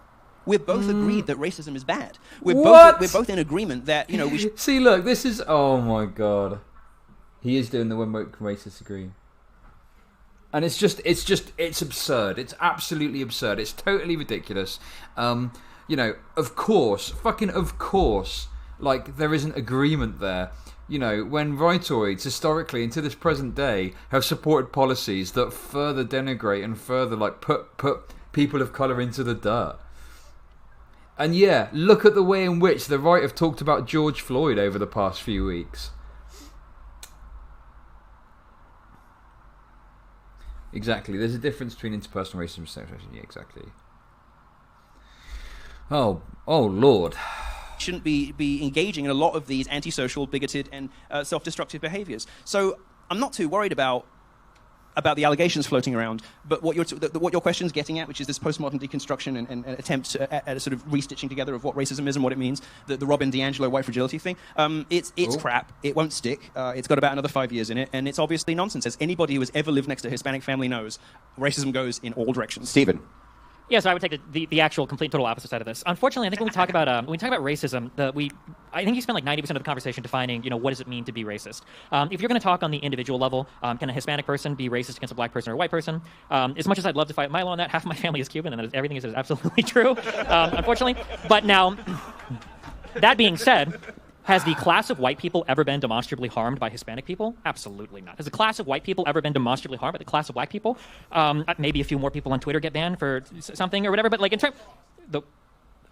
We're both agreed that racism is bad. We're both in agreement that we should... See, look, this is oh my god. He is doing the when woke racists agree. And it's absurd. It's absolutely absurd. It's totally ridiculous. Of course, there isn't agreement there. When rightoids, historically and to this present day, have supported policies that further denigrate and further put people of colour into the dirt. And yeah, look at the way in which the right have talked about George Floyd over the past few weeks. Exactly. There's a difference between interpersonal racism and sexual racism. Yeah, exactly. Oh Lord. Shouldn't be engaging in a lot of these antisocial, bigoted, and self-destructive behaviors. So I'm not too worried about the allegations floating around, but what your question's getting at, which is this postmodern deconstruction and attempt at a sort of restitching together of what racism is and what it means, the Robin DiAngelo white fragility thing, it's crap. It won't stick. It's got about another 5 years in it, and it's obviously nonsense. As anybody who has ever lived next to a Hispanic family knows, racism goes in all directions. Stephen. Yeah, so I would take the actual complete total opposite side of this. Unfortunately, I think when we talk about racism, I think you spend like 90% of the conversation defining, what does it mean to be racist? If you're going to talk on the individual level, can a Hispanic person be racist against a black person or a white person? As much as I'd love to fight Milo on that, half of my family is Cuban, and everything is absolutely true, unfortunately. But now, that being said, has the class of white people ever been demonstrably harmed by Hispanic people? Absolutely not. Has the class of white people ever been demonstrably harmed by the class of black people? Maybe a few more people on Twitter get banned for something or whatever, but like in terms the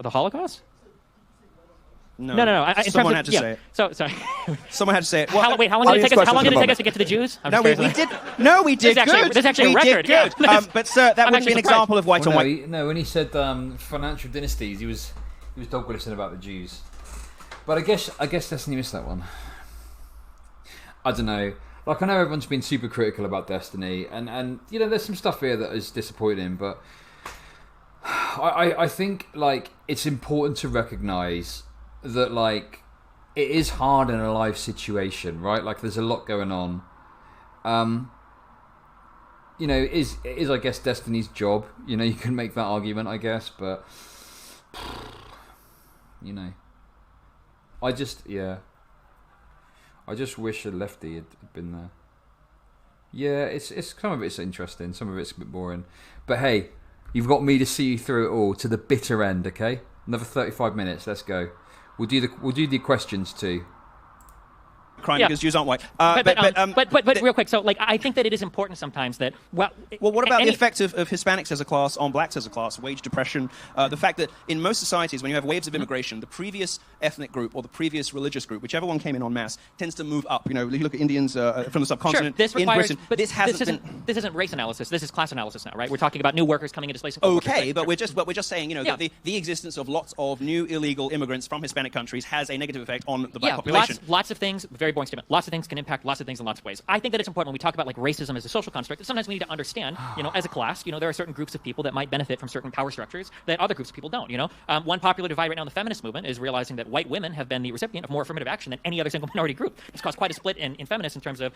Holocaust? No. Someone had to say it. So sorry. Someone had to say it. Well, how long did it take us to get to the Jews? We did good. There's actually a record. We did good. But sir, that would be an example of white on white. No, when he said financial dynasties, he was dog whistling about the Jews. But I guess Destiny missed that one. I don't know. Like, I know everyone's been super critical about Destiny, and there's some stuff here that is disappointing, but I think, like, it's important to recognise that, like, it is hard in a live situation, right? Like, there's a lot going on. It is, I guess, Destiny's job. You can make that argument, I guess, but I just wish a lefty had been there. Yeah, it's some of it's interesting, some of it's a bit boring. But hey, you've got me to see you through it all to the bitter end, okay? Another 35 minutes, let's go. We'll do the questions too. Crying because Jews aren't white. But real quick, so like I think that it is important sometimes that what about the effect of Hispanics as a class on blacks as a class, wage depression, the fact that in most societies when you have waves of immigration, the previous ethnic group or the previous religious group, whichever one came in en masse, tends to move up. You look at Indians from the subcontinent in Britain, but this isn't race analysis. This is class analysis now, right? We're talking about new workers coming and displacing. Okay, but we're just saying, that the existence of lots of new illegal immigrants from Hispanic countries has a negative effect on the black population. Lots of things. Very boring statement. Lots of things can impact lots of things in lots of ways. I think that it's important when we talk about like racism as a social construct that sometimes we need to understand, as a class, there are certain groups of people that might benefit from certain power structures that other groups of people don't. One popular divide right now in the feminist movement is realizing that white women have been the recipient of more affirmative action than any other single minority group. It's caused quite a split in feminists in terms of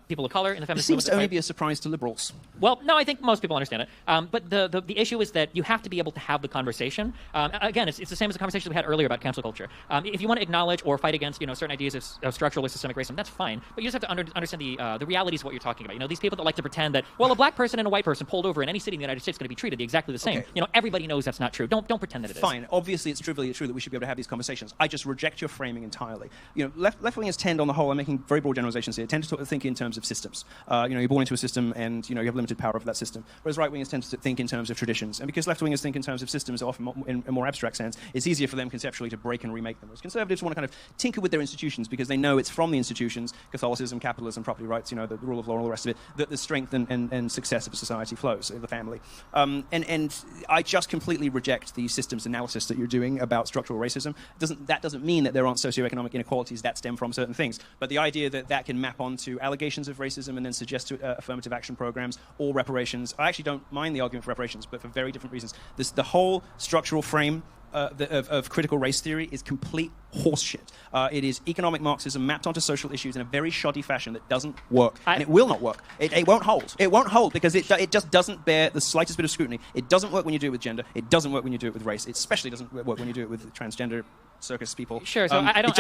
people of color in the feminist movement. It seems to only be a surprise to liberals. Well, no, I think most people understand it. But the issue is that you have to be able to have the conversation. Again, it's the same as the conversation we had earlier about cancel culture. If you want to acknowledge or fight against certain ideas of structural or systemic racism, that's fine. But you just have to understand the realities of what you're talking about. These people that like to pretend that, well, a black person and a white person pulled over in any city in the United States is going to be treated exactly the same. Okay. Everybody knows that's not true. Don't pretend that it is. Fine. Obviously, it's trivially true that we should be able to have these conversations. I just reject your framing entirely. Left-wingers tend, on the whole, I'm making very broad generalizations here, tend to think in terms of systems. You're born into a system and, you have limited power over that system. Whereas right-wingers tend to think in terms of traditions. And because left-wingers think in terms of systems, often in a more abstract sense, it's easier for them conceptually to break and remake them. Whereas conservatives want to kind of tinker with their institutions because they know it's from the institutions, Catholicism, capitalism, property rights, the rule of law and all the rest of it, that the strength and success of a society flows, the family. And I just completely reject the systems analysis that you're doing about structural racism. That doesn't mean that there aren't socioeconomic inequalities that stem from certain things. But the idea that can map onto allegations of racism and then suggest affirmative action programs or reparations, I actually don't mind the argument for reparations, but for very different reasons. The whole structural frame of critical race theory is complete horseshit. It is economic Marxism mapped onto social issues in a very shoddy fashion that doesn't work. And it will not work. It won't hold. It won't hold because it just doesn't bear the slightest bit of scrutiny. It doesn't work when you do it with gender. It doesn't work when you do it with race. It especially doesn't work when you do it with transgender circus people. Sure, so I don't...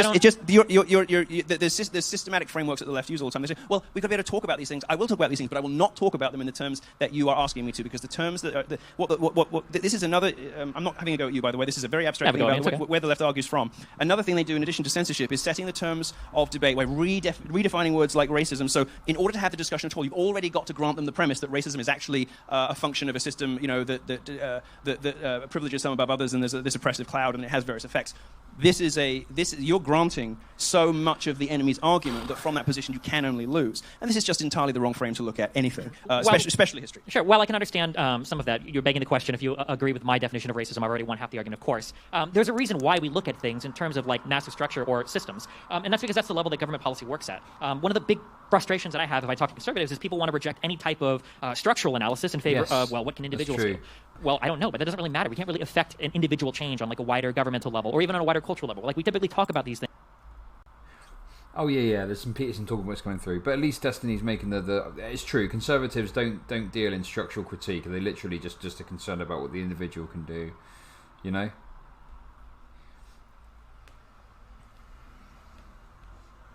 There's systematic frameworks that the left use all the time. They say, well, we've got to be able to talk about these things. I will talk about these things, but I will not talk about them in the terms that you are asking me to, because the terms that are... this is another... I'm not having a go at you, by the way. This is a very abstract thing about where the left argues from. Another thing they do, in addition to censorship, is setting the terms of debate by redefining words like racism. So in order to have the discussion at all, you've already got to grant them the premise that racism is actually a function of a system, that privileges some above others, and there's this oppressive cloud, and it has various effects. You're granting so much of the enemy's argument that from that position you can only lose. And this is just entirely the wrong frame to look at anything, especially history. Sure. Well, I can understand some of that. You're begging the question. If you agree with my definition of racism, I've already won half the argument, of course. There's a reason why we look at things in terms of like massive structure or systems. And that's because that's the level that government policy works at. One of the big frustrations that I have if I talk to conservatives is people want to reject any type of structural analysis in favor of, well, what can individuals do? Well, I don't know, but that doesn't really matter. We can't really affect an individual change on like a wider governmental level or even on a wider cultural level. Like we typically talk about these things. Oh yeah. There's some Peterson talking what's coming through, but at least Destiny's making the. It's true. Conservatives don't deal in structural critique. They literally just are concerned about what the individual can do. You know.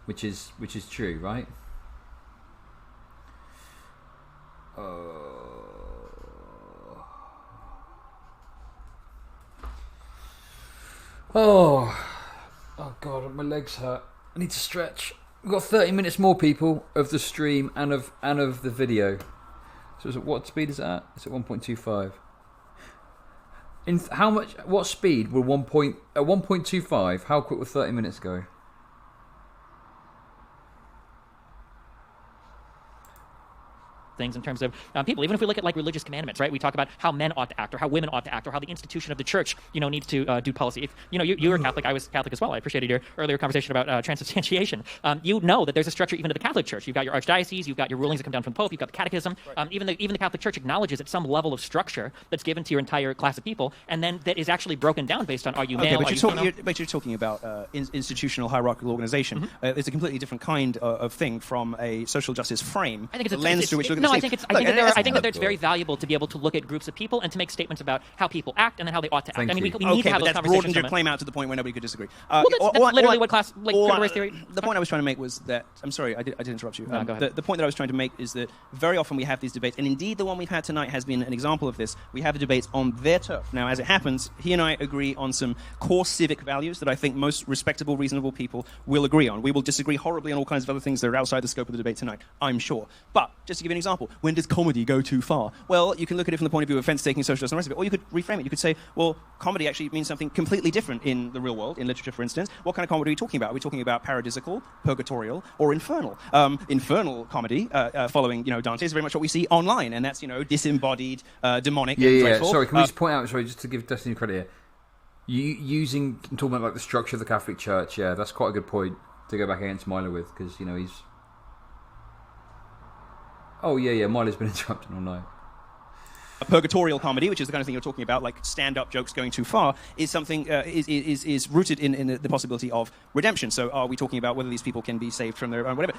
Which is true, right? Oh God, my legs hurt. I need to stretch. We've got 30 minutes more, people, of the stream and of the video. So what speed is that? It's at 1.25. What speed will at 1.25? How quick will 30 minutes go? Things in terms of people. Even if we look at like religious commandments, right? We talk about how men ought to act, or how women ought to act, or how the institution of the church, needs to do policy. If you were Catholic, I was Catholic as well. I appreciated your earlier conversation about transubstantiation. You know that there's a structure even to the Catholic Church. You've got your archdiocese, you've got your rulings that come down from the Pope, you've got the Catechism. Even the Catholic Church acknowledges that some level of structure that's given to your entire class of people, and then that is actually broken down based on are you male? But you're talking about institutional hierarchical organization. It's a completely different kind of thing from a social justice frame. I think it's a lens through which you look at things. I think that it's very valuable to be able to look at groups of people and to make statements about how people act and then how they ought to act. We need to have those that's conversations. broadened your claim out to the point where nobody could disagree. That's literally what class critical race theory. The point I was trying to make was that I'm sorry, I did interrupt you. No, go ahead. The point that I was trying to make is that very often we have these debates, and indeed the one we've had tonight has been an example of this. We have the debates on their turf. Now, as it happens, he and I agree on some core civic values that I think most respectable, reasonable people will agree on. We will disagree horribly on all kinds of other things that are outside the scope of the debate tonight, I'm sure. But just to give you an example, when does comedy go too far? Well, you can look at it from the point of view of offense-taking, socialist, and the rest of it, or you could reframe it. You could say, well, comedy actually means something completely different in the real world, in literature, for instance. What kind of comedy are we talking about? Are we talking about paradisical, purgatorial, or infernal? Infernal comedy, following Dante, is very much what we see online, and that's disembodied, demonic, and dreadful. Sorry, can we just point out? Sorry, just to give Destiny credit here. Talking about like the structure of the Catholic Church. Yeah, that's quite a good point to go back against Milo with, because he's. Oh yeah, Milo's been interrupting all night. A purgatorial comedy, which is the kind of thing you're talking about, like stand-up jokes going too far, is something is rooted in the possibility of redemption. So, are we talking about whether these people can be saved from their own whatever?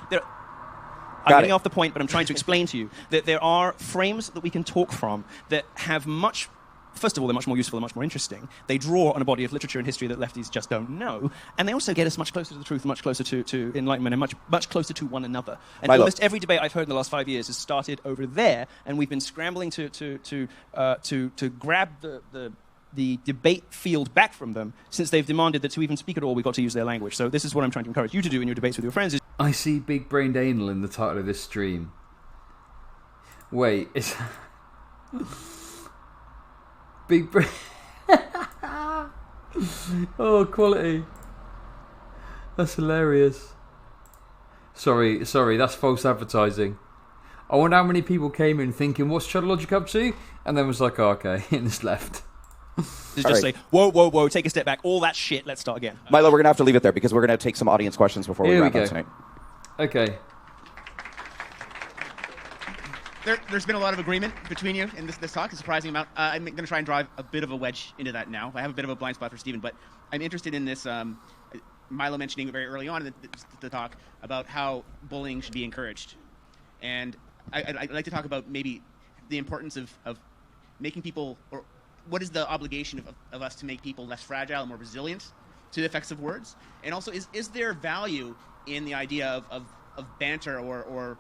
I'm getting off the point, but I'm trying to explain to you that there are frames that we can talk from that have much. First of all, they're much more useful and much more interesting. They draw on a body of literature and history that lefties just don't know. And they also get us much closer to the truth, much closer to enlightenment, and much closer to one another. And Milo. almost every debate I've heard in the last 5 years has started over there, and we've been scrambling to grab the debate field back from them, since they've demanded that to even speak at all, we've got to use their language. So this is what I'm trying to encourage you to do in your debates with your friends. I see big-brained anal in the title of this stream. Wait, it's... Big brain. Oh, quality. That's hilarious. Sorry, that's false advertising. I wonder how many people came in thinking, what's Chudologic up to? And then was like, oh, okay, and just left. Say, whoa, take a step back. All that shit, let's start again. Milo, we're going to have to leave it there because we're going to take some audience questions before we wrap up tonight. Okay. There's been a lot of agreement between you in this talk, a surprising amount. I'm going to try and drive a bit of a wedge into that now. I have a bit of a blind spot for Stephen, but I'm interested in this, Milo mentioning very early on in the talk about how bullying should be encouraged. And I'd like to talk about maybe the importance of making people, or what is the obligation of us to make people less fragile and more resilient to the effects of words? And also, is there value in the idea of banter or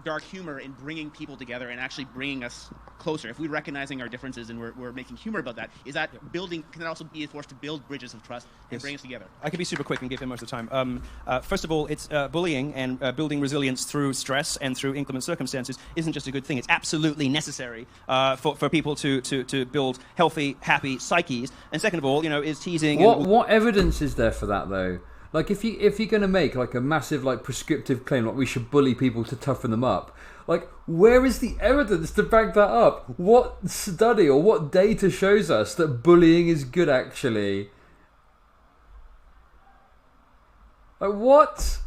dark humor in bringing people together and actually bringing us closer? If we're recognizing our differences and we're making humor about that, is that building? Can that also be a force to build bridges of trust and bring us together? I can be super quick and give him most of the time. First of all, it's bullying and building resilience through stress and through inclement circumstances isn't just a good thing. It's absolutely necessary for people to build healthy, happy psyches. And second of all, is teasing. What evidence is there for that though? Like if you're going to make like a massive like prescriptive claim like we should bully people to toughen them up, like where is the evidence to back that up? What study or what data shows us that bullying is good actually? Like what?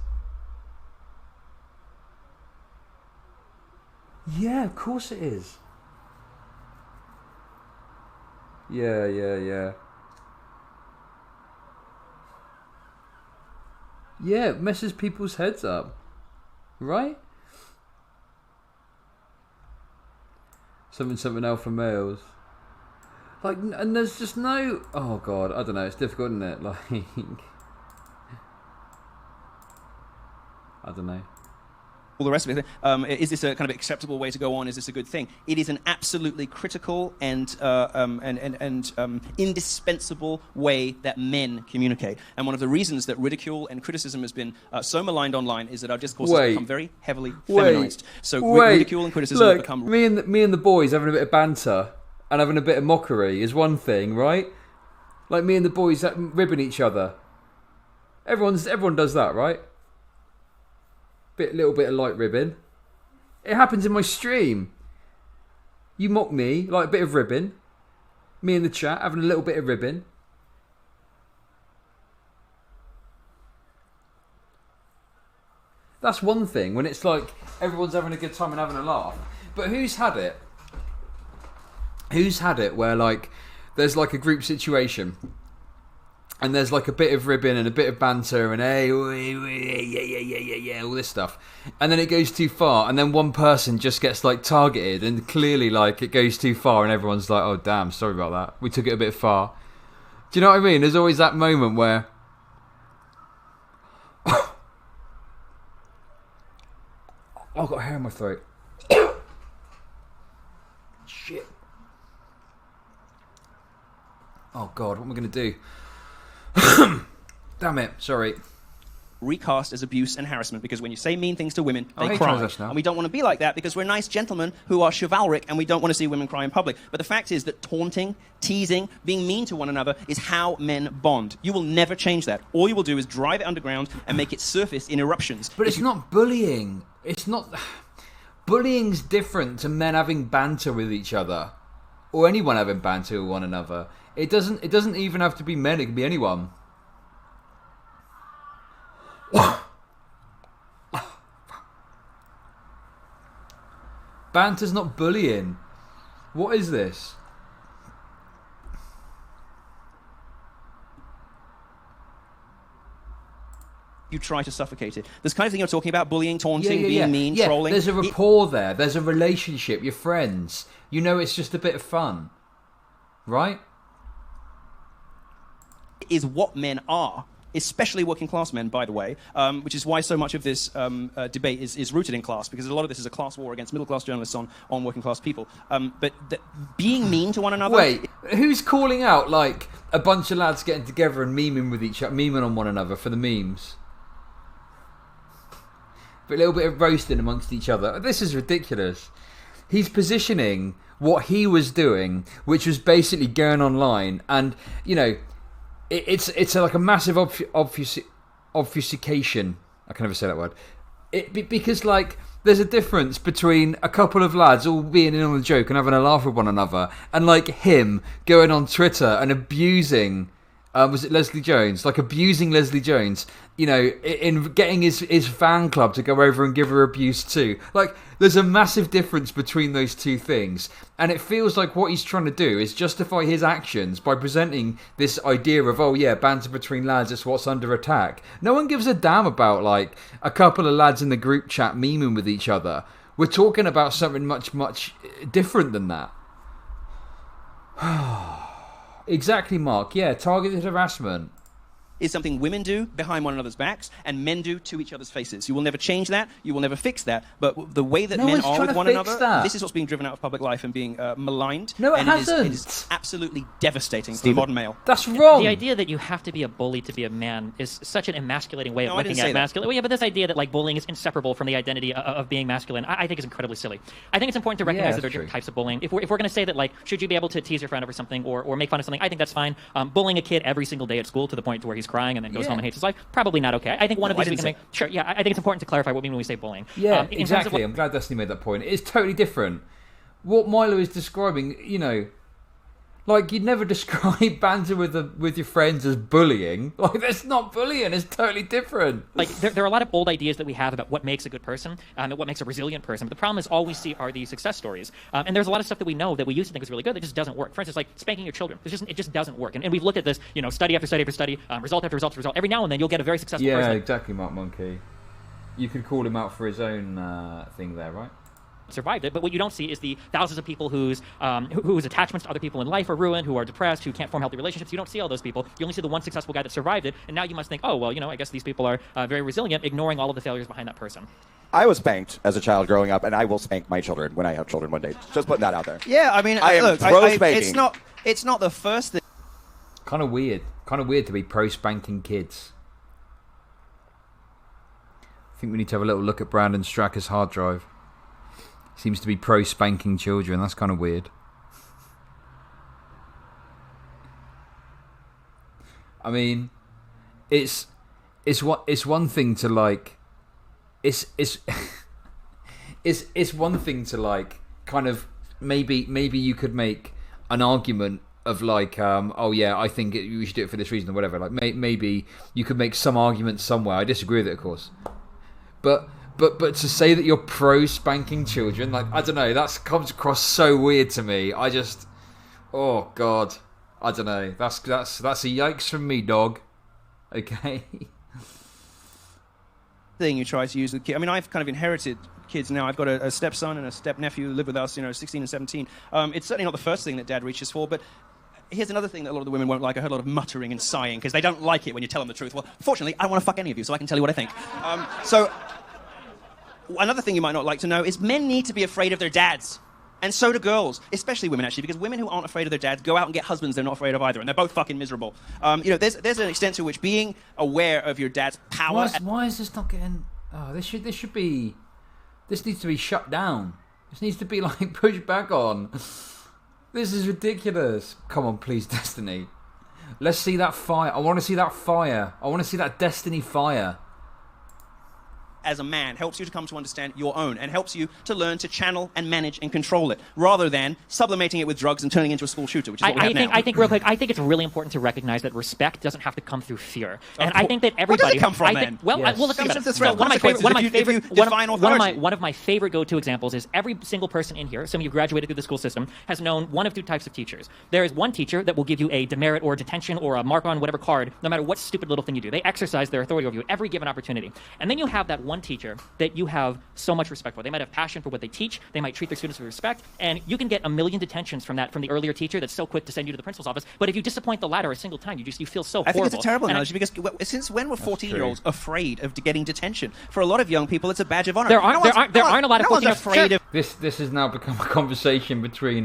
Yeah, of course it is. Yeah. Yeah, it messes people's heads up. Right? Something alpha males. Like, and there's just no... Oh, God, I don't know. It's difficult, isn't it? Like... I don't know. All the rest of it. Is this a kind of acceptable way to go on? Is this a good thing? It is an absolutely critical and indispensable way that men communicate. And one of the reasons that ridicule and criticism has been so maligned online is that our discourse has become very heavily feminized. So ridicule and criticism have become... Me and the boys having a bit of banter and having a bit of mockery is one thing, right? Like me and the boys ribbing each other. Everyone does that, right? Little bit of light ribbon. It happens in my stream. You mock me, like a bit of ribbon. Me in the chat having a little bit of ribbon. That's one thing when it's like everyone's having a good time and having a laugh. But who's had it? Who's had it where like there's like a group situation and there's like a bit of ribbon and a bit of banter and hey, yeah, all this stuff. And then it goes too far and then one person just gets like targeted and clearly like it goes too far and everyone's like, oh damn, sorry about that. We took it a bit far. Do you know what I mean? There's always that moment where... Oh, I've got hair in my throat. Shit. Oh God, what am I going to do? Damn it, sorry. Recast as abuse and harassment because when you say mean things to women, they hate cry. transition now. And we don't want to be like that because we're nice gentlemen who are chivalric and we don't want to see women cry in public. But the fact is that taunting, teasing, being mean to one another is how men bond. You will never change that. All you will do is drive it underground and make it surface in eruptions. But it's not bullying. It's not... Bullying's different to men having banter with each other. Or anyone having banter with one another. It doesn't even have to be men, it can be anyone. Banter's not bullying. What is this? You try to suffocate it. This kind of thing you're talking about, bullying, taunting, being mean, trolling. There's a rapport there. There's a relationship. You're friends. You know it's just a bit of fun. Right? Is what men are, especially working class men, by the way, which is why so much of this debate is rooted in class, because a lot of this is a class war against middle class journalists on working class people. But being mean to one another... Wait, who's calling out like a bunch of lads getting together and memeing with each other, memeing on one another for the memes? But a little bit of roasting amongst each other. This is ridiculous. He's positioning what he was doing, which was basically going online, and you know, it's like a massive obfuscation. I can never say that word. Because like there's a difference between a couple of lads all being in on the joke and having a laugh with one another, and like him going on Twitter and abusing. Was it Leslie Jones? Like abusing Leslie Jones, you know, in getting his fan club to go over and give her abuse too. Like, there's a massive difference between those two things. And it feels like what he's trying to do is justify his actions by presenting this idea of, oh yeah, banter between lads is what's under attack. No one gives a damn about, like, a couple of lads in the group chat memeing with each other. We're talking about something much, much different than that. Exactly, Mark. Yeah, targeted harassment. is something women do behind one another's backs and men do to each other's faces. You will never change that. You will never fix that. But the way that No men one's are trying with to one fix another, that. this is what's being driven out of public life and being maligned. No, it and hasn't. It is absolutely devastating for the modern male. That's wrong. The idea that you have to be a bully to be a man is such an emasculating way of No, I didn't looking say at that. masculine. Well, yeah, but this idea that like bullying is inseparable from the identity of being masculine, I think is incredibly silly. I think it's important to recognize that there are that's different true. types of bullying. If we're going to say that like should you be able to tease your friend over something or make fun of something, I think that's fine. Bullying a kid every single day at school to the point to where he's crying and then goes home and hates his life, probably not okay. I think one of these we can make. Sure, yeah, I think it's important to clarify what we mean when we say bullying. Yeah, In terms of exactly. what- I'm glad Destiny made that point. It's totally different. What Milo is describing, you know, like you'd never describe banter with your friends as bullying. Like that's not bullying. It's totally different. Like there are a lot of old ideas that we have about what makes a good person and what makes a resilient person. But the problem is all we see are the success stories. And there's a lot of stuff that we know that we used to think is really good that just doesn't work. For instance, like spanking your children. It just doesn't work. And we've looked at this, you know, study after study after study, result after result after result. Every now and then you'll get a very successful Yeah, person. exactly, Mark Monkey. You could call him out for his own thing there, right? Survived it, but what you don't see is the thousands of people whose attachments to other people in life are ruined, who are depressed, who can't form healthy relationships. You don't see all those people. You only see the one successful guy that survived it, and now you must think, oh well, you know, I guess these people are very resilient, ignoring all of the failures behind that person. I was spanked as a child growing up, and I will spank my children when I have children one day. Just putting that out there. Yeah, I mean, I am look, pro-spanking. it's not the first thing. Kind of weird. Kind of weird to be pro spanking kids. I think we need to have a little look at Brandon Stracker's hard drive. Seems to be pro spanking children. That's kind of weird. I mean, it's one thing to like. It's it's one thing to like kind of maybe you could make an argument of like oh yeah, I think we should do it for this reason or whatever. Like maybe you could make some argument somewhere. I disagree with it, of course, but to say that you're pro spanking children, like I don't know, that comes across so weird to me. I just, oh god, I don't know. That's a yikes from me, dog. Okay. Thing you try to use with kids. I mean, I've kind of inherited kids now. I've got a stepson and a step-nephew who live with us, 16 and 17. It's certainly not the first thing that Dad reaches for, but here's another thing that a lot of the women won't like. I heard a lot of muttering and sighing because they don't like it when you tell them the truth. Well, fortunately, I don't want to fuck any of you, so I can tell you what I think. So another thing you might not like to know is men need to be afraid of their dads. And so do girls, especially women, actually, because women who aren't afraid of their dads go out and get husbands they're not afraid of either, and they're both fucking miserable. There's an extent to which being aware of your dad's power... Why is this not getting... Oh, this needs to be shut down. This needs to be, like, pushed back on. This is ridiculous. Come on, please, Destiny. Let's see that fire. I want to see that fire. I want to see that Destiny fire. As a man, helps you to come to understand your own and helps you to learn to channel and manage and control it, rather than sublimating it with drugs and turning into a school shooter, which is what we have now. I think real quick, I think it's really important to recognize that respect doesn't have to come through fear. And I think that Where everybody... does it come from, then? Well, Yes. let's think Comes about from it. the threat. One of Authority. my favorite go-to examples is every single person in here, assuming you graduated through the school system, has known one of two types of teachers. There is one teacher that will give you a demerit or a detention or a mark on whatever card, no matter what stupid little thing you do. They exercise their authority over you at every given opportunity. And then you have that one teacher that you have so much respect for. They might have passion for what they teach. They might treat their students with respect. And you can get a million detentions from the earlier teacher that's so quick to send you to the principal's office. But if you disappoint the latter a single time, you feel so horrible. I think it's a terrible And analogy because since when were 14-year-olds afraid of getting detention? For a lot of young people, it's a badge of honor. There aren't a lot of no one's 14 afraid of. This has now become a conversation between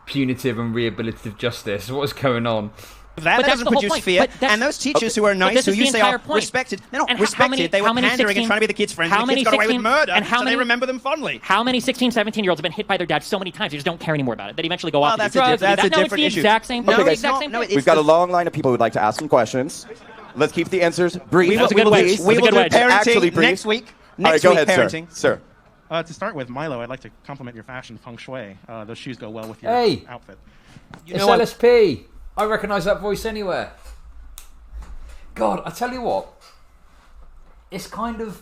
punitive and rehabilitative justice. What's going on? That doesn't the whole produce point. fear. But that's- And those teachers who are nice, this who is you the say are entire point. respected, they're not And respected. They were pandering 16 and trying to be the kids' friends. how And the many kids got away with 16 murder, and how so many- they remember them fondly. How many 16, 17-year-olds have been hit by their dad so many times they just don't care anymore about it? That eventually go off to do that's drugs. a No, different it's the issue. exact same No, thing. it's It's the exact not. same No, thing. it's We've got a the- long line of people who'd like to ask some questions. Let's keep the answers brief. That's a good wedge. We That's a will good do wedge. Actually parenting brief. next week. All right, Next go week, ahead, parenting. sir. To start with, Milo, I'd like to compliment your fashion feng shui. Those shoes go well with your Hey. outfit. It's know what? LSP. I recognise that voice anywhere. God, I tell you what. It's kind of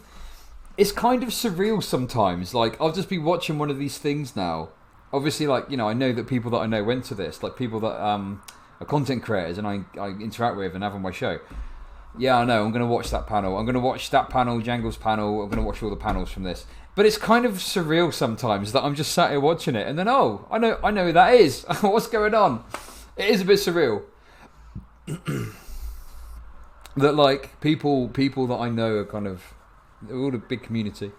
surreal sometimes. Like, I'll just be watching one of these things now. Obviously, like, I know that people that I know went to this, like people that are content creators and I interact with and have on my show. Yeah, I know. I'm going to watch that panel. I'm going to watch that panel, Jangle's panel. I'm going to watch all the panels from this. But it's kind of surreal sometimes that I'm just sat here watching it, and then I know who that is. What's going on? It is a bit surreal. that like people that I know are kind of they're all a big community.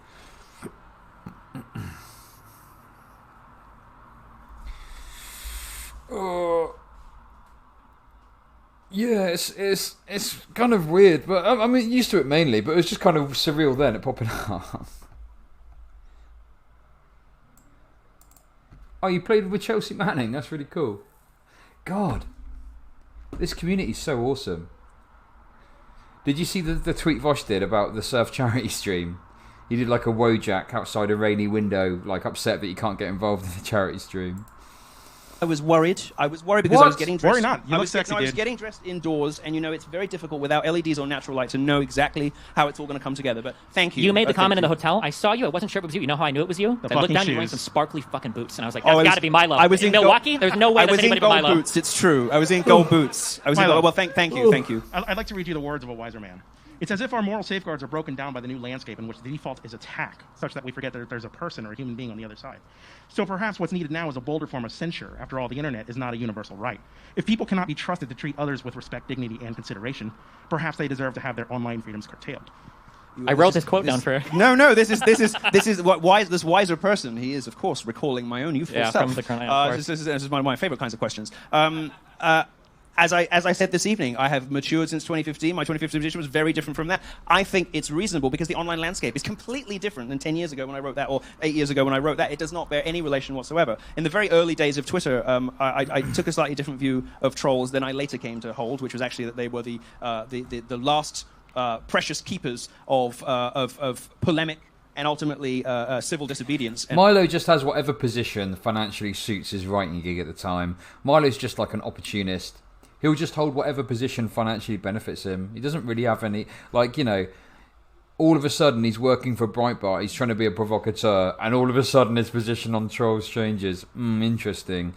Yeah, it's kind of weird, but I mean, used to it mainly, but it was just kind of surreal then, it popping up. Oh, you played with Chelsea Manning? That's really cool. God, this community is so awesome. Did you see the tweet Vosh did about the surf charity stream? He did like a Wojak outside a rainy window, like upset that he can't get involved in the charity stream. I was worried. because What? I was getting dressed. Worry not. You look sexy, I was dude. getting dressed indoors, and it's very difficult without LEDs or natural light to know exactly how it's all going to come together. But thank you. You made the Thank comment in the you. hotel. I saw you. I wasn't sure if it was you. You know how I knew it was you? The I looked fucking down. You were wearing shoes. some sparkly fucking boots, and I was like, Oh, that's got to be Milo. I was in Milwaukee. There's no way I that's was in anybody but gold Milo. boots. It's true. I was in gold boots. I was in Milo. gold. Well, thank you. I'd like to read you the words of a wiser man. It's as if our moral safeguards are broken down by the new landscape in which the default is attack, such that we forget that there's a person or a human being on the other side. So perhaps what's needed now is a bolder form of censure. After all, the internet is not a universal right. If people cannot be trusted to treat others with respect, dignity, and consideration, perhaps they deserve to have their online freedoms curtailed. I wrote this quote down for. No. This is what this wiser person. He is, of course, recalling my own youthful Yeah, self. from the current. Of course. This is one of my favorite kinds of questions. As I said this evening, I have matured since 2015. My 2015 position was very different from that. I think it's reasonable because the online landscape is completely different than 10 years ago when I wrote that, or 8 years ago when I wrote that. It does not bear any relation whatsoever. In the very early days of Twitter, I took a slightly different view of trolls than I later came to hold, which was actually that they were the last precious keepers of polemic and ultimately civil disobedience. And Milo just has whatever position financially suits his writing gig at the time. Milo's just like an opportunist. He'll just hold whatever position financially benefits him. He doesn't really have any, all of a sudden he's working for Breitbart, he's trying to be a provocateur, and all of a sudden his position on trolls changes. Interesting.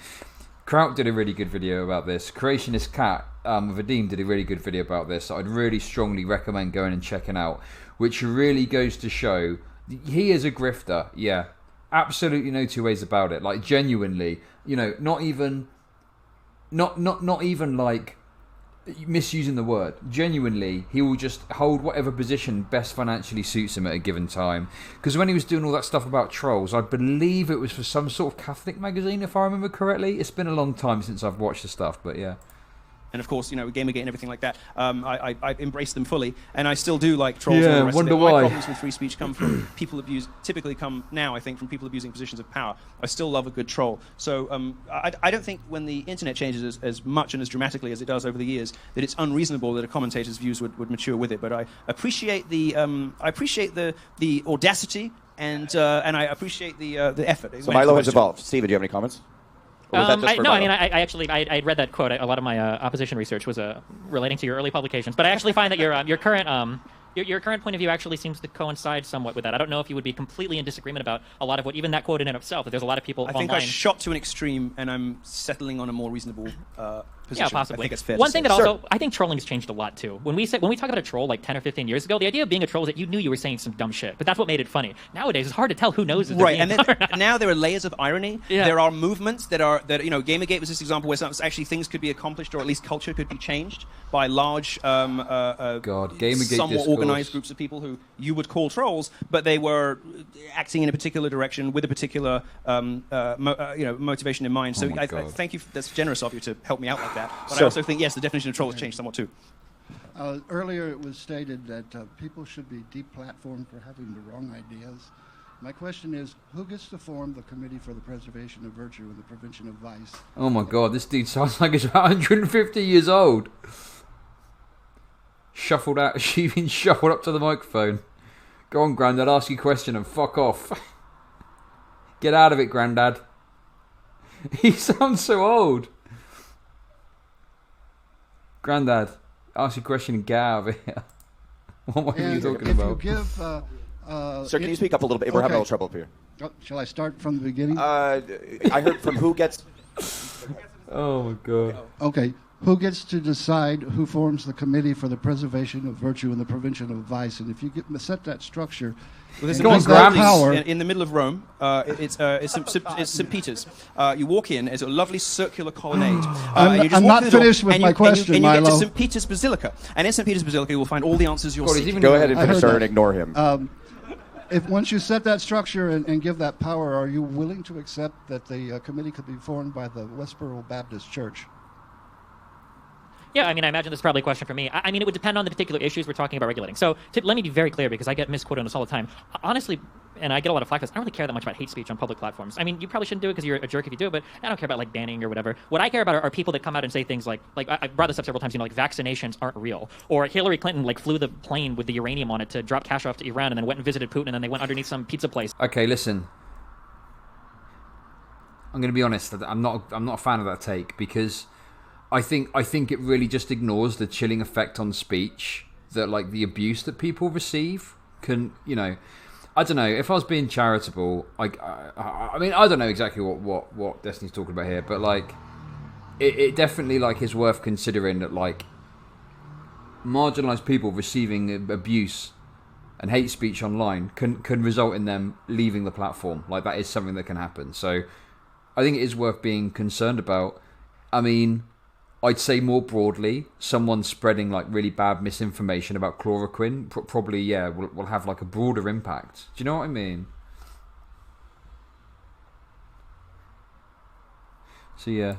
Kraut did a really good video about this. Creationist Cat, Vadim did a really good video about this that I'd really strongly recommend going and checking out, which really goes to show he is a grifter, yeah. Absolutely no two ways about it. Like, genuinely, not even like misusing the word. Genuinely, he will just hold whatever position best financially suits him at a given time. Because when he was doing all that stuff about trolls, I believe it was for some sort of Catholic magazine, if I remember correctly. It's been a long time since I've watched the stuff, but yeah. And of course, Gamergate and everything like that, I embrace them fully, and I still do like trolls. Yeah, and all the rest wonder of it. My why. problems with free speech come from typically come now, I think, from people abusing positions of power. I still love a good troll. So I don't think when the internet changes as much and as dramatically as it does over the years, that it's unreasonable that a commentator's views would mature with it. But I appreciate the audacity and I appreciate the effort. So Milo has evolved. Steven, do you have any comments? Or was that just for No, Milo? I actually I read that quote. A lot of my opposition research was relating to your early publications, but I actually find that your current your current point of view actually seems to coincide somewhat with that. I don't know if you would be completely in disagreement about a lot of what even that quote in and of itself. That there's a lot of people I think online. I shot to an extreme, and I'm settling on a more reasonable position. Yeah, possibly. I think it's fair One to thing say. that also, I think trolling has changed a lot too. When we talk about a troll like 10 or 15 years ago, the idea of being a troll is that you knew you were saying some dumb shit, but that's what made it funny. Nowadays, it's hard to tell who knows if they're Right, being and dumb or not. now there are layers of irony. Yeah. There are movements that Gamergate was this example where actually things could be accomplished, or at least culture could be changed by large, Gamergate somewhat discourse. organized groups of people who you would call trolls, but they were acting in a particular direction with a particular motivation in mind. So my I God. thank you. That's generous of you to help me out like that. But I So- also think yes, the definition of troll has changed somewhat too. Earlier it was stated that people should be deplatformed for having the wrong ideas. My question is, who gets to form the Committee for the Preservation of Virtue and the Prevention of Vice? Oh my God, this dude sounds like he's about 150 years old. Shuffled out, she's been shuffled up to the microphone. Go on, Grandad, ask your question and fuck off. Get out of it, Grandad. He sounds so old. Grandad, ask your question and get out of here. What are you And talking if about? you give... Sir, can you speak up a little bit? We're having a little trouble up here. Shall I start from the beginning? I heard from who gets... Oh my God. Okay. who gets to decide who forms the Committee for the Preservation of Virtue and the Prevention of Vice? And if you set that structure, well, there's and a give that power, in the middle of Rome. It's St. Peter's. You walk in, it's a lovely circular colonnade. And you just I'm walk not through the door, finished with and my you, question, and you get to Milo. St. Peter's Basilica. And in St. Peter's Basilica, you will find all the answers you're seeking. Go ahead and I finish, heard sir, that. and ignore him. if once you set that structure and give that power, are you willing to accept that the committee could be formed by the Westboro Baptist Church? Yeah, I mean, I imagine this is probably a question for me. I mean, it would depend on the particular issues we're talking about regulating. So let me be very clear, because I get misquoted on this all the time. Honestly, and I get a lot of flack for this, I don't really care that much about hate speech on public platforms. I mean, you probably shouldn't do it because you're a jerk if you do it, but I don't care about, like, banning or whatever. What I care about are people that come out and say things like I brought this up several times, like vaccinations aren't real. Or Hillary Clinton, flew the plane with the uranium on it to drop cash off to Iran and then went and visited Putin and then they went underneath some pizza place. Okay, listen. I'm going to be honest. I'm not a fan of that take, because I think it really just ignores the chilling effect on speech that, the abuse that people receive can, I don't know. If I was being charitable, I mean, I don't know exactly what Destiny's talking about here, but it definitely is worth considering that marginalized people receiving abuse and hate speech online can result in them leaving the platform. That is something that can happen. So I think it is worth being concerned about. I mean, I'd say more broadly, someone spreading really bad misinformation about chloroquine probably will have a broader impact. Do you know what I mean? So yeah.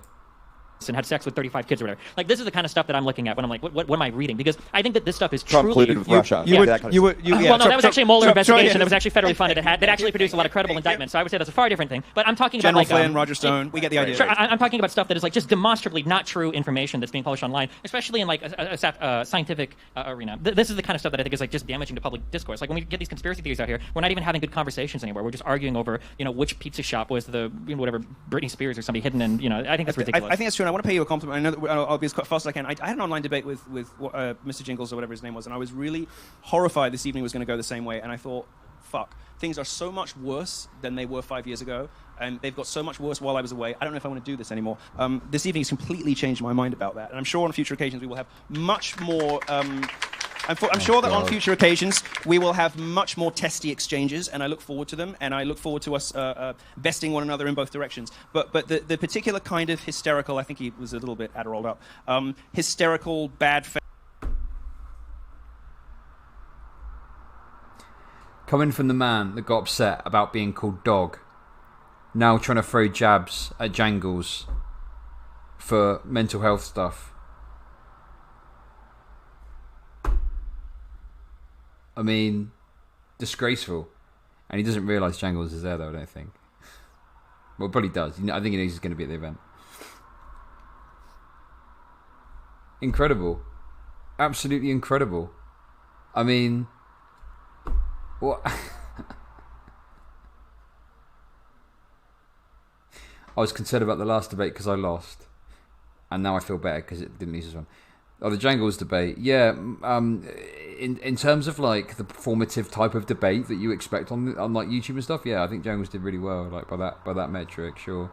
And had sex with 35 kids or whatever. This is the kind of stuff that I'm looking at when I'm what am I reading? Because I think that this stuff is Trump truly... colluded with Russia. Well, no, that was actually a Mueller investigation that was actually federally funded. That actually produced a lot of credible indictments. So I would say that's a far different thing. But I'm talking General about Flynn, Roger Stone. We get the idea. Sure, I'm talking about stuff that is just demonstrably not true information that's being published online, especially in a scientific arena. This is the kind of stuff that I think is just damaging to public discourse. When we get these conspiracy theories out here, we're not even having good conversations anymore. We're just arguing over which pizza shop was the whatever Britney Spears or somebody hidden in. I think that's ridiculous. I think that's true, and I want to pay you a compliment. I know that I'll be as fast as I can. I had an online debate with Mr. Jingles or whatever his name was, and I was really horrified this evening was going to go the same way. And I thought, fuck, things are so much worse than they were 5 years ago, and they've got so much worse while I was away. I don't know if I want to do this anymore. This evening has completely changed my mind about that, and I'm sure on future occasions we will have much more. I'm sure that on future occasions we will have much more testy exchanges, and I look forward to them, and I look forward to us besting one another in both directions. But the particular kind of hysterical, I think he was a little bit Adderalled up, hysterical, bad... Coming from the man that got upset about being called dog, now trying to throw jabs at Jangles for mental health stuff. I mean, disgraceful. And he doesn't realise Jangles is there, though, I don't think. Well, probably does. I think he knows he's going to be at the event. Incredible. Absolutely incredible. I mean, what? I was concerned about the last debate because I lost. And now I feel better because it didn't lose this one. Oh, the Jangles debate. Yeah, in terms of the performative type of debate that you expect on YouTube and stuff, yeah, I think Jangles did really well, by that metric, sure.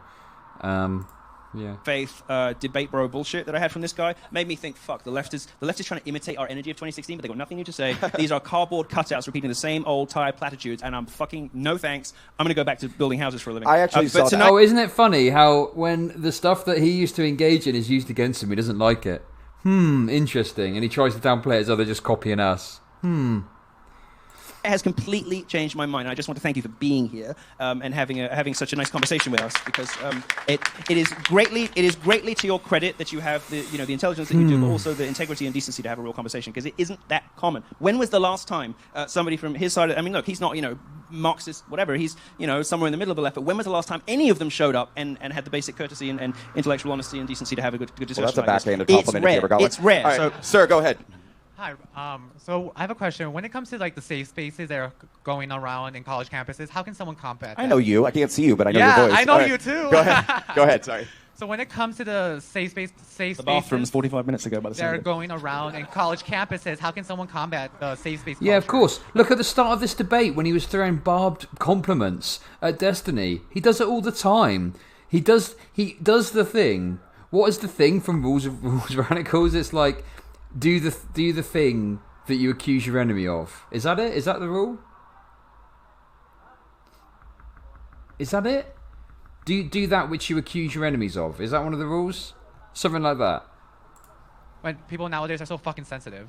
Yeah. Faith, debate bro bullshit that I had from this guy made me think, fuck, the left is trying to imitate our energy of 2016, but they got nothing new to say. These are cardboard cutouts repeating the same old tired platitudes, and I'm fucking no thanks. I'm going to go back to building houses for a living. I actually saw that. Oh, isn't it funny how when the stuff that he used to engage in is used against him, he doesn't like it? Interesting. And he tries to downplay it as though they're just copying us. It has completely changed my mind. I just want to thank you for being here and having such a nice conversation with us, because it is greatly to your credit that you have the intelligence that you do, but also the integrity and decency to have a real conversation, because it isn't that common. When was the last time somebody from his side? I mean, look, he's not Marxist, whatever. He's somewhere in the middle of the left. But when was the last time any of them showed up and had the basic courtesy and intellectual honesty and decency to have a good discussion? Well, that's a like backhanded this? compliment if you ever got one. It's rare. All right, sir, go ahead. Hi. So I have a question. When it comes to the safe spaces that are going around in college campuses, how can someone combat that? I know you. I can't see you, but I know yeah, your voice. I know you too. Go ahead. Go ahead. Sorry. So when it comes to the safe spaces, The bathrooms 45 minutes ago by the they're going around in college campuses, how can someone combat the safe space Yeah, culture? of course. Look at the start of this debate when he was throwing barbed compliments at Destiny. He does it all the time. He does the thing What is the thing from Rules of Radicals? It's like, do the thing that you accuse your enemy of. Is that it? Is that the rule? Is that it? Do that which you accuse your enemies of. Is that one of the rules? Something like that. When people nowadays are so fucking sensitive.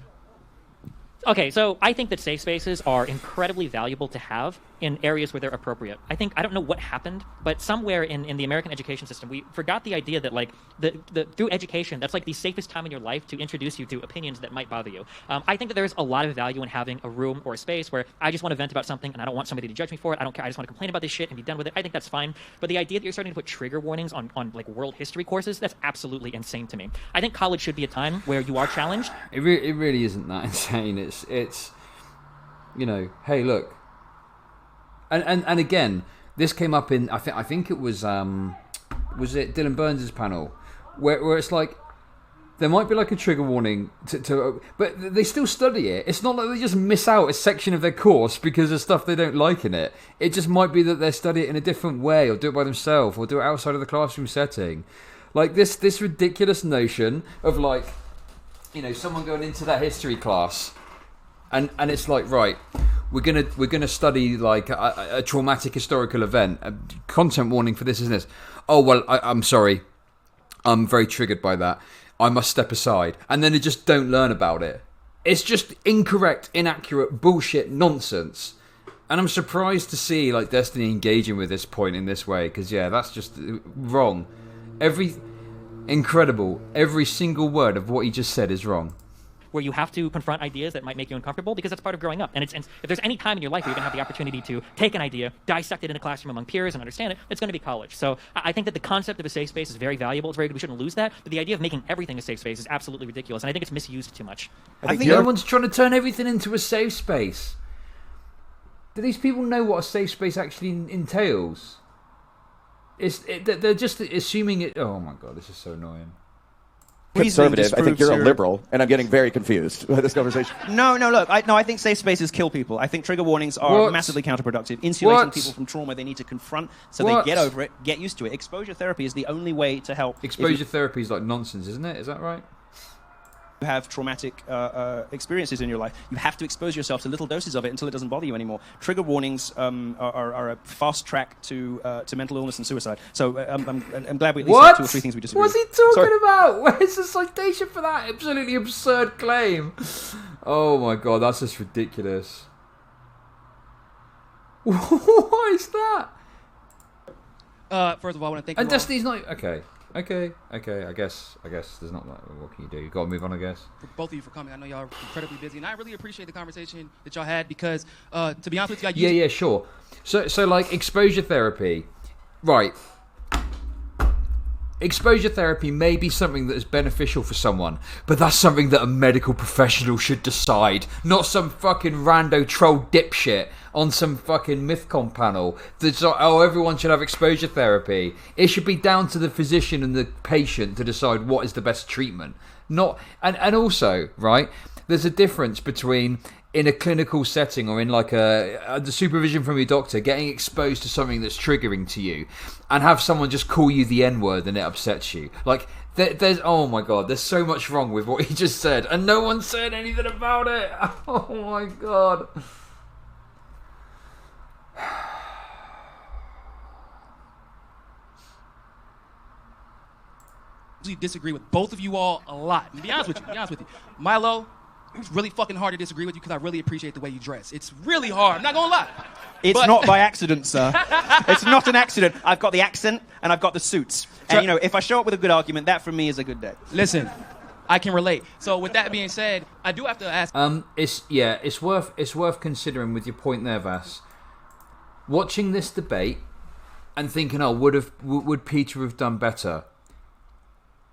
Okay, so I think that safe spaces are incredibly valuable to have in areas where they're appropriate. I don't know what happened, but somewhere in the American education system, we forgot the idea that, like, through education, that's like the safest time in your life to introduce you to opinions that might bother you. I think that there's a lot of value in having a room or a space where I just want to vent about something and I don't want somebody to judge me for it. I don't care. I just want to complain about this shit and be done with it. I think that's fine. But the idea that you're starting to put trigger warnings on like world history courses, that's absolutely insane to me. I think college should be a time where you are challenged. It really isn't that insane. It's you know, hey, look. And again, this came up in I think it was it Dylan Burns' panel where it's like there might be like a trigger warning but they still study it. It's not like they just miss out a section of their course because of stuff they don't like in it. It just might be that they study it in a different way or do it by themselves or do it outside of the classroom setting. Like this ridiculous notion of, like, you know, someone going into that history class and it's like, right, we're gonna study like a traumatic historical event. A content warning for this is this. Oh well, I'm sorry, I'm very triggered by that. I must step aside, and then they just don't learn about it. It's just incorrect, inaccurate, bullshit, nonsense. And I'm surprised to see like Destiny engaging with this point in this way, because yeah, that's just wrong. Every single word of what he just said is wrong. Where you have to confront ideas that might make you uncomfortable, because that's part of growing up. And if there's any time in your life where you're going to have the opportunity to take an idea, dissect it in a classroom among peers and understand it, it's going to be college. So I think that the concept of a safe space is very valuable. It's very good. We shouldn't lose that. But the idea of making everything a safe space is absolutely ridiculous. And I think it's misused too much. I think no one's trying to turn everything into a safe space. Do these people know what a safe space actually entails? They're just assuming it. Oh my god, this is so annoying. Conservative. I think you're a liberal, and I'm getting very confused by this conversation. No, look, I think safe spaces kill people. I think trigger warnings are massively counterproductive, insulating people from trauma they need to confront so they get over it, get used to it. Exposure therapy is the only way to help. Exposure therapy is like nonsense, isn't it? Is that right? You have traumatic experiences in your life. You have to expose yourself to little doses of it until it doesn't bother you anymore. Trigger warnings are a fast track to mental illness and suicide. So I'm glad we at least have 2 or 3 things we disagree. What's he talking about? Where's the citation for that absolutely absurd claim? Oh my god, that's just ridiculous. What is that? First of all, I want to thank and you all. Destiny's not okay. I guess there's not that. What can you do? You got to move on, I guess. For both of you for coming. I know y'all are incredibly busy, and I really appreciate the conversation that y'all had because, to be honest with you, yeah, sure. So like exposure therapy, right? Exposure therapy may be something that is beneficial for someone, but that's something that a medical professional should decide, not some fucking rando troll dipshit on some fucking MythCon panel that's like, oh, everyone should have exposure therapy. It should be down to the physician and the patient to decide what is the best treatment. Not and also, right, there's a difference between in a clinical setting or in like the supervision from your doctor, getting exposed to something that's triggering to you and have someone just call you the N-word and it upsets you. Like, there's, oh my god, there's so much wrong with what he just said and no one said anything about it. Oh my god. Disagree with both of you all a lot. To be honest with you. Milo, it's really fucking hard to disagree with you because I really appreciate the way you dress. It's really hard. I'm not gonna lie. It's not by accident, sir. It's not an accident. I've got the accent and I've got the suits. And, you know, if I show up with a good argument, that for me is a good day. Listen, I can relate. So with that being said, I do have to ask. It's worth considering with your point there, Vass. Watching this debate and thinking, oh, would Peter have done better?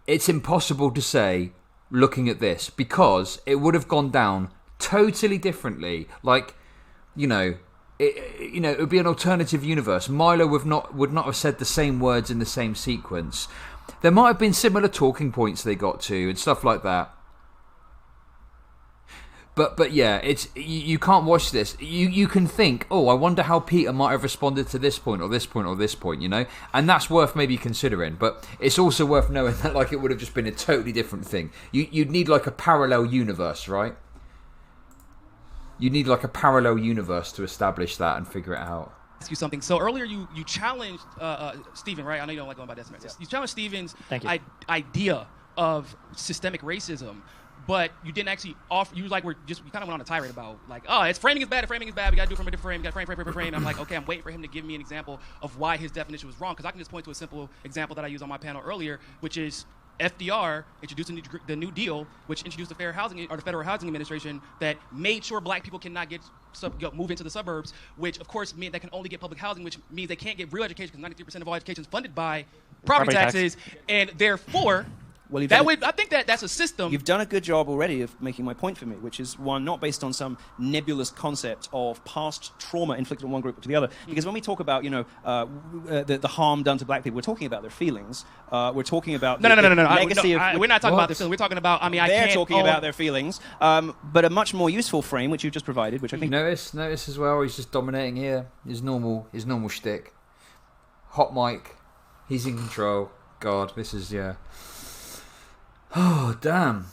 It's impossible to say, looking at this, because it would have gone down totally differently. Like, it would be an alternative universe. Milo would not have said the same words in the same sequence. There might have been similar talking points they got to and stuff like that. But yeah, it's you can't watch this. You can think, oh, I wonder how Peter might have responded to this point or this point or this point, you know, and that's worth maybe considering. But it's also worth knowing that like it would have just been a totally different thing. You'd need like a parallel universe, right? You need like a parallel universe to establish that and figure it out. Ask you something. So earlier you challenged Stephen, right? I know you don't like going by decimal. You challenged Stephen's idea of systemic racism. But you didn't actually offer. You kind of went on a tirade about like, oh, it's framing is bad. Framing is bad. We got to do it from a different frame. We got to frame. I'm like, okay, I'm waiting for him to give me an example of why his definition was wrong, because I can just point to a simple example that I used on my panel earlier, which is FDR introduced the New Deal, which introduced the Federal Housing Administration that made sure black people cannot move into the suburbs, which of course means they can only get public housing, which means they can't get real education because 93% of all education is funded by property taxes, and therefore. Well, I think that's a system. You've done a good job already of making my point for me, which is one not based on some nebulous concept of past trauma inflicted on one group to the other. Because when we talk about, the harm done to black people, we're talking about their feelings. We're talking about no. legacy we're not talking about their feelings. We're talking about. They're talking about their feelings, but a much more useful frame, which you've just provided, which I think. Notice as well. He's just dominating here. His normal shtick. Hot mic. He's in control. God, this is Oh, damn.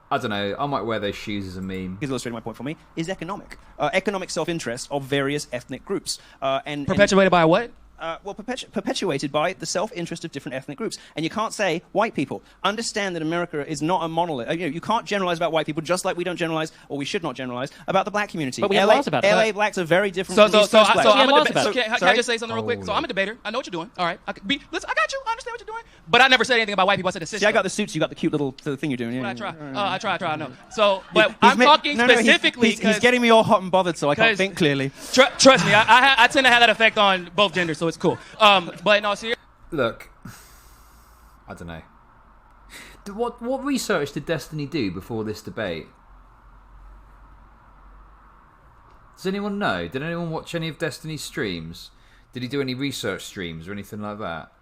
I don't know. I might wear those shoes as a meme. He's illustrating my point for me. Is economic self-interest of various ethnic groups, and perpetuated by what? Perpetuated by the self-interest of different ethnic groups. And you can't say white people. Understand that America is not a monolith. You can't generalize about white people, just like we don't generalize, or we should not generalize, about the black community. But we have laws about it. LA blacks are very different from East Coast blacks. Can I just say something real quick? So I'm a debater. I know what you're doing. All right. Listen, I got you. I understand what you're doing. But I never said anything about white people. I said the system. See, I got the suits. You got the cute little thing you're doing. Yeah, I try. I know. So, but I'm talking specifically because he's getting me all hot and bothered, so I can't think clearly. Trust me, I tend to have that effect on both genders, so it's cool. But no, seriously. Look, I don't know. What research did Destiny do before this debate? Does anyone know? Did anyone watch any of Destiny's streams? Did he do any research streams or anything like that?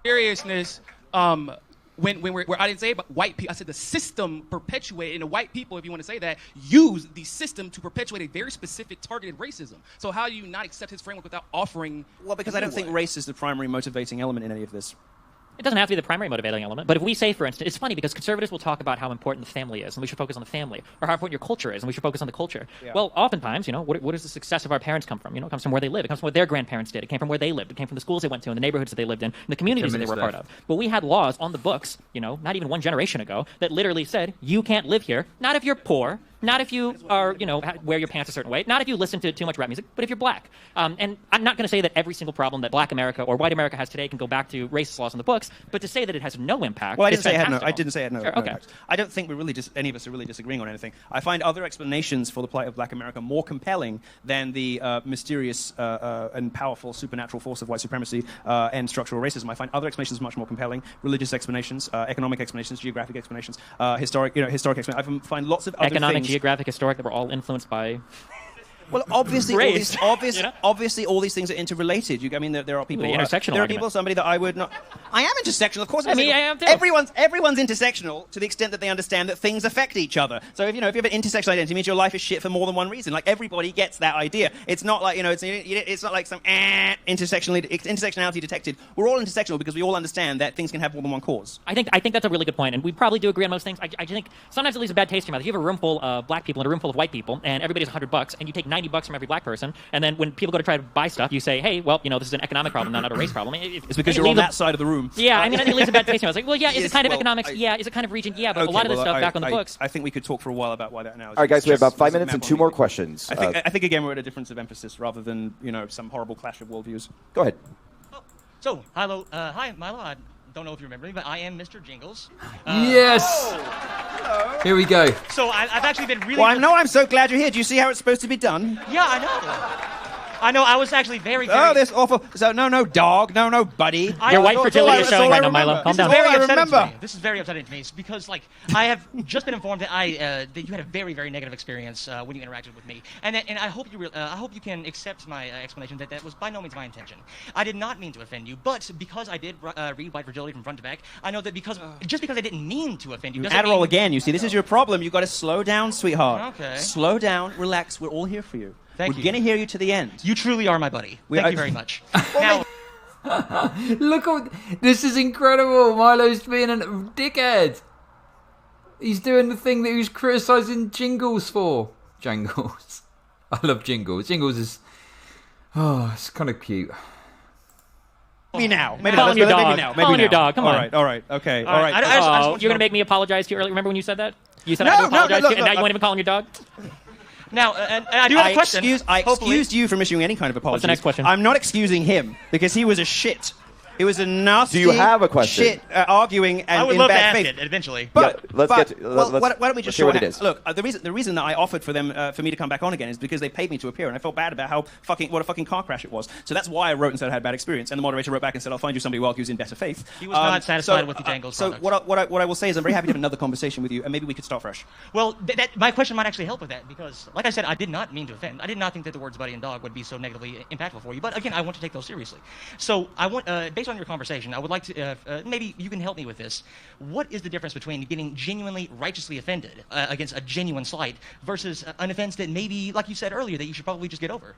Seriousness, when I didn't say about white people, I said the system perpetuated, and the white people, if you want to say that, use the system to perpetuate a very specific targeted racism. So how do you not accept his framework without offering? Well, because I don't think race is the primary motivating element in any of this. It doesn't have to be the primary motivating element, but if we say, for instance, it's funny because conservatives will talk about how important the family is, and we should focus on the family, or how important your culture is, and we should focus on the culture. Yeah. Well, oftentimes, what does the success of our parents come from? It comes from where they live. It comes from what their grandparents did. It came from where they lived. It came from the schools they went to, and the neighborhoods that they lived in, and the communities that they were a part of. But we had laws on the books, not even one generation ago, that literally said, you can't live here, not if you're poor, not if you are, wear your pants a certain way, not if you listen to too much rap music, but if you're black. And I'm not going to say that every single problem that black America or white America has today can go back to racist laws in the books, but to say that it has no impact. Well, I didn't say it had no okay. impact. I don't think any of us are really disagreeing on anything. I find other explanations for the plight of black America more compelling than the mysterious and powerful supernatural force of white supremacy and structural racism. I find other explanations much more compelling: religious explanations, economic explanations, geographic explanations, historic explanations. I find lots of other economic, things. Geographic, historic, that were all influenced by. Well, obviously, obviously, all these things are interrelated. There are people. Intersectional. There are people. Somebody that I would not. I am intersectional, of course. I am too. Everyone's intersectional to the extent that they understand that things affect each other. So if you have an intersectional identity, it means your life is shit for more than one reason. Like everybody gets that idea. It's not like it's not like some intersectionality detected. We're all intersectional because we all understand that things can have more than one cause. I think that's a really good point, and we probably do agree on most things. I think sometimes it leaves a bad taste in your mouth. If you have a room full of black people and a room full of white people, and everybody's $100, and you take $90 from every black person, and then when people go to try to buy stuff, you say, hey, well, this is an economic problem, not a race problem. It's because you're on that side of the room. Yeah, I think it leaves a bad taste in your mouth. It's like, well, yeah, is it kind of economics? Yeah, is it kind of region? Yeah, but a lot of this stuff back on the books. I think we could talk for a while about why that now is. All right, guys, we have about 5 minutes and 2 more questions. I think again, we're at a difference of emphasis rather than, some horrible clash of worldviews. Go ahead. So, hi, Milo. I don't know if you remember me, but I am Mr. Jingles. Yes! Hello. Here we go. So I've actually been really... Well, I'm so glad you're here. Do you see how it's supposed to be done? Yeah, I know. I know. I was actually very. Oh, this awful. So no, dog. No, buddy. Your white fertility is showing right now, Milo. Calm down. This is very upsetting to me. It's because, like, I have just been informed that that you had a very, very negative experience when you interacted with me, and I hope you can accept my explanation that was by no means my intention. I did not mean to offend you, but because I did read white fragility from front to back, I know that just because I didn't mean to offend you doesn't Adderall mean... again. You see, this is your problem. You've got to slow down, sweetheart. Okay. Slow down, relax. We're all here for you. Thank We're you. going to hear you to the end. You truly are my buddy. Thank you very much. Now, Look, this is incredible. Milo's being a dickhead. He's doing the thing that he was criticising Jingles for. Jangles. I love Jingles. Jingles is... Oh, it's kind of cute. Maybe now. Maybe now. Call on your dog. Come on. All right. Okay. All right. You're going to make me apologize to you earlier. Remember when you said that? You said I had to apologize to you, and now you won't even call on your dog? Now, and I do have a question. I excused you from issuing any kind of apology. What's the next question? I'm not excusing him because he was a shit. It was a nasty Do you have a question? shit arguing and I would in love to bad ask faith. it eventually. But, Yeah, let's why don't we just hear what short it is. Look, the reason that I offered for them for me to come back on again is because they paid me to appear, and I felt bad about what a fucking car crash it was. So that's why I wrote and said I had a bad experience. And the moderator wrote back and said, "I'll find you somebody who's in better faith." He was not satisfied with the Jangles So product. what I will say is I'm very happy to have another conversation with you, and maybe we could start fresh. Well, my question might actually help with that because, like I said, I did not mean to offend. I did not think that the words buddy and dog would be so negatively impactful for you. But again, I want to take those seriously. So I want, based on your conversation, I would like to, maybe you can help me with this. What is the difference between getting genuinely righteously offended against a genuine slight versus an offense that maybe, like you said earlier, that you should probably just get over?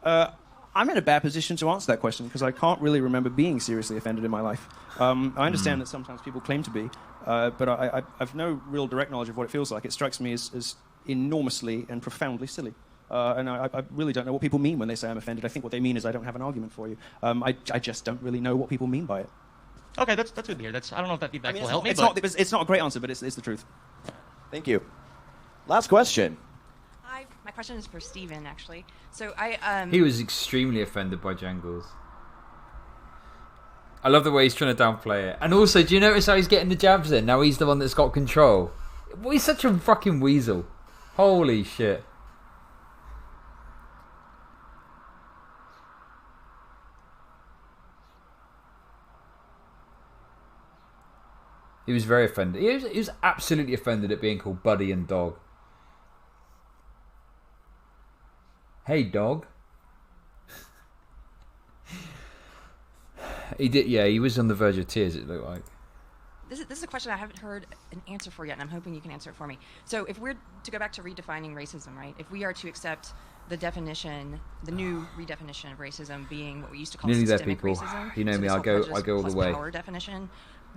I'm in a bad position to answer that question because I can't really remember being seriously offended in my life. I understand that sometimes people claim to be, but I've no real direct knowledge of what it feels like. It strikes me as enormously and profoundly silly. And I really don't know what people mean when they say I'm offended. I think what they mean is I don't have an argument for you. I just don't really know what people mean by it. Okay, that's good to hear. I don't know if that feedback will help me. It's not a great answer, but it's the truth. Thank you. Last question. My question is for Steven, actually. So He was extremely offended by Jangles. I love the way he's trying to downplay it. And also, do you notice how he's getting the jabs in? Now he's the one that's got control. Well, he's such a fucking weasel. Holy shit. He was very offended. He was absolutely offended at being called buddy and dog. Hey, dog. He did. Yeah, he was on the verge of tears, it looked like. this is a question I haven't heard an answer for yet, and I'm hoping you can answer it for me. So if we're to go back to redefining racism, right? If we are to accept the definition, the new redefinition of racism being what we used to call systemic racism. You know so me, this I whole go prejudice all the plus way. Power definition.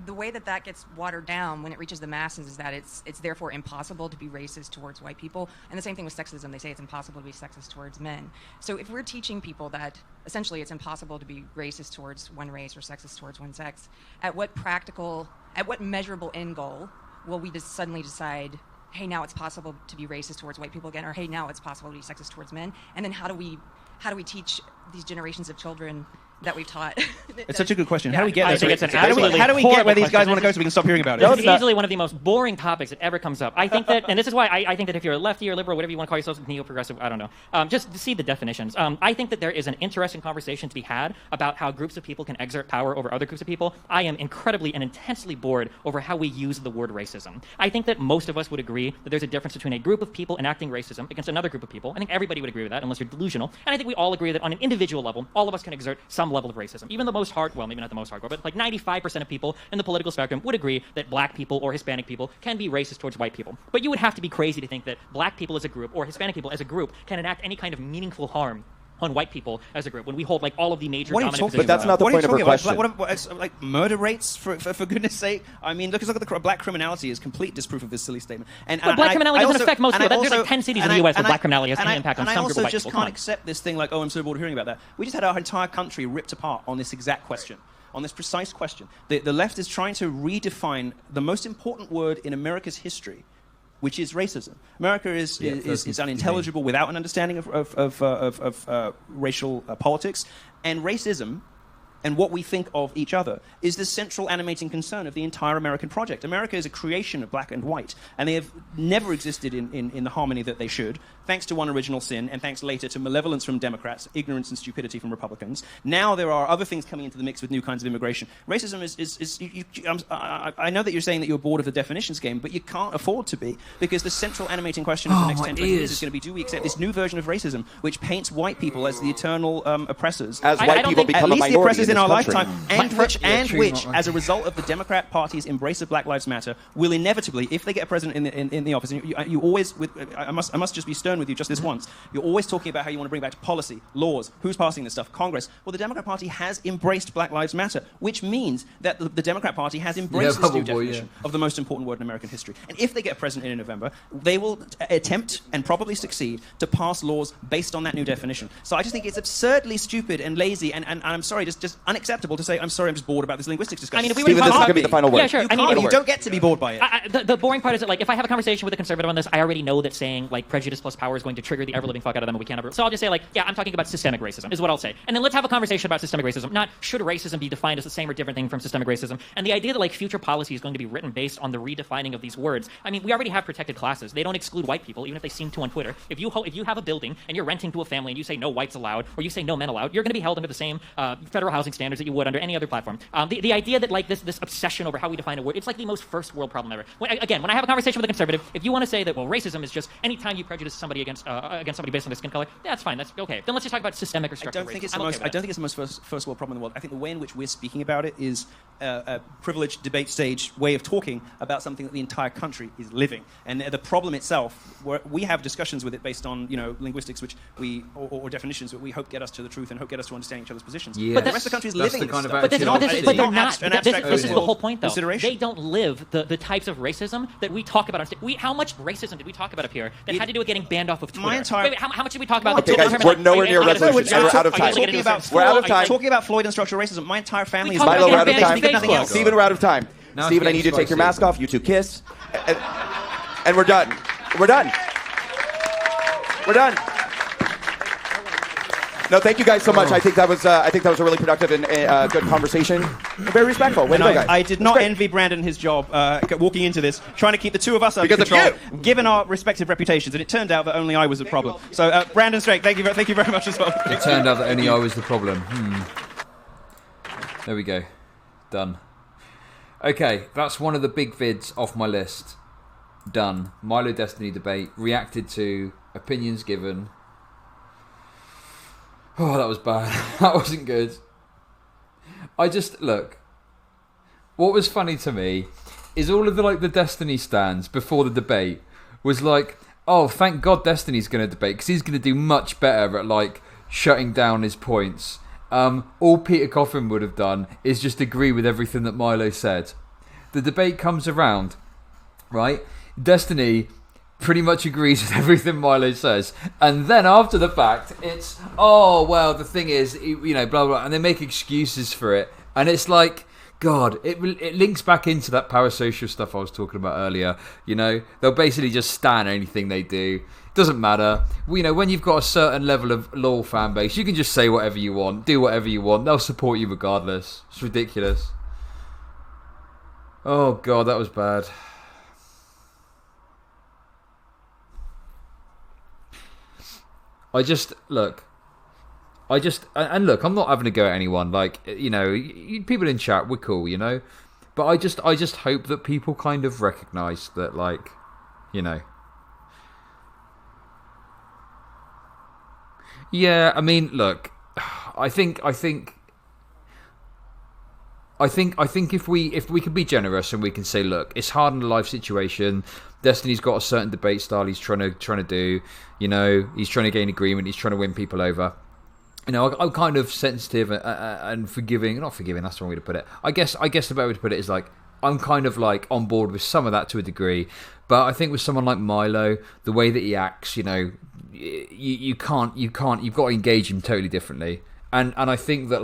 The way that gets watered down when it reaches the masses is that it's therefore impossible to be racist towards white people. And the same thing with sexism. They say it's impossible to be sexist towards men. So if we're teaching people that essentially it's impossible to be racist towards one race or sexist towards one sex, at what measurable end goal will we just suddenly decide, hey, now it's possible to be racist towards white people again, or hey, now it's possible to be sexist towards men? And then how do we teach these generations of children that we've taught? It's such a good question. How do we get there? How do we get where these guys want to go so we can stop hearing about it? It's easily one of the most boring topics that ever comes up. I think that, and this is why I think that if you're a lefty or liberal, whatever you want to call yourself, neo-progressive, I don't know, just to see the definitions. I think that there is an interesting conversation to be had about how groups of people can exert power over other groups of people. I am incredibly and intensely bored over how we use the word racism. I think that most of us would agree that there's a difference between a group of people enacting racism against another group of people. I think everybody would agree with that, unless you're delusional. And I think we all agree that on an individual level, all of us can exert some level of racism. Even the most well, maybe not the most hardcore, but like 95% of people in the political spectrum would agree that black people or Hispanic people can be racist towards white people. But you would have to be crazy to think that black people as a group or Hispanic people as a group can enact any kind of meaningful harm on white people as a group when we hold like all of the major dominant positions. But that's not the point of her question. Like murder rates, for goodness sake. I mean, look at the black criminality is complete disproof of this silly statement. But black criminality doesn't affect most people. There's like 10 cities in the U.S. where black criminality has any impact on some group of white people. I also just can't accept this thing like, oh, I'm so bored of hearing about that. We just had our entire country ripped apart on this exact question. On this precise question. The left is trying to redefine the most important word in America's history, which is racism. America is unintelligible without an understanding of racial politics, and racism and what we think of each other is the central animating concern of the entire American project. America is a creation of black and white, and they have never existed in the harmony that they should, thanks to one original sin, and thanks later to malevolence from Democrats, ignorance and stupidity from Republicans. Now there are other things coming into the mix with new kinds of immigration. Racism I know that you're saying that you're bored of the definitions game, but you can't afford to be, because the central animating question of the next 10, 20 years is going to be, do we accept this new version of racism, which paints white people as the eternal oppressors, as white people become at a least the minority oppressors in our country. lifetime, and which, as a result of the Democrat Party's embrace of Black Lives Matter, will inevitably, if they get a president in the office, and you always, I must just be stern with you just this once, you're always talking about how you want to bring back policy, laws, who's passing this stuff, Congress. Well, the Democrat Party has embraced Black Lives Matter, which means that the Democrat Party has embraced this new definition of the most important word in American history. And if they get a president in November, they will attempt and probably succeed to pass laws based on that new definition. So I just think it's absurdly stupid and lazy, and I'm sorry, just unacceptable to say, I'm sorry, I'm just bored about this linguistics discussion. I mean, if we Stephen, this is going to be the final word. Yeah, sure. You don't get to be bored by it. The boring part is that, like, if I have a conversation with a conservative on this, I already know that saying, like, prejudice plus power is going to trigger the ever-living fuck out of them, and we can't ever... So I'll just say, like, yeah, I'm talking about systemic racism, is what I'll say. And then let's have a conversation about systemic racism, not should racism be defined as the same or different thing from systemic racism. And the idea that, like, future policy is going to be written based on the redefining of these words. I mean, we already have protected classes. They don't exclude white people, even if they seem to on Twitter. If you have a building and you're renting to a family and you say no whites allowed, or you say no men allowed, you're going to be held under the same federal housing standards that you would under any other platform. The idea that, like, this obsession over how we define a word, it's like the most first world problem ever. When I have a conversation with a conservative, if you want to say that, well, racism is just any time you prejudice somebody against somebody based on their skin color, that's fine. That's okay. Then let's just talk about systemic or structural racism. I don't think it's the most first world problem in the world. I think the way in which we're speaking about it is a privileged debate stage way of talking about something that the entire country is living. And the problem itself, we have discussions with it based on linguistics, which or definitions that we hope get us to the truth and hope get us to understand each other's positions. Yeah. But the rest of the country is living this stuff. But they're not. This is the whole point, though. Consideration. They don't live the types of racism that we talk about. How much racism did we talk about up here that had to do with getting banned off of Twitter? Wait, how much did we talk about? Okay, guys, we're nowhere near resolution. We're out of time. We're out of time. Talking about Floyd and structural racism, my entire family is... Milo, we're out of time. Nothing Stephen, we're out of time. Stephen, I need you to take your mask off. You two kiss. And we're done. We're done. We're done. No, thank you guys so much. I think that was a really productive and good conversation. Very respectful. Way to go, guys. I did not envy Brandon his job walking into this, trying to keep the two of us under control, given our respective reputations, and it turned out that only I was the problem. So, Brandon Strake, thank you very much as well. It turned out that only I was the problem. There we go. Done. Okay, that's one of the big vids off my list. Done. Milo Destiny debate. Reacted to. Opinions given. Oh, that was bad. That wasn't good. Look. What was funny to me is all of the Destiny stands before the debate was like, oh, thank God Destiny's going to debate because he's going to do much better at shutting down his points. All Peter Coffin would have done is just agree with everything that Milo said. The debate comes around, right? Destiny pretty much agrees with everything Milo says, and then after the fact, it's the thing is, blah blah, and they make excuses for it, and it's like, God, it links back into that parasocial stuff I was talking about earlier. They'll basically just stan anything they do. Doesn't matter. When you've got a certain level of loyal fan base, you can just say whatever you want, do whatever you want. They'll support you regardless. It's ridiculous. Oh God, that was bad. Look, I'm not having a go at anyone. People in chat, we're cool, But I just hope that people kind of recognise that, Yeah, I mean, look, I think if we can be generous and we can say, look, it's hard in a life situation. Destiny's got a certain debate style he's trying to do. He's trying to gain agreement. He's trying to win people over. I'm kind of sensitive and forgiving. Not forgiving. That's the wrong way to put it. I guess the better way to put it is I'm kind of on board with some of that to a degree. But I think with someone like Milo, the way that he acts, you can't. You've got to engage him totally differently. And I think that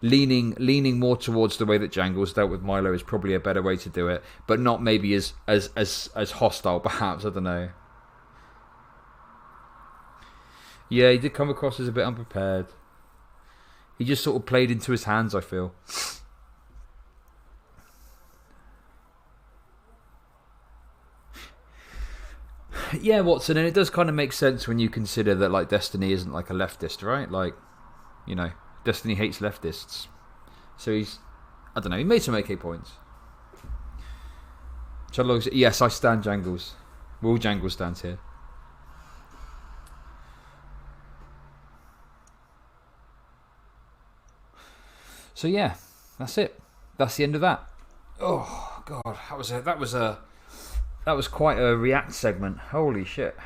leaning more towards the way that Jangles dealt with Milo is probably a better way to do it, but not maybe as hostile, perhaps. I don't know. Yeah, he did come across as a bit unprepared. He just sort of played into his hands, I feel. Yeah, Watson, and it does kind of make sense when you consider that like Destiny isn't like a leftist, right? Like, you know, Destiny hates leftists. So he's, I don't know, he made some okay points. Yes, I stand Jangles. Will Jangles stands here. So yeah, that's it. That's the end of that. Oh God, that was quite a React segment. Holy shit.